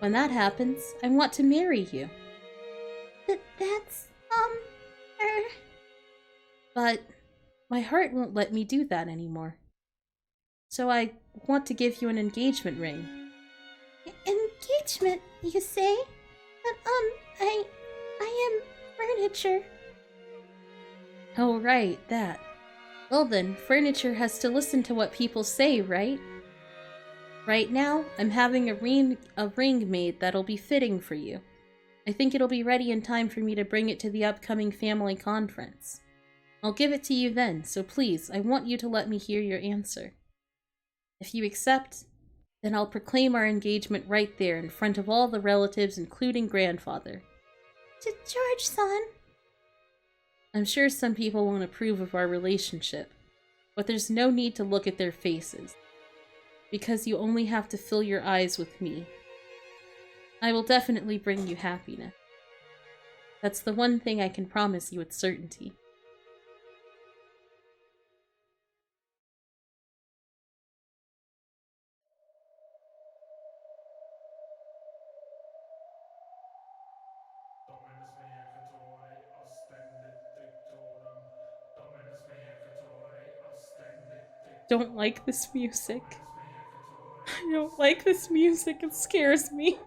When that happens, I want to marry you. That's, But my heart won't let me do that anymore. So I want to give you an engagement ring. Engagement, you say? But, I am furniture. Oh, right, that. Well then, furniture has to listen to what people say, right? Right now, I'm having a ring made that'll be fitting for you. I think it'll be ready in time for me to bring it to the upcoming family conference. I'll give it to you then, so please, I want you to let me hear your answer. If you accept, then I'll proclaim our engagement right there in front of all the relatives, including grandfather. George-san. I'm sure some people won't approve of our relationship, but there's no need to look at their faces, because you only have to fill your eyes with me. I will definitely bring you happiness. That's the one thing I can promise you with certainty. Don't like this music. I don't like this music. It scares me.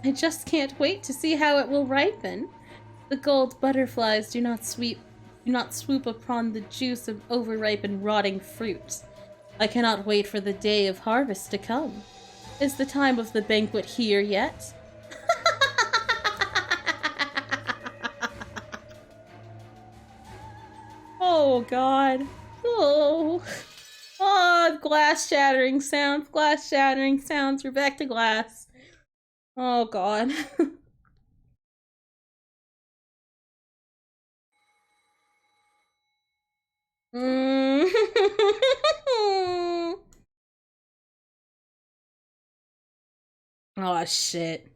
I just can't wait to see how it will ripen. The gold butterflies do not swoop upon the juice of overripe and rotting fruit. I cannot wait for the day of harvest to come. Is the time of the banquet here yet? Oh god. Oh. Oh, glass shattering sounds, glass shattering sounds. We're back to glass. Oh god. Oh shit.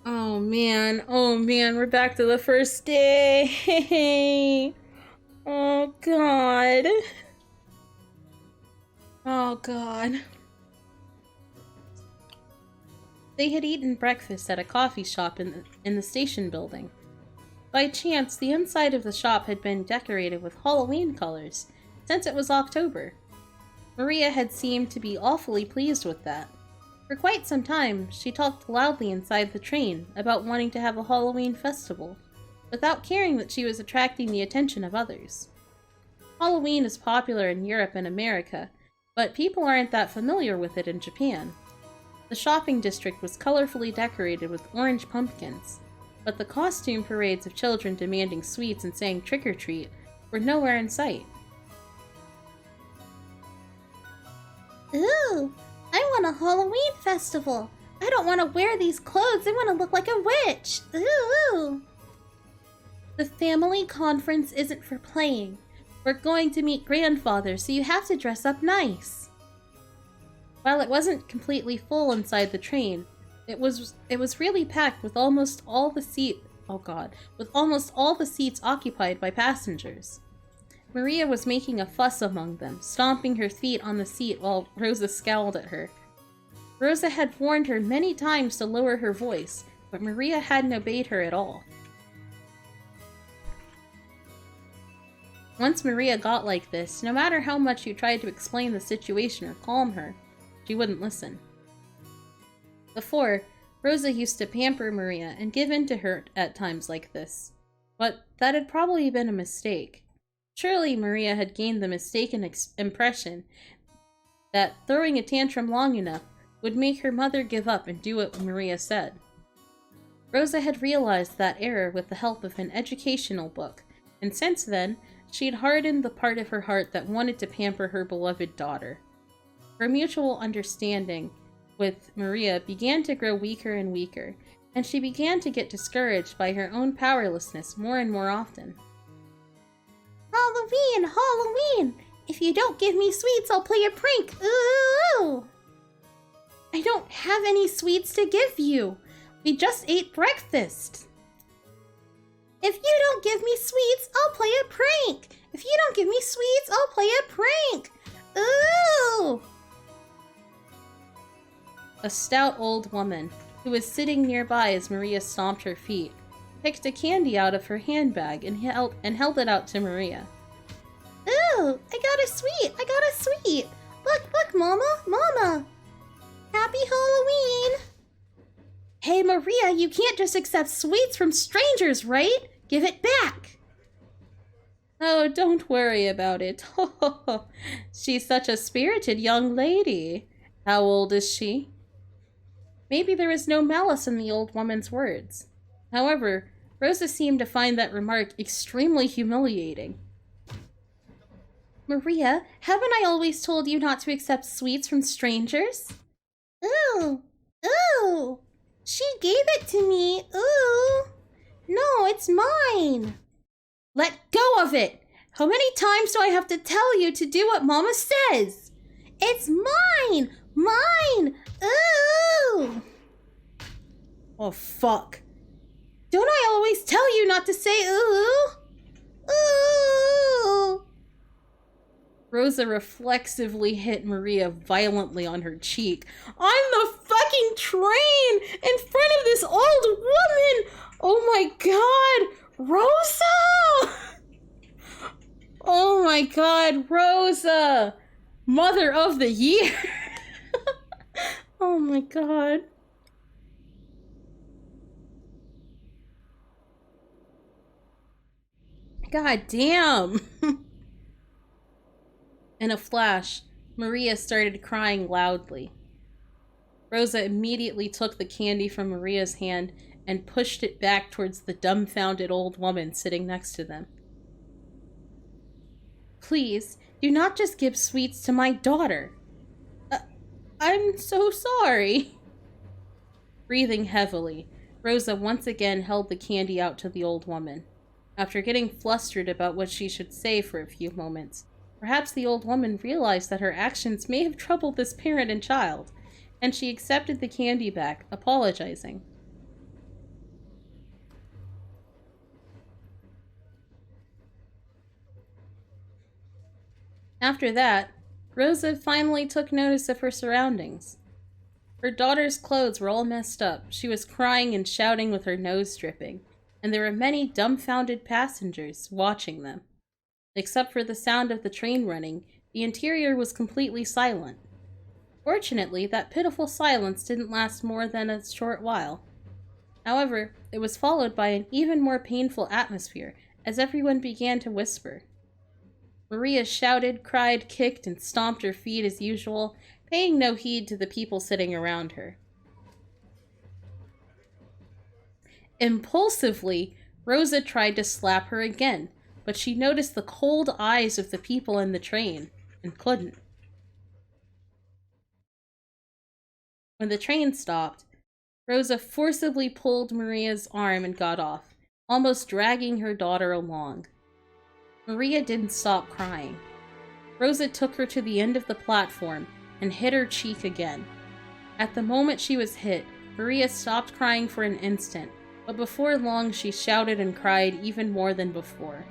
Oh man, we're back to the first day. Oh god. Oh god. They had eaten breakfast at a coffee shop in the station building. By chance, the inside of the shop had been decorated with Halloween colors, since it was October. Maria had seemed to be awfully pleased with that. For quite some time, she talked loudly inside the train about wanting to have a Halloween festival, without caring that she was attracting the attention of others. Halloween is popular in Europe and America, but people aren't that familiar with it in Japan. The shopping district was colorfully decorated with orange pumpkins, but the costume parades of children demanding sweets and saying trick-or-treat were nowhere in sight. Ooh, I want a Halloween festival. I don't want to wear these clothes. I want to look like a witch. Ooh. The family conference isn't for playing. We're going to meet grandfather, so you have to dress up nice. While it wasn't completely full inside the train, it was really packed with almost all the seats occupied by passengers. Maria was making a fuss among them, stomping her feet on the seat while Rosa scowled at her. Rosa had warned her many times to lower her voice, but Maria hadn't obeyed her at all. Once Maria got like this, no matter how much you tried to explain the situation or calm her, she wouldn't listen. Before, Rosa used to pamper Maria and give in to her at times like this, but that had probably been a mistake. Surely Maria had gained the mistaken impression that throwing a tantrum long enough would make her mother give up and do what Maria said. Rosa had realized that error with the help of an educational book, and since then, she'd hardened the part of her heart that wanted to pamper her beloved daughter. Her mutual understanding with Maria began to grow weaker and weaker, and she began to get discouraged by her own powerlessness more and more often. Halloween! Halloween! If you don't give me sweets, I'll play a prank! Ooh! I don't have any sweets to give you! We just ate breakfast! If you don't give me sweets, I'll play a prank! If you don't give me sweets, I'll play a prank! Ooh! A stout old woman, who was sitting nearby as Maria stomped her feet, picked a candy out of her handbag and held it out to Maria. Ooh, I got a sweet! I got a sweet! Look, Mama! Mama! Happy Halloween! Hey, Maria, you can't just accept sweets from strangers, right? Give it back! Oh, don't worry about it. She's such a spirited young lady. How old is she? Maybe there was no malice in the old woman's words. However, Rosa seemed to find that remark extremely humiliating. Maria, haven't I always told you not to accept sweets from strangers? Ooh! Ooh! She gave it to me! Ooh! No, it's mine! Let go of it! How many times do I have to tell you to do what Mama says? It's mine! Mine! Ooh! Oh, fuck. Don't I always tell you not to say ooh? Ooh! Rosa reflexively hit Maria violently on her cheek. On the fucking train! In front of this old woman! Oh my god! Rosa! Oh my god, Rosa! Mother of the year! Oh my god. God damn! In a flash, Maria started crying loudly. Rosa immediately took the candy from Maria's hand and pushed it back towards the dumbfounded old woman sitting next to them. Please, do not just give sweets to my daughter. I'm so sorry. Breathing heavily, Rosa once again held the candy out to the old woman. After getting flustered about what she should say for a few moments, perhaps the old woman realized that her actions may have troubled this parent and child, and she accepted the candy back, apologizing. After that, Rosa finally took notice of her surroundings. Her daughter's clothes were all messed up, she was crying and shouting with her nose dripping, and there were many dumbfounded passengers watching them. Except for the sound of the train running, the interior was completely silent. Fortunately, that pitiful silence didn't last more than a short while. However, it was followed by an even more painful atmosphere, as everyone began to whisper. Maria shouted, cried, kicked, and stomped her feet as usual, paying no heed to the people sitting around her. Impulsively, Rosa tried to slap her again, but she noticed the cold eyes of the people in the train, and couldn't. When the train stopped, Rosa forcibly pulled Maria's arm and got off, almost dragging her daughter along. Maria didn't stop crying. Rosa took her to the end of the platform and hit her cheek again. At the moment she was hit, Maria stopped crying for an instant, but before long she shouted and cried even more than before.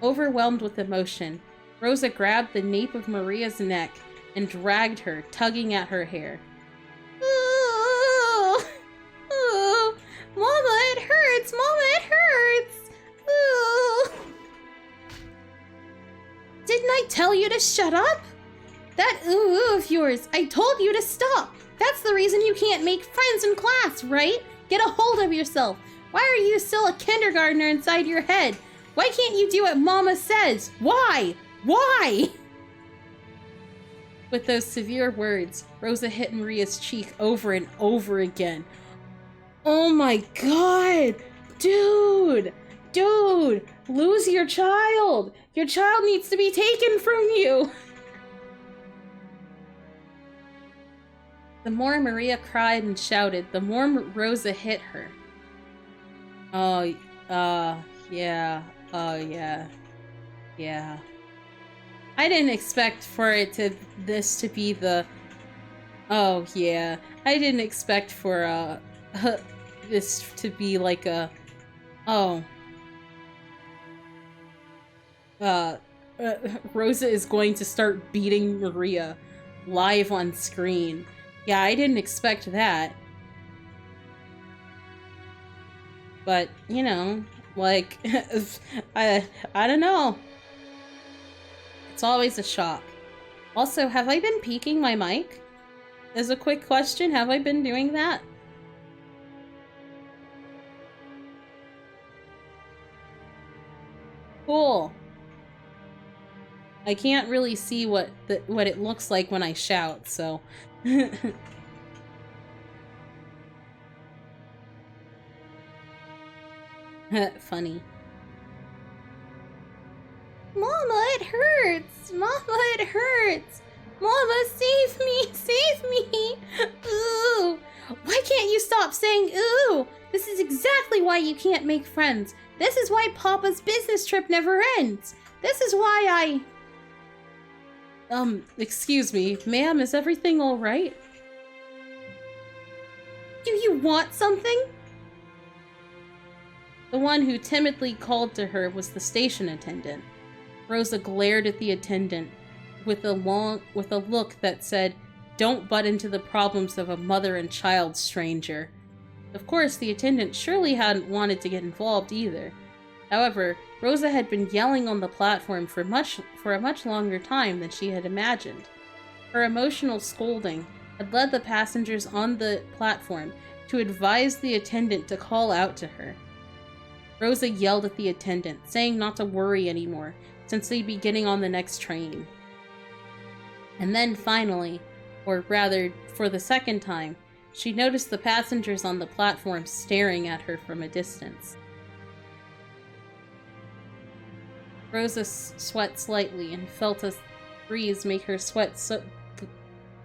Overwhelmed with emotion, Rosa grabbed the nape of Maria's neck and dragged her, tugging at her hair. Ooh! Ooh! Mama, it hurts! Mama, it hurts! Ooh! Didn't I tell you to shut up? That ooh of yours, I told you to stop. That's the reason you can't make friends in class, right? Get a hold of yourself. Why are you still a kindergartner inside your head? Why can't you do what Mama says? Why? Why? With those severe words, Rosa hit Maria's cheek over and over again. Oh my god! Dude! Dude! Lose your child! Your child needs to be taken from you! The more Maria cried and shouted, the more Rosa hit her. Yeah. Yeah. I didn't expect for this to be the... Oh, yeah. I didn't expect for, this to be like a... Oh. Rosa is going to start beating Maria live on screen. Yeah, I didn't expect that. But, you know, like, I don't know. It's always a shock. Also, have I been peeking my mic? As a quick question, have I been doing that? Cool. I can't really see what it looks like when I shout, so... Funny. Mama, it hurts! Mama, it hurts! Mama, save me! Save me! Ooh! Why can't you stop saying ooh? This is exactly why you can't make friends. This is why Papa's business trip never ends. This is why excuse me, ma'am, is everything alright? Do you want something? The one who timidly called to her was the station attendant. Rosa glared at the attendant with a look that said, "Don't butt into the problems of a mother and child, stranger." Of course, the attendant surely hadn't wanted to get involved either. However, Rosa had been yelling on the platform for a much longer time than she had imagined. Her emotional scolding had led the passengers on the platform to advise the attendant to call out to her. Rosa yelled at the attendant, saying not to worry anymore, since they'd be getting on the next train. And then finally, or rather, for the second time, she noticed the passengers on the platform staring at her from a distance. Rosa sweat slightly and felt a breeze make her sweat so...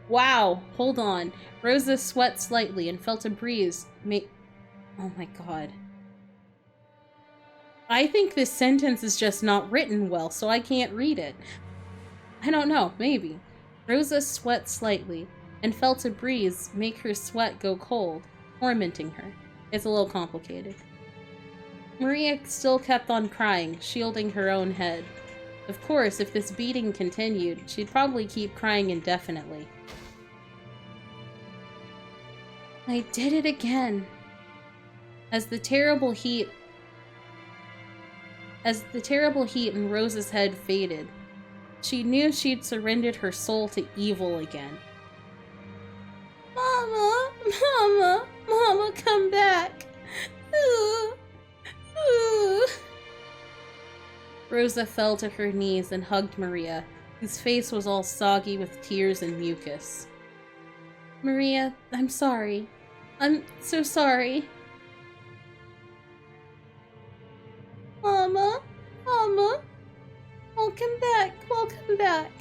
Wow! Hold on. Rosa sweat slightly and felt a breeze make... Oh my god. I think this sentence is just not written well, so I can't read it. I don't know, maybe. Rosa sweat slightly and felt a breeze make her sweat go cold, tormenting her. It's a little complicated. Maria still kept on crying, shielding her own head. Of course, if this beating continued, she'd probably keep crying indefinitely. I did it again. As the terrible heat in Rosa's head faded, she knew she'd surrendered her soul to evil again. Mama! Mama! Mama, come back! Ooh. Ooh. Rosa fell to her knees and hugged Maria, whose face was all soggy with tears and mucus. Maria, I'm sorry. I'm so sorry. Mama, Mama, welcome back, welcome back.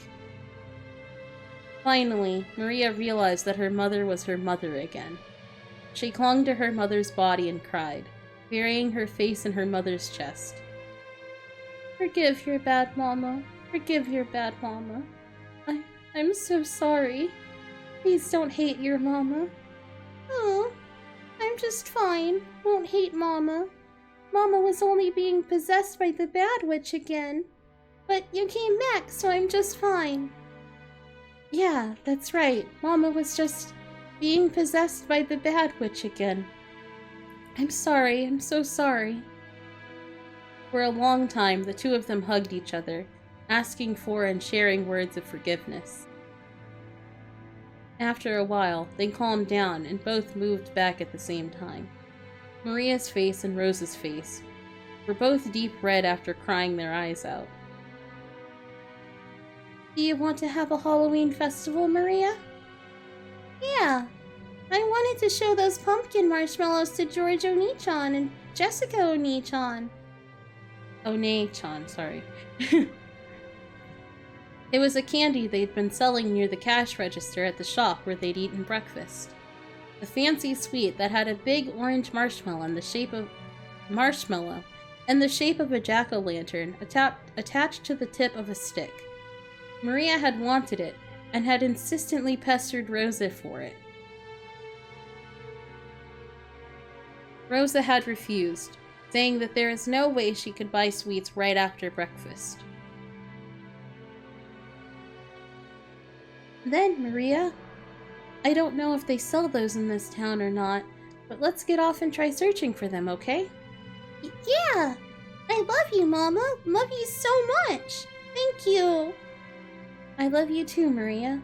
Finally, Maria realized that her mother was her mother again. She clung to her mother's body and cried, burying her face in her mother's chest. Forgive your bad mama. Forgive your bad mama. I'm so sorry. Please don't hate your mama. Oh, I'm just fine. Won't hate mama. Mama was only being possessed by the bad witch again. But you came back, so I'm just fine. Yeah, that's right. Mama was just being possessed by the bad witch again. I'm sorry. I'm so sorry. For a long time, the two of them hugged each other, asking for and sharing words of forgiveness. After a while, they calmed down and both moved back at the same time. Maria's face and Rosa's face were both deep red after crying their eyes out. Do you want to have a Halloween festival, Maria? Yeah. I wanted to show those pumpkin marshmallows to George Oni-chan and Jessica Oni-chan. Oni-chan, sorry. It was a candy they'd been selling near the cash register at the shop where they'd eaten breakfast. A fancy sweet that had a big orange marshmallow in the shape of a jack-o'-lantern attached to the tip of a stick. Maria had wanted it and had insistently pestered Rosa for it. Rosa had refused, saying that there is no way she could buy sweets right after breakfast. Then, Maria, I don't know if they sell those in this town or not, but let's get off and try searching for them, okay? Yeah! I love you, Mama! Love you so much! Thank you! I love you too, Maria.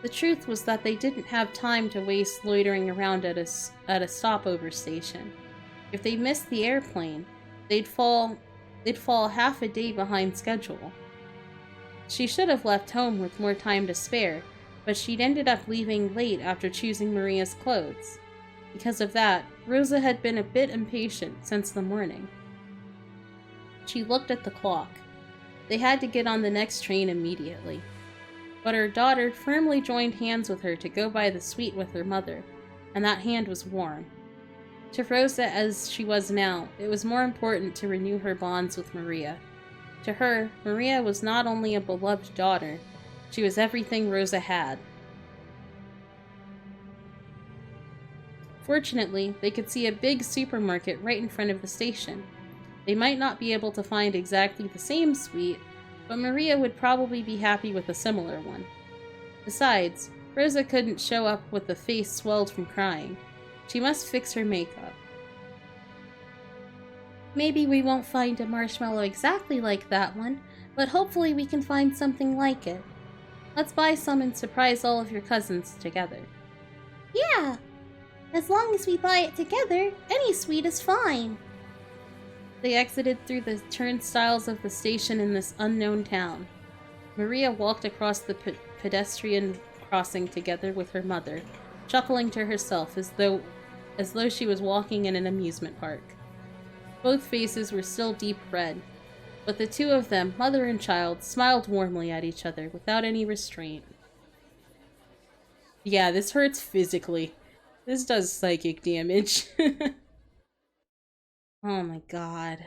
The truth was that they didn't have time to waste loitering around at a stopover station. If they missed the airplane, they'd fall half a day behind schedule. She should have left home with more time to spare, but she'd ended up leaving late after choosing Maria's clothes. Because of that, Rosa had been a bit impatient since the morning. She looked at the clock. They had to get on the next train immediately. But her daughter firmly joined hands with her to go buy the sweet with her mother, and that hand was warm. To Rosa as she was now, it was more important to renew her bonds with Maria. To her, Maria was not only a beloved daughter, she was everything Rosa had. Fortunately, they could see a big supermarket right in front of the station. They might not be able to find exactly the same sweet, but Maria would probably be happy with a similar one. Besides, Rosa couldn't show up with a face swelled from crying. She must fix her makeup. Maybe we won't find a marshmallow exactly like that one, but hopefully we can find something like it. Let's buy some and surprise all of your cousins together. Yeah! As long as we buy it together, any sweet is fine. They exited through the turnstiles of the station in this unknown town. Maria walked across the pedestrian crossing together with her mother, chuckling to herself as though she was walking in an amusement park. Both faces were still deep red, but the two of them, mother and child, smiled warmly at each other without any restraint. Yeah, this hurts physically. This does psychic damage. Oh my god.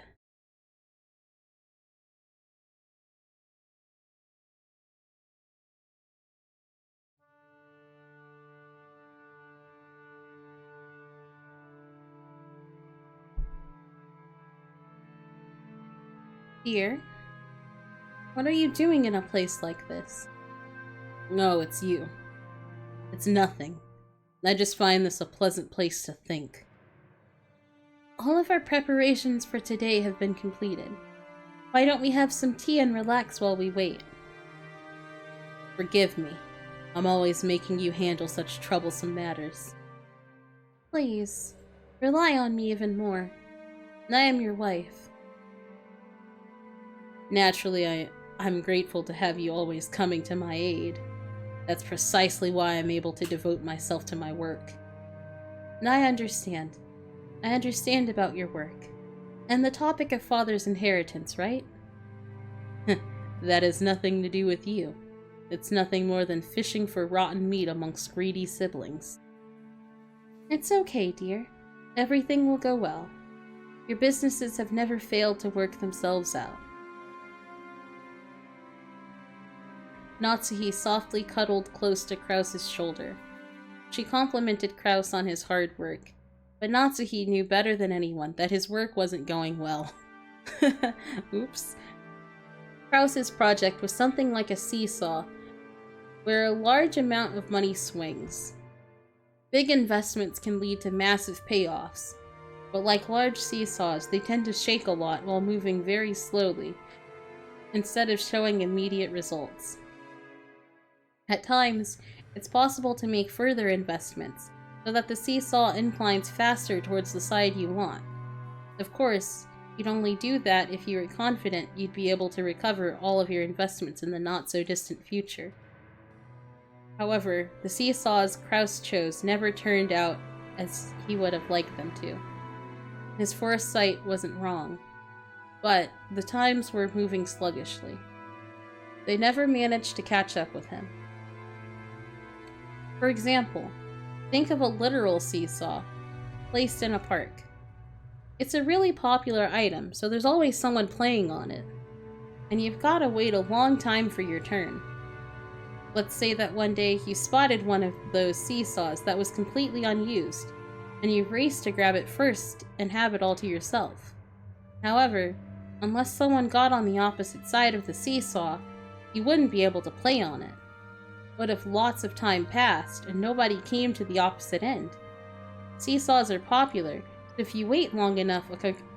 Dear, what are you doing in a place like this? No, it's you. It's nothing. I just find this a pleasant place to think. All of our preparations for today have been completed. Why don't we have some tea and relax while we wait? Forgive me. I'm always making you handle such troublesome matters. Please, rely on me even more. I am your wife. Naturally, I'm grateful to have you always coming to my aid. That's precisely why I'm able to devote myself to my work. And I understand. I understand about your work. And the topic of father's inheritance, right? That has nothing to do with you. It's nothing more than fishing for rotten meat amongst greedy siblings. It's okay, dear. Everything will go well. Your businesses have never failed to work themselves out. Natsuhi softly cuddled close to Krause's shoulder. She complimented Krause on his hard work, but Natsuhi knew better than anyone that his work wasn't going well. Oops. Krause's project was something like a seesaw, where a large amount of money swings. Big investments can lead to massive payoffs, but like large seesaws, they tend to shake a lot while moving very slowly, instead of showing immediate results. At times, it's possible to make further investments, so that the seesaw inclines faster towards the side you want. Of course, you'd only do that if you were confident you'd be able to recover all of your investments in the not-so-distant future. However, the seesaws Krause chose never turned out as he would have liked them to. His foresight wasn't wrong, but the times were moving sluggishly. They never managed to catch up with him. For example, think of a literal seesaw, placed in a park. It's a really popular item, so there's always someone playing on it, and you've gotta wait a long time for your turn. Let's say that one day you spotted one of those seesaws that was completely unused, and you raced to grab it first and have it all to yourself. However, unless someone got on the opposite side of the seesaw, you wouldn't be able to play on it. What if lots of time passed and nobody came to the opposite end? Seesaws are popular, so if you wait long enough,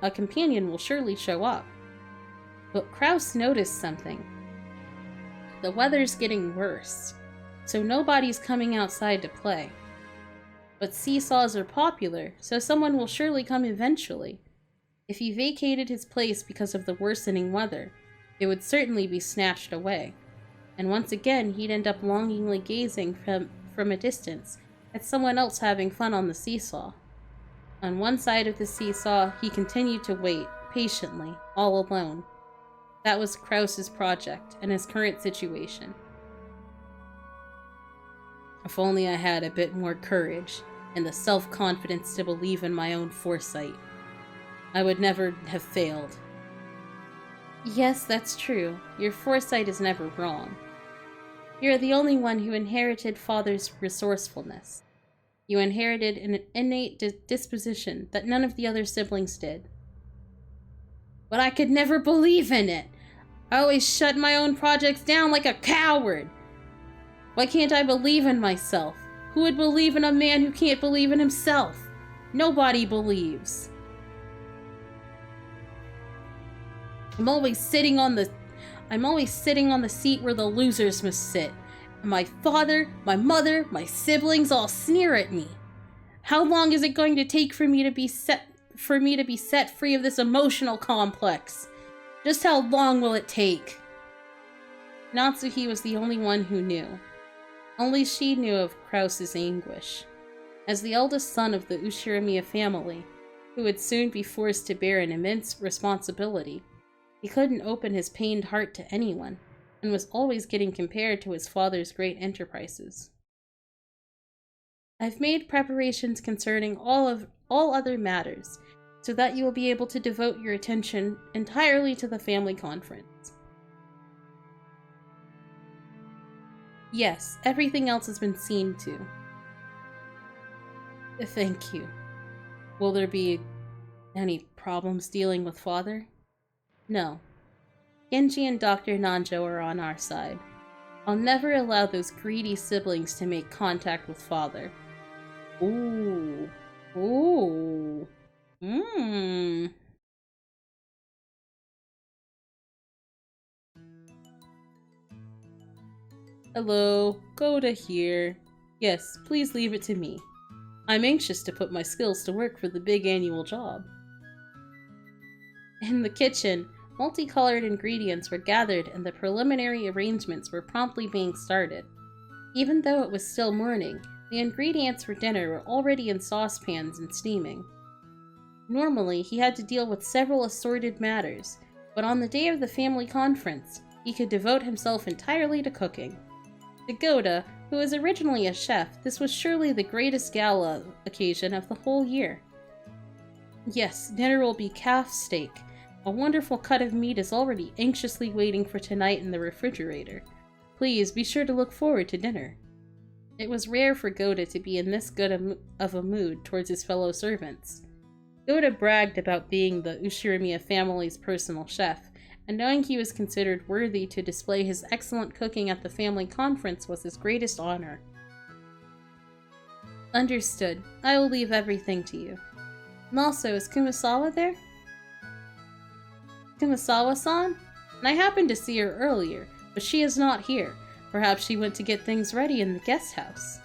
a companion will surely show up. But Krause noticed something. The weather's getting worse, so nobody's coming outside to play. But seesaws are popular, so someone will surely come eventually. If he vacated his place because of the worsening weather, it would certainly be snatched away. And once again, he'd end up longingly gazing from a distance at someone else having fun on the seesaw. On one side of the seesaw, he continued to wait, patiently, all alone. That was Krause's project, and his current situation. If only I had a bit more courage, and the self-confidence to believe in my own foresight, I would never have failed. Yes, that's true. Your foresight is never wrong. You're the only one who inherited Father's resourcefulness. You inherited an innate disposition that none of the other siblings did. But I could never believe in it. I always shut my own projects down like a coward. Why can't I believe in myself? Who would believe in a man who can't believe in himself? Nobody believes. I'm always sitting on the seat where the losers must sit. And my father, my mother, my siblings all sneer at me. How long is it going to take for me to be set free of this emotional complex? Just how long will it take? Natsuhi was the only one who knew. Only she knew of Krause's anguish. As the eldest son of the Ushiramiya family, who would soon be forced to bear an immense responsibility, he couldn't open his pained heart to anyone, and was always getting compared to his father's great enterprises. I've made preparations concerning all other matters, so that you will be able to devote your attention entirely to the family conference. Yes, everything else has been seen to. Thank you. Will there be any problems dealing with Father? No. Genji and Dr. Nanjo are on our side. I'll never allow those greedy siblings to make contact with Father. Ooh. Ooh. Mmm. Hello, Goda here. Yes, please leave it to me. I'm anxious to put my skills to work for the big annual job. In the kitchen, multicolored ingredients were gathered and the preliminary arrangements were promptly being started. Even though it was still morning, the ingredients for dinner were already in saucepans and steaming. Normally, he had to deal with several assorted matters, but on the day of the family conference, he could devote himself entirely to cooking. To Goda, who was originally a chef, this was surely the greatest gala occasion of the whole year. Yes, dinner will be calf steak. A wonderful cut of meat is already anxiously waiting for tonight in the refrigerator. Please be sure to look forward to dinner. It was rare for Goda to be in this good of a mood towards his fellow servants. Goda bragged about being the Ushiramiya family's personal chef, and knowing he was considered worthy to display his excellent cooking at the family conference was his greatest honor. Understood. I will leave everything to you. And also, is Kumasawa there? Kumasawa-san? I happened to see her earlier, but she is not here. Perhaps she went to get things ready in the guest house.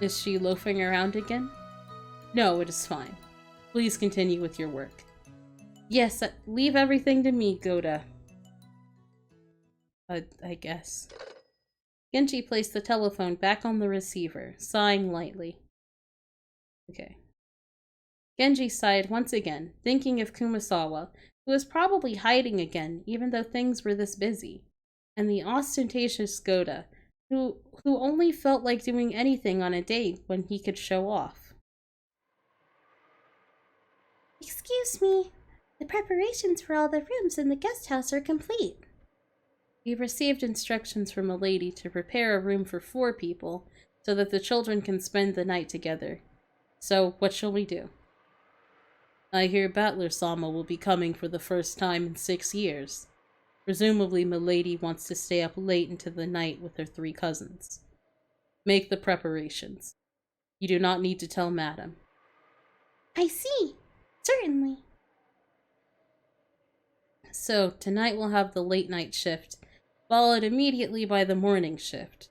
Is she loafing around again? No, it is fine. Please continue with your work. Yes, leave everything to me, Goda. I guess. Genji placed the telephone back on the receiver, sighing lightly. Okay. Genji sighed once again, thinking of Kumasawa, who was probably hiding again, even though things were this busy, and the ostentatious Goda, who only felt like doing anything on a day when he could show off. Excuse me. The preparations for all the rooms in the guest house are complete. We received instructions from a lady to prepare a room for 4 people, so that the children can spend the night together. So, what shall we do? I hear Battler-sama will be coming for the first time in 6 years. Presumably Milady wants to stay up late into the night with her 3 cousins. Make the preparations. You do not need to tell Madam. I see. Certainly. So, tonight we'll have the late night shift, followed immediately by the morning shift.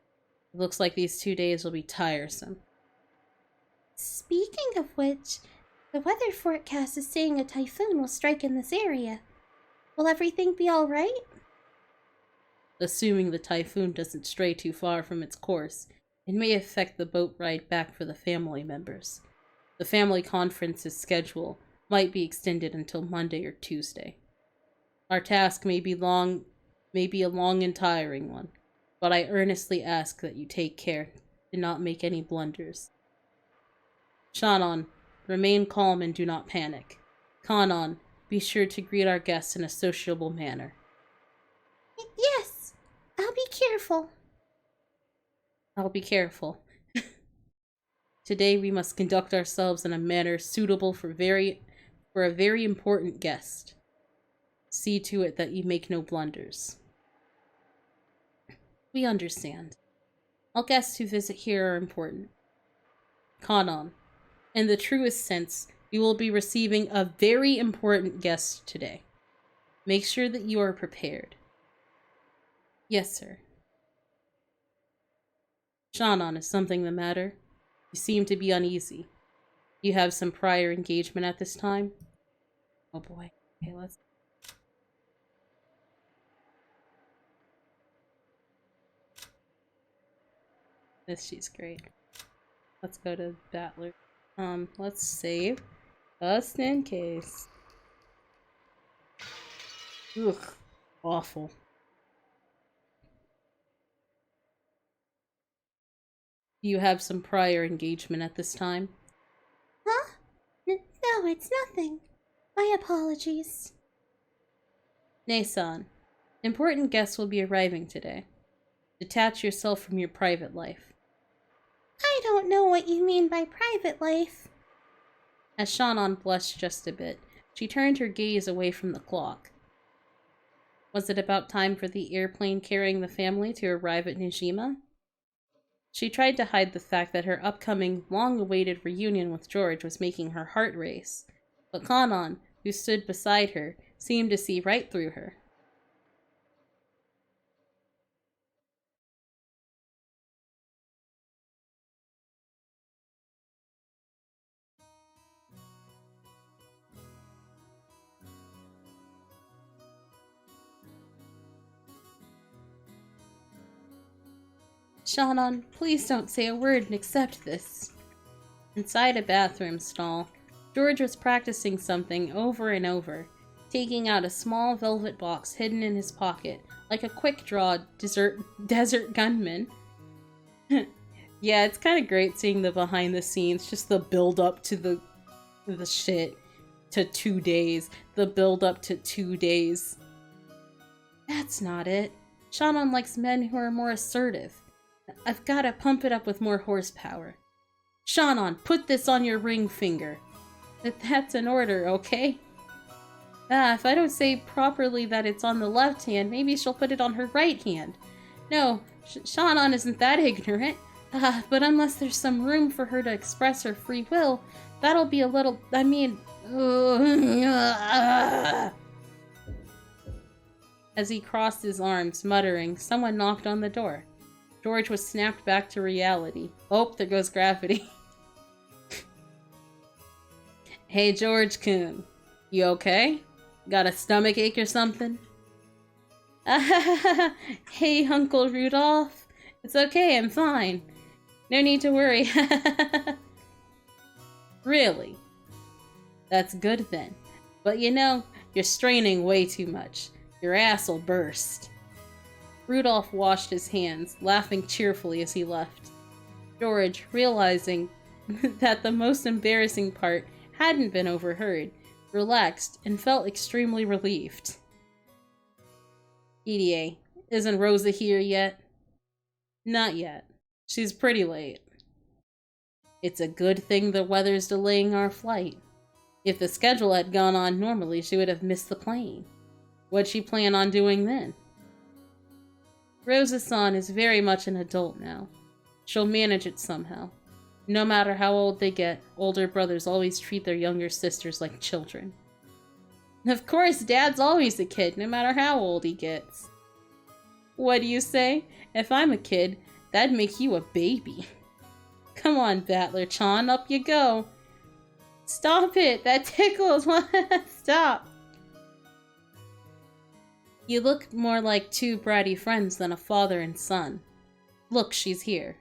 It looks like these 2 days will be tiresome. Speaking of which, the weather forecast is saying a typhoon will strike in this area. Will everything be alright? Assuming the typhoon doesn't stray too far from its course, it may affect the boat ride back for the family members. The family conference's schedule might be extended until Monday or Tuesday. Our task may be a long and tiring one, but I earnestly ask that you take care to not make any blunders. Shannon, remain calm and do not panic. Kanon, be sure to greet our guests in a sociable manner. Yes, I'll be careful. I'll be careful. Today we must conduct ourselves in a manner suitable for a very important guest. See to it that you make no blunders. We understand. All guests who visit here are important. Kanon, in the truest sense, you will be receiving a very important guest today. Make sure that you are prepared. Yes, sir. Shannon, is something the matter? You seem to be uneasy. You have some prior engagement at this time? Oh boy. Okay, let's... She's great. Let's go to Battler. Let's save. Just in case. Ugh. Awful. You have some prior engagement at this time? Huh? No, it's nothing. My apologies. Nason, important guests will be arriving today. Detach yourself from your private life. I don't know what you mean by private life. As Shannon blushed just a bit, she turned her gaze away from the clock. Was it about time for the airplane carrying the family to arrive at Nijima? She tried to hide the fact that her upcoming, long-awaited reunion with George was making her heart race, but Kanon, who stood beside her, seemed to see right through her. Shannon, please don't say a word and accept this. Inside a bathroom stall, George was practicing something over and over, taking out a small velvet box hidden in his pocket, like a quick-draw desert gunman. Yeah, it's kind of great seeing the behind the scenes, just the build-up to the shit to 2 days. The build-up to 2 days. That's not it. Shannon likes men who are more assertive. I've gotta pump it up with more horsepower. Shannon, put this on your ring finger. That's an order, okay? If I don't say properly that it's on the left hand, maybe she'll put it on her right hand. No, Shannon isn't that ignorant. But unless there's some room for her to express her free will, that'll be a little... I mean... As he crossed his arms, muttering, someone knocked on the door. George was snapped back to reality. Oh, there goes gravity. Hey, George-kun. You okay? Got a stomach ache or something? Hey, Uncle Rudolph. It's okay, I'm fine. No need to worry. Really? That's good then. But you know, you're straining way too much. Your ass'll burst. Rudolph washed his hands, laughing cheerfully as he left. George, realizing that the most embarrassing part hadn't been overheard, relaxed and felt extremely relieved. EDA, isn't Rosa here yet? Not yet. She's pretty late. It's a good thing the weather's delaying our flight. If the schedule had gone on normally, she would have missed the plane. What'd she plan on doing then? Rosa-san is very much an adult now. She'll manage it somehow. No matter how old they get, older brothers always treat their younger sisters like children. Of course, Dad's always a kid, no matter how old he gets. What do you say? If I'm a kid, that'd make you a baby. Come on, Battler-chan, up you go. Stop it! That tickles! Stop! You look more like two bratty friends than a father and son. Look, she's here.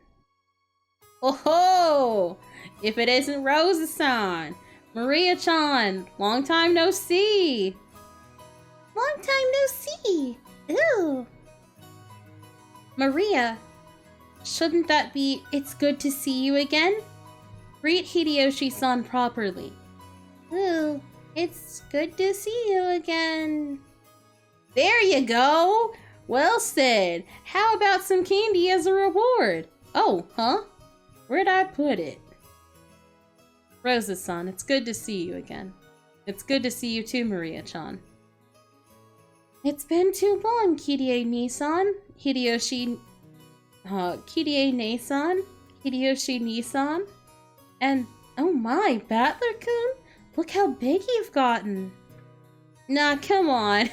Oh ho! If it isn't Rosa-san! Maria-chan! Long time no see! Long time no see! Ooh! Maria, shouldn't that be it's good to see you again? Greet Hideyoshi-san properly. Ooh, It's good to see you again. There you go! Well said! How about some candy as a reward? Oh, huh? Where'd I put it? Rosa-san, it's good to see you again. It's good to see you too, Maria-chan. It's been too long, Kirie-ni-san. Kirie-ne-san? Hideyoshi-ni-san? And, oh my, Battler-kun? Look how big you've gotten. Nah, come on.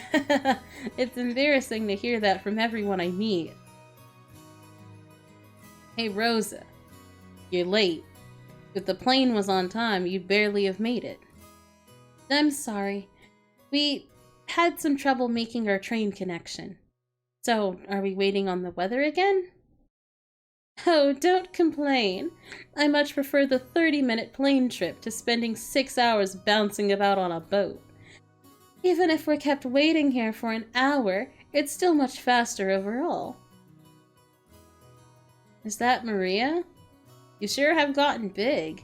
It's embarrassing to hear that from everyone I meet. Hey, Rosa. You're late. If the plane was on time, you'd barely have made it. I'm sorry. We had some trouble making our train connection. So, are we waiting on the weather again? Oh, don't complain. I much prefer the 30-minute plane trip to spending 6 hours bouncing about on a boat. Even if we're kept waiting here for an hour, it's still much faster overall. Is that Maria? You sure have gotten big.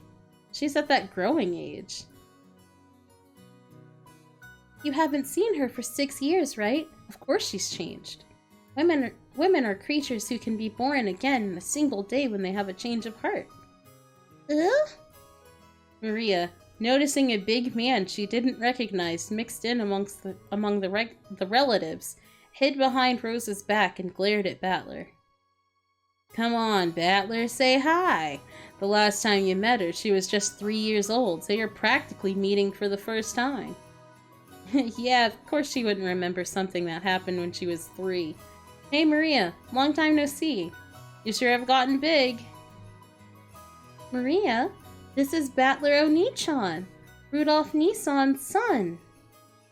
She's at that growing age. You haven't seen her for 6 years, right? Of course she's changed. Women are creatures who can be born again in a single day when they have a change of heart. Maria, noticing a big man she didn't recognize mixed in among the relatives, hid behind Rosa's back and glared at Battler. Come on, Battler, say hi! The last time you met her, she was just 3 years old, so you're practically meeting for the first time. Yeah, of course she wouldn't remember something that happened when she was 3. Hey Maria, long time no see. You sure have gotten big. Maria, this is Battler Oni-chan, Rudolph Nissan's son.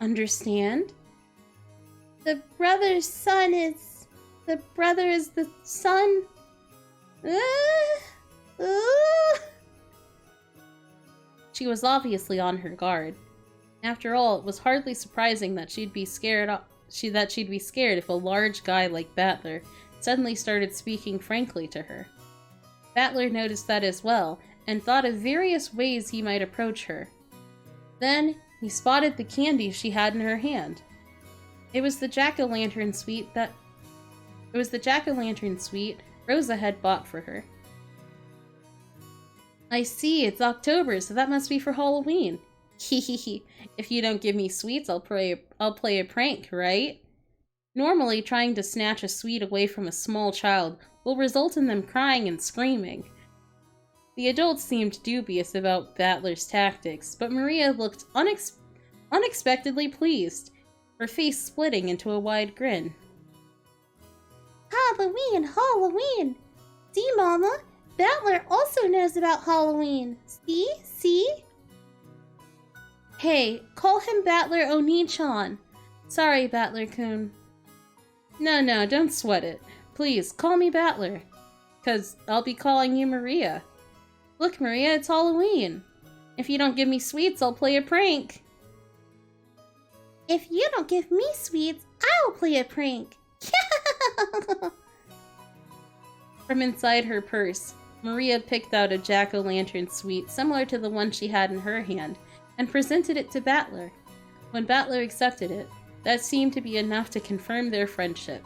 Understand? The brother is the son. She was obviously on her guard. After all, it was hardly surprising that she'd be scared if a large guy like Battler suddenly started speaking frankly to her. Battler noticed that as well, and thought of various ways he might approach her. Then, he spotted the candy she had in her hand. It was the jack-o'-lantern sweet Rosa had bought for her. I see, it's October, so that must be for Halloween. Hehehe, if you don't give me sweets, I'll play a prank, right? Normally, trying to snatch a sweet away from a small child will result in them crying and screaming. The adults seemed dubious about Battler's tactics, but Maria looked unexpectedly pleased, her face splitting into a wide grin. Halloween! Halloween! See, Mama? Battler also knows about Halloween. See? Hey, call him Battler Oni-chan. Sorry, Battler-kun. No, don't sweat it. Please, call me Battler. 'Cause I'll be calling you Maria. Look, Maria, it's Halloween. If you don't give me sweets, I'll play a prank. If you don't give me sweets, I'll play a prank. From inside her purse, Maria picked out a jack-o'-lantern sweet similar to the one she had in her hand, and presented it to Battler. When Battler accepted it, that seemed to be enough to confirm their friendship.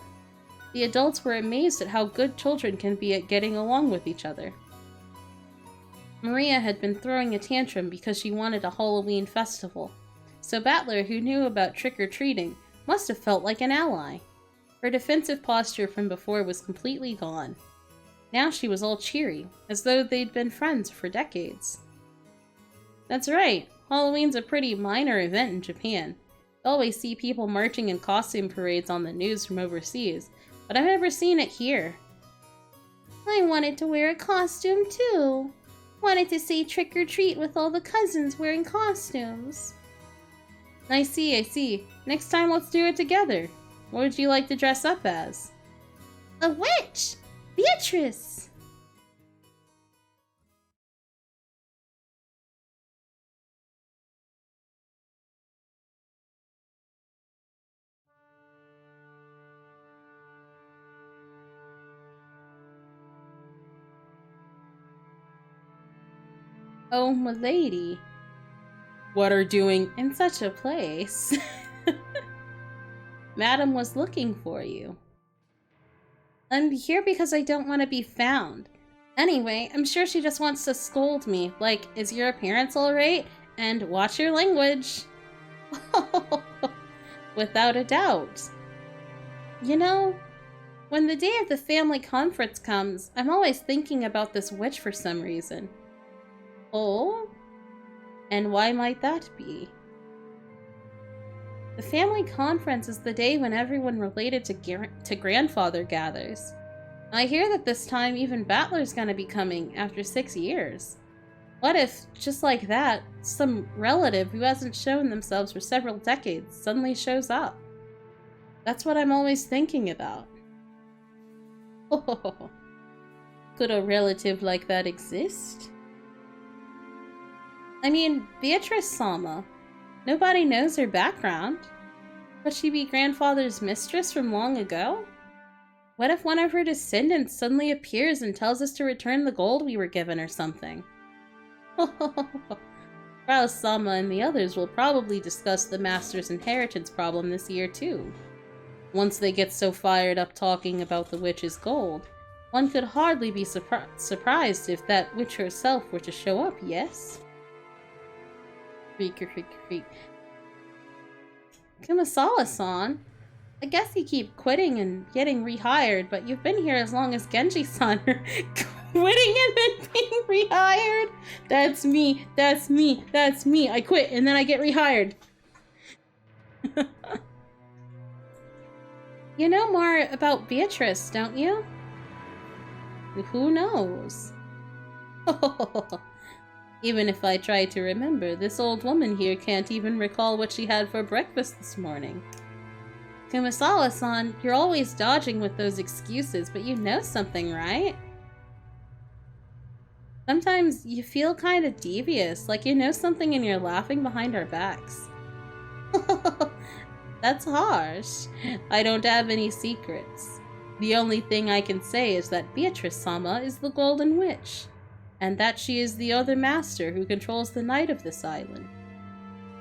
The adults were amazed at how good children can be at getting along with each other. Maria had been throwing a tantrum because she wanted a Halloween festival, so Battler, who knew about trick-or-treating, must have felt like an ally. Her defensive posture from before was completely gone. Now she was all cheery, as though they'd been friends for decades. That's right, Halloween's a pretty minor event in Japan. You always see people marching in costume parades on the news from overseas, but I've never seen it here. I wanted to wear a costume too. Wanted to say trick or treat with all the cousins wearing costumes. I see. Next time let's do it together. What would you like to dress up as? A witch! Beatrice! Oh, m'lady. what are doing in such a place? Madam was looking for you. I'm here because I don't want to be found. Anyway, I'm sure she just wants to scold me, like, is your appearance alright? And watch your language. Without a doubt. You know, when the day of the family conference comes, I'm always thinking about this witch for some reason. Oh? And why might that be? The family conference is the day when everyone related to grandfather gathers. I hear that this time even Battler's gonna be coming after 6 years. What if, just like that, some relative who hasn't shown themselves for several decades suddenly shows up? That's what I'm always thinking about. Oh, could a relative like that exist? I mean, Beatrice Sama. Nobody knows her background. Could she be grandfather's mistress from long ago? What if one of her descendants suddenly appears and tells us to return the gold we were given or something? Frau Sama and the others will probably discuss the master's inheritance problem this year too. Once they get so fired up talking about the witch's gold, one could hardly be surprised if that witch herself were to show up, yes? Creak. Kumasawa-san, I guess you keep quitting and getting rehired, but you've been here as long as Genji-san are quitting and then being rehired. That's me. I quit and then I get rehired. You know more about Beatrice, don't you? Who knows? Even if I try to remember, this old woman here can't even recall what she had for breakfast this morning. Kumasawa-san, you're always dodging with those excuses, but you know something, right? Sometimes you feel kind of devious, like you know something and you're laughing behind our backs. That's harsh. I don't have any secrets. The only thing I can say is that Beatrice-sama is the Golden Witch, and that she is the other master who controls the night of this island.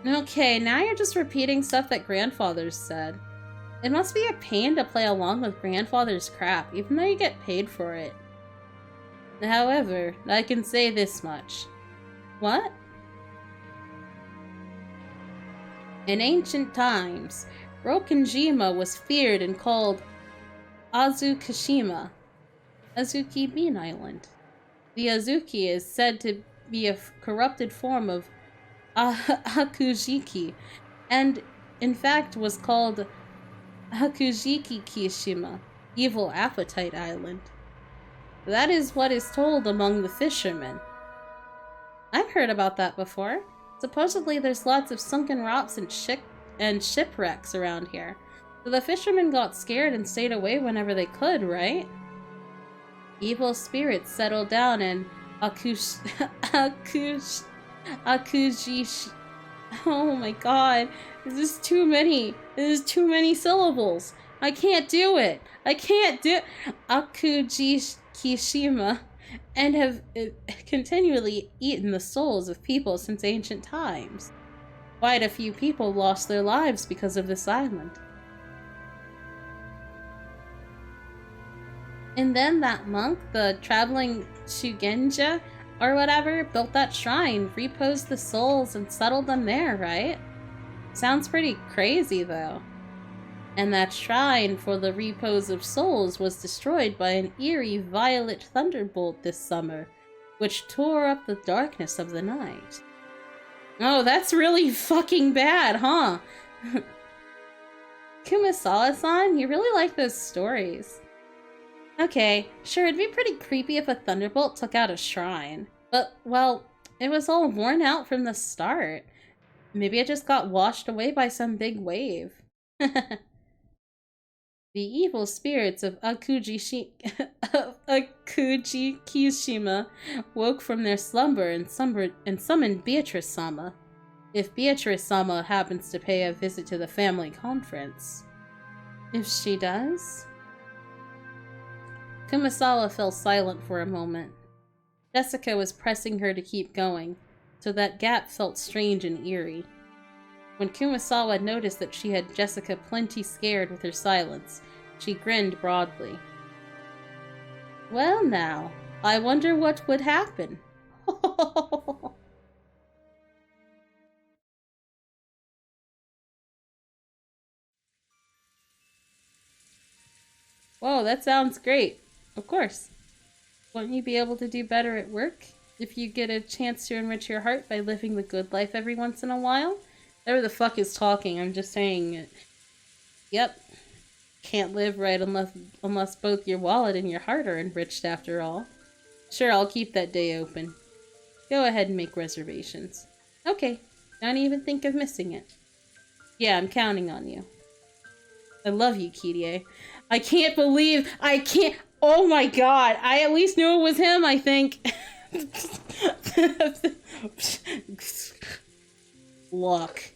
Okay, now you're just repeating stuff that grandfathers said. It must be a pain to play along with grandfather's crap, even though you get paid for it. However, I can say this much. What? In ancient times, Rokenjima was feared and called Azukashima, Azuki Bean Island. The Azuki is said to be a corrupted form of Akujiki, and in fact was called Akujiki Kishima, Evil Appetite Island. That is what is told among the fishermen. I've heard about that before. Supposedly there's lots of sunken rocks and shipwrecks around here. So the fishermen got scared and stayed away whenever they could, right? Evil spirits settled down in Akujishi. Oh my god, this is too many. This is too many syllables. I can't do it. Akujishima, and have continually eaten the souls of people since ancient times. Quite a few people lost their lives because of this island. And then that monk, the traveling Shugenja, or whatever, built that shrine, reposed the souls, and settled them there, right? Sounds pretty crazy, though. And that shrine for the repose of souls was destroyed by an eerie violet thunderbolt this summer, which tore up the darkness of the night. Oh, that's really fucking bad, huh? Kumasawa-san, you really like those stories. Okay, sure, it'd be pretty creepy if a thunderbolt took out a shrine. But, well, it was all worn out from the start. Maybe it just got washed away by some big wave. The evil spirits of Akujikishima woke from their slumber and summoned Beatrice-sama. If Beatrice-sama happens to pay a visit to the family conference. If she does? Kumasawa fell silent for a moment. Jessica was pressing her to keep going. so that gap felt strange and eerie. When Kumasawa noticed that she had Jessica plenty scared with her silence, she grinned broadly. Well now, I wonder what would happen. Whoa, that sounds great. Of course. Won't you be able to do better at work if you get a chance to enrich your heart by living the good life every once in a while? Whoever the fuck is talking, I'm just saying it. Yep. Can't live right unless both your wallet and your heart are enriched after all. Sure, I'll keep that day open. Go ahead and make reservations. Okay. Don't even think of missing it. Yeah, I'm counting on you. I love you, Kirie. I can't believe I can't. Oh my god. I at least knew it was him, I think. Look.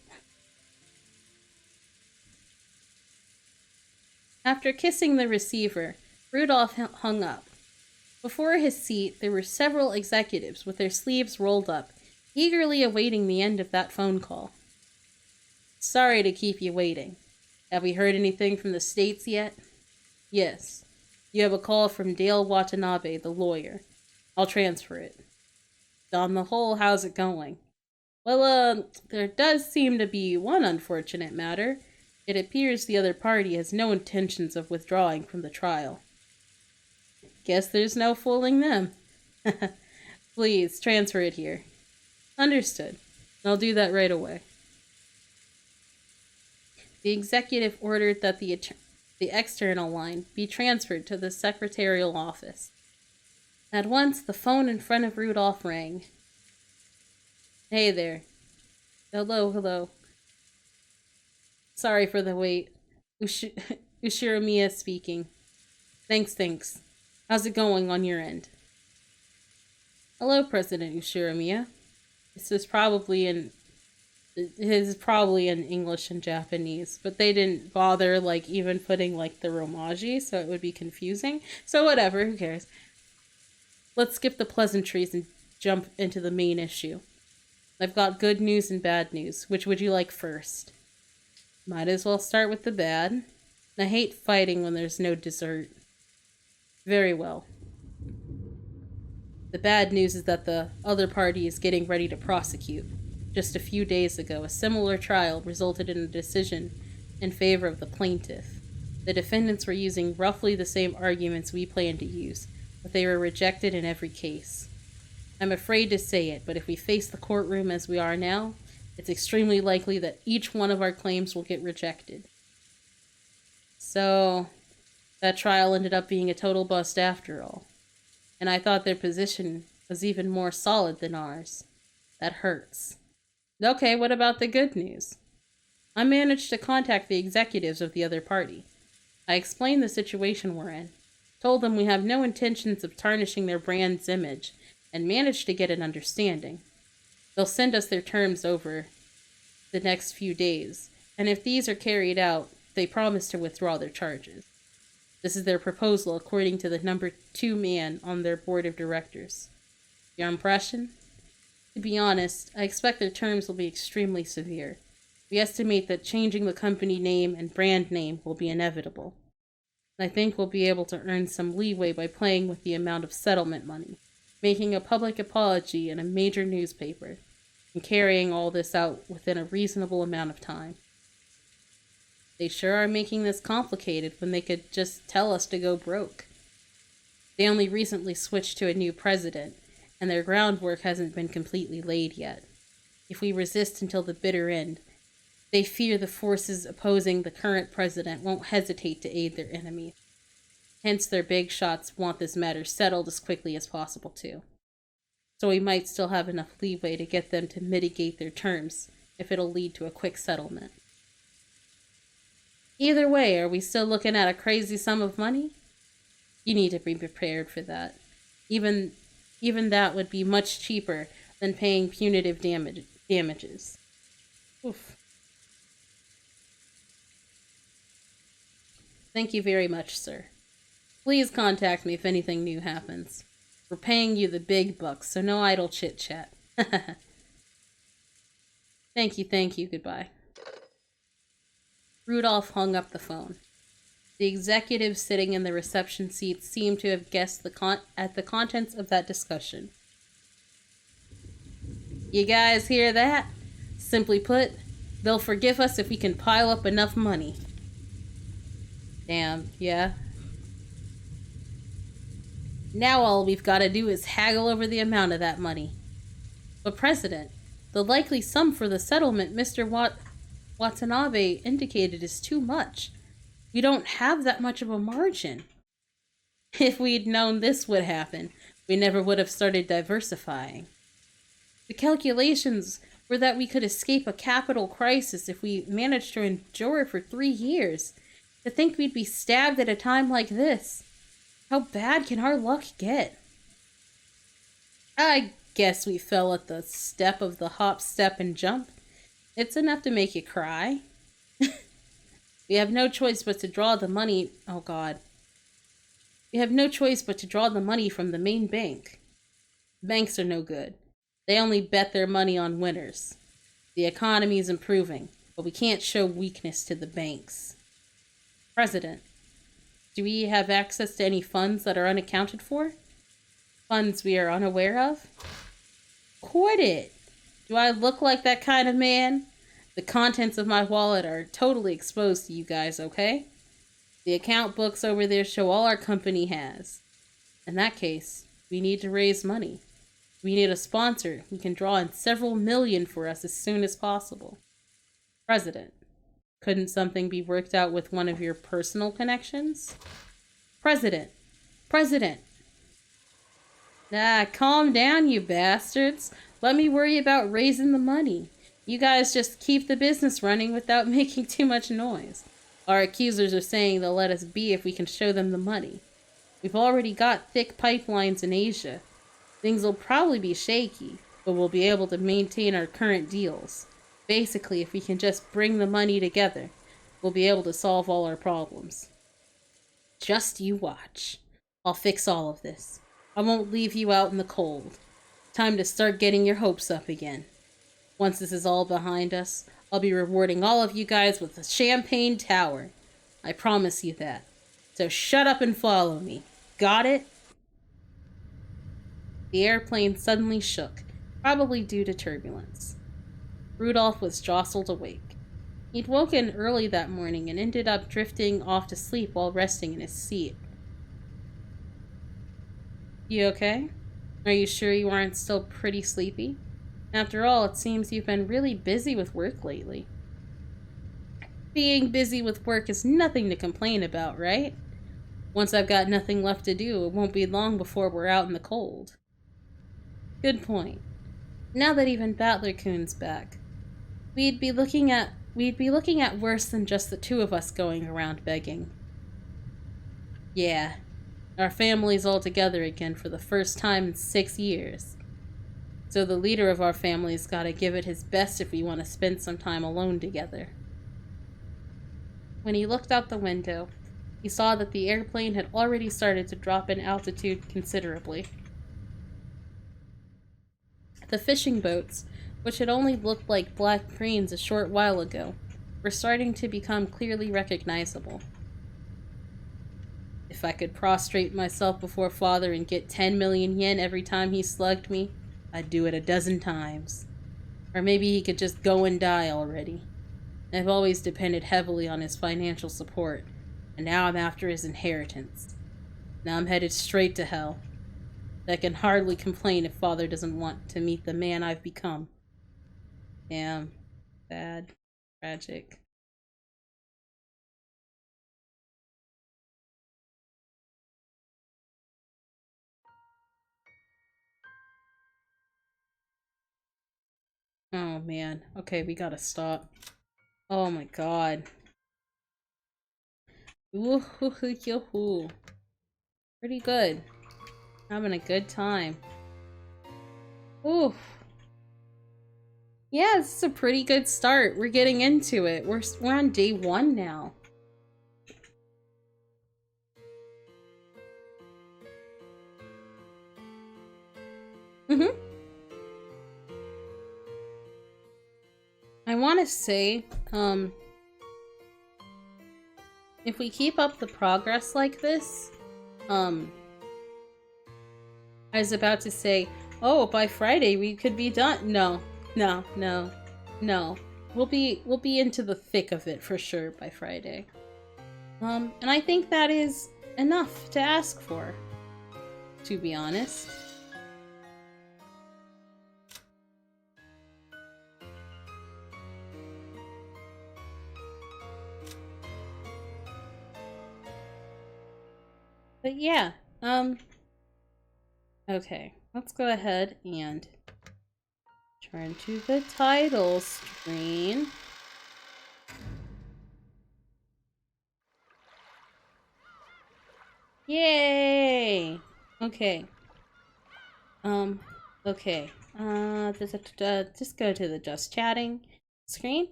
After kissing the receiver, Rudolph hung up. Before his seat, there were several executives with their sleeves rolled up, eagerly awaiting the end of that phone call. Sorry to keep you waiting. Have we heard anything from the States yet? Yes. You have a call from Dale Watanabe, the lawyer. I'll transfer it. On the whole, how's it going? Well, there does seem to be one unfortunate matter. It appears the other party has no intentions of withdrawing from the trial. Guess there's no fooling them. Please, transfer it here. Understood. I'll do that right away. The executive ordered that the external line be transferred to the secretarial office. At once, the phone in front of Rudolph rang. Hey there. Hello. Sorry for the wait. Ushiramiya speaking. Thanks. How's it going on your end? Hello, President Ushiramiya. This is probably in English and Japanese, but they didn't bother, even putting, the romaji, so it would be confusing. So whatever, who cares? Let's skip the pleasantries and jump into the main issue. I've got good news and bad news. Which would you like first? Might as well start with the bad. I hate fighting when there's no dessert. Very well. The bad news is that the other party is getting ready to prosecute. Just a few days ago, a similar trial resulted in a decision in favor of the plaintiff. The defendants were using roughly the same arguments we plan to use, but they were rejected in every case. I'm afraid to say it, but if we face the courtroom as we are now, it's extremely likely that each one of our claims will get rejected. So, that trial ended up being a total bust after all. And I thought their position was even more solid than ours. That hurts. Okay, what about the good news? I managed to contact the executives of the other party. I explained the situation we're in, told them we have no intentions of tarnishing their brand's image, and managed to get an understanding. They'll send us their terms over the next few days, and if these are carried out, they promise to withdraw their charges. This is their proposal according to the number 2 man on their board of directors. Your impression? To be honest, I expect their terms will be extremely severe. We estimate that changing the company name and brand name will be inevitable. I think we'll be able to earn some leeway by playing with the amount of settlement money, making a public apology in a major newspaper, and carrying all this out within a reasonable amount of time. They sure are making this complicated when they could just tell us to go broke. They only recently switched to a new president, and their groundwork hasn't been completely laid yet. If we resist until the bitter end, they fear the forces opposing the current president won't hesitate to aid their enemies. Hence their big shots want this matter settled as quickly as possible too. So we might still have enough leeway to get them to mitigate their terms if it'll lead to a quick settlement. Either way, are we still looking at a crazy sum of money? You need to be prepared for that. Even that would be much cheaper than paying punitive damages. Oof. Thank you very much, sir. Please contact me if anything new happens. We're paying you the big bucks, so no idle chit-chat. Thank you, goodbye. Rudolph hung up the phone. The executives sitting in the reception seat seemed to have guessed at the contents of that discussion. You guys hear that? Simply put, they'll forgive us if we can pile up enough money. Damn, yeah. Now all we've got to do is haggle over the amount of that money. But President, the likely sum for the settlement Mr. Watanabe indicated is too much. We don't have that much of a margin. If we'd known this would happen, we never would have started diversifying. The calculations were that we could escape a capital crisis if we managed to endure for 3 years. To think we'd be stabbed at a time like this. How bad can our luck get? I guess we fell at the step of the hop, step, and jump. It's enough to make you cry. We have no choice but to draw the money. Oh God. We have no choice but to draw the money from the main bank. Banks are no good. They only bet their money on winners. The economy is improving, but we can't show weakness to the banks. President, do we have access to any funds that are unaccounted for? Funds we are unaware of? Quit it! Do I look like that kind of man? The contents of my wallet are totally exposed to you guys, okay? The account books over there show all our company has. In that case, we need to raise money. We need a sponsor who can draw in several million for us as soon as possible. President, couldn't something be worked out with one of your personal connections? President! President! Ah, calm down, you bastards. Let me worry about raising the money. You guys just keep the business running without making too much noise. Our accusers are saying they'll let us be if we can show them the money. We've already got thick pipelines in Asia. Things will probably be shaky, but we'll be able to maintain our current deals. Basically, if we can just bring the money together, we'll be able to solve all our problems. Just you watch. I'll fix all of this. I won't leave you out in the cold. Time to start getting your hopes up again. Once this is all behind us, I'll be rewarding all of you guys with a champagne tower. I promise you that. So shut up and follow me. Got it? The airplane suddenly shook, probably due to turbulence. Rudolph was jostled awake. He'd woken early that morning and ended up drifting off to sleep while resting in his seat. You okay? Are you sure you aren't still pretty sleepy? After all, it seems you've been really busy with work lately. Being busy with work is nothing to complain about, right? Once I've got nothing left to do, it won't be long before we're out in the cold. Good point. Now that even Battler-kun's back, we'd be looking at worse than just the two of us going around begging. Yeah, our family's all together again for the first time in 6 years. So the leader of our family's gotta give it his best if we want to spend some time alone together. When he looked out the window, he saw that the airplane had already started to drop in altitude considerably. The fishing boats, which had only looked like black cranes a short while ago, were starting to become clearly recognizable. If I could prostrate myself before Father and get 10 million yen every time he slugged me, I'd do it a dozen times. Or maybe he could just go and die already. I've always depended heavily on his financial support, and now I'm after his inheritance. Now I'm headed straight to hell. I can hardly complain if Father doesn't want to meet the man I've become. Damn. Bad. Tragic. Oh man. Okay, we gotta stop. Oh my god. Ooh, pretty good. Having a good time. Ooh. Yeah, this is a pretty good start. We're getting into it. We're on day 1 now. I want to say, if we keep up the progress like this, I was about to say, oh, by Friday we could be done. No. We'll be into the thick of it for sure by Friday. And I think that is enough to ask for, to be honest. But yeah, okay, let's go ahead and turn to the title screen. Yay! Okay. Okay. Just go to the just chatting screen.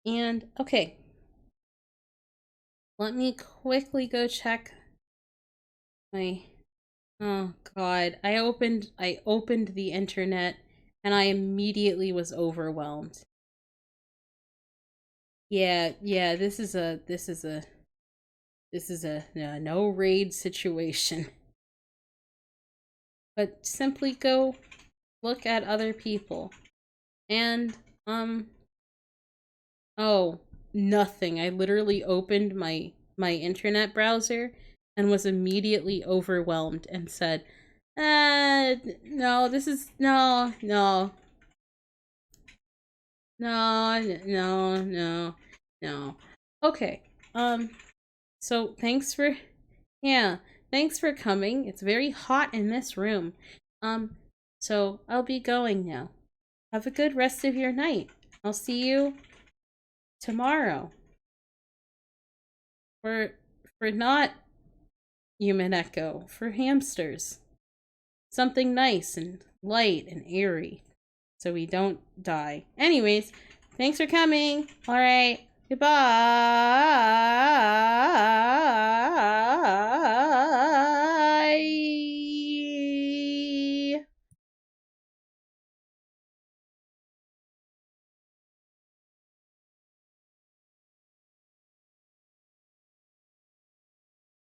And, okay. Let me quickly go check my... Oh, God. I opened the internet and I immediately was overwhelmed. Yeah, this is a no raid situation. But simply go look at other people. And, oh, nothing. I literally opened my internet browser and was immediately overwhelmed and said, no, this is, no. Okay, so thanks for coming. It's very hot in this room. So I'll be going now. Have a good rest of your night. I'll see you tomorrow. For not Umineko, for hamsters. Something nice and light and airy, so we don't die. Anyways, thanks for coming. All right, goodbye.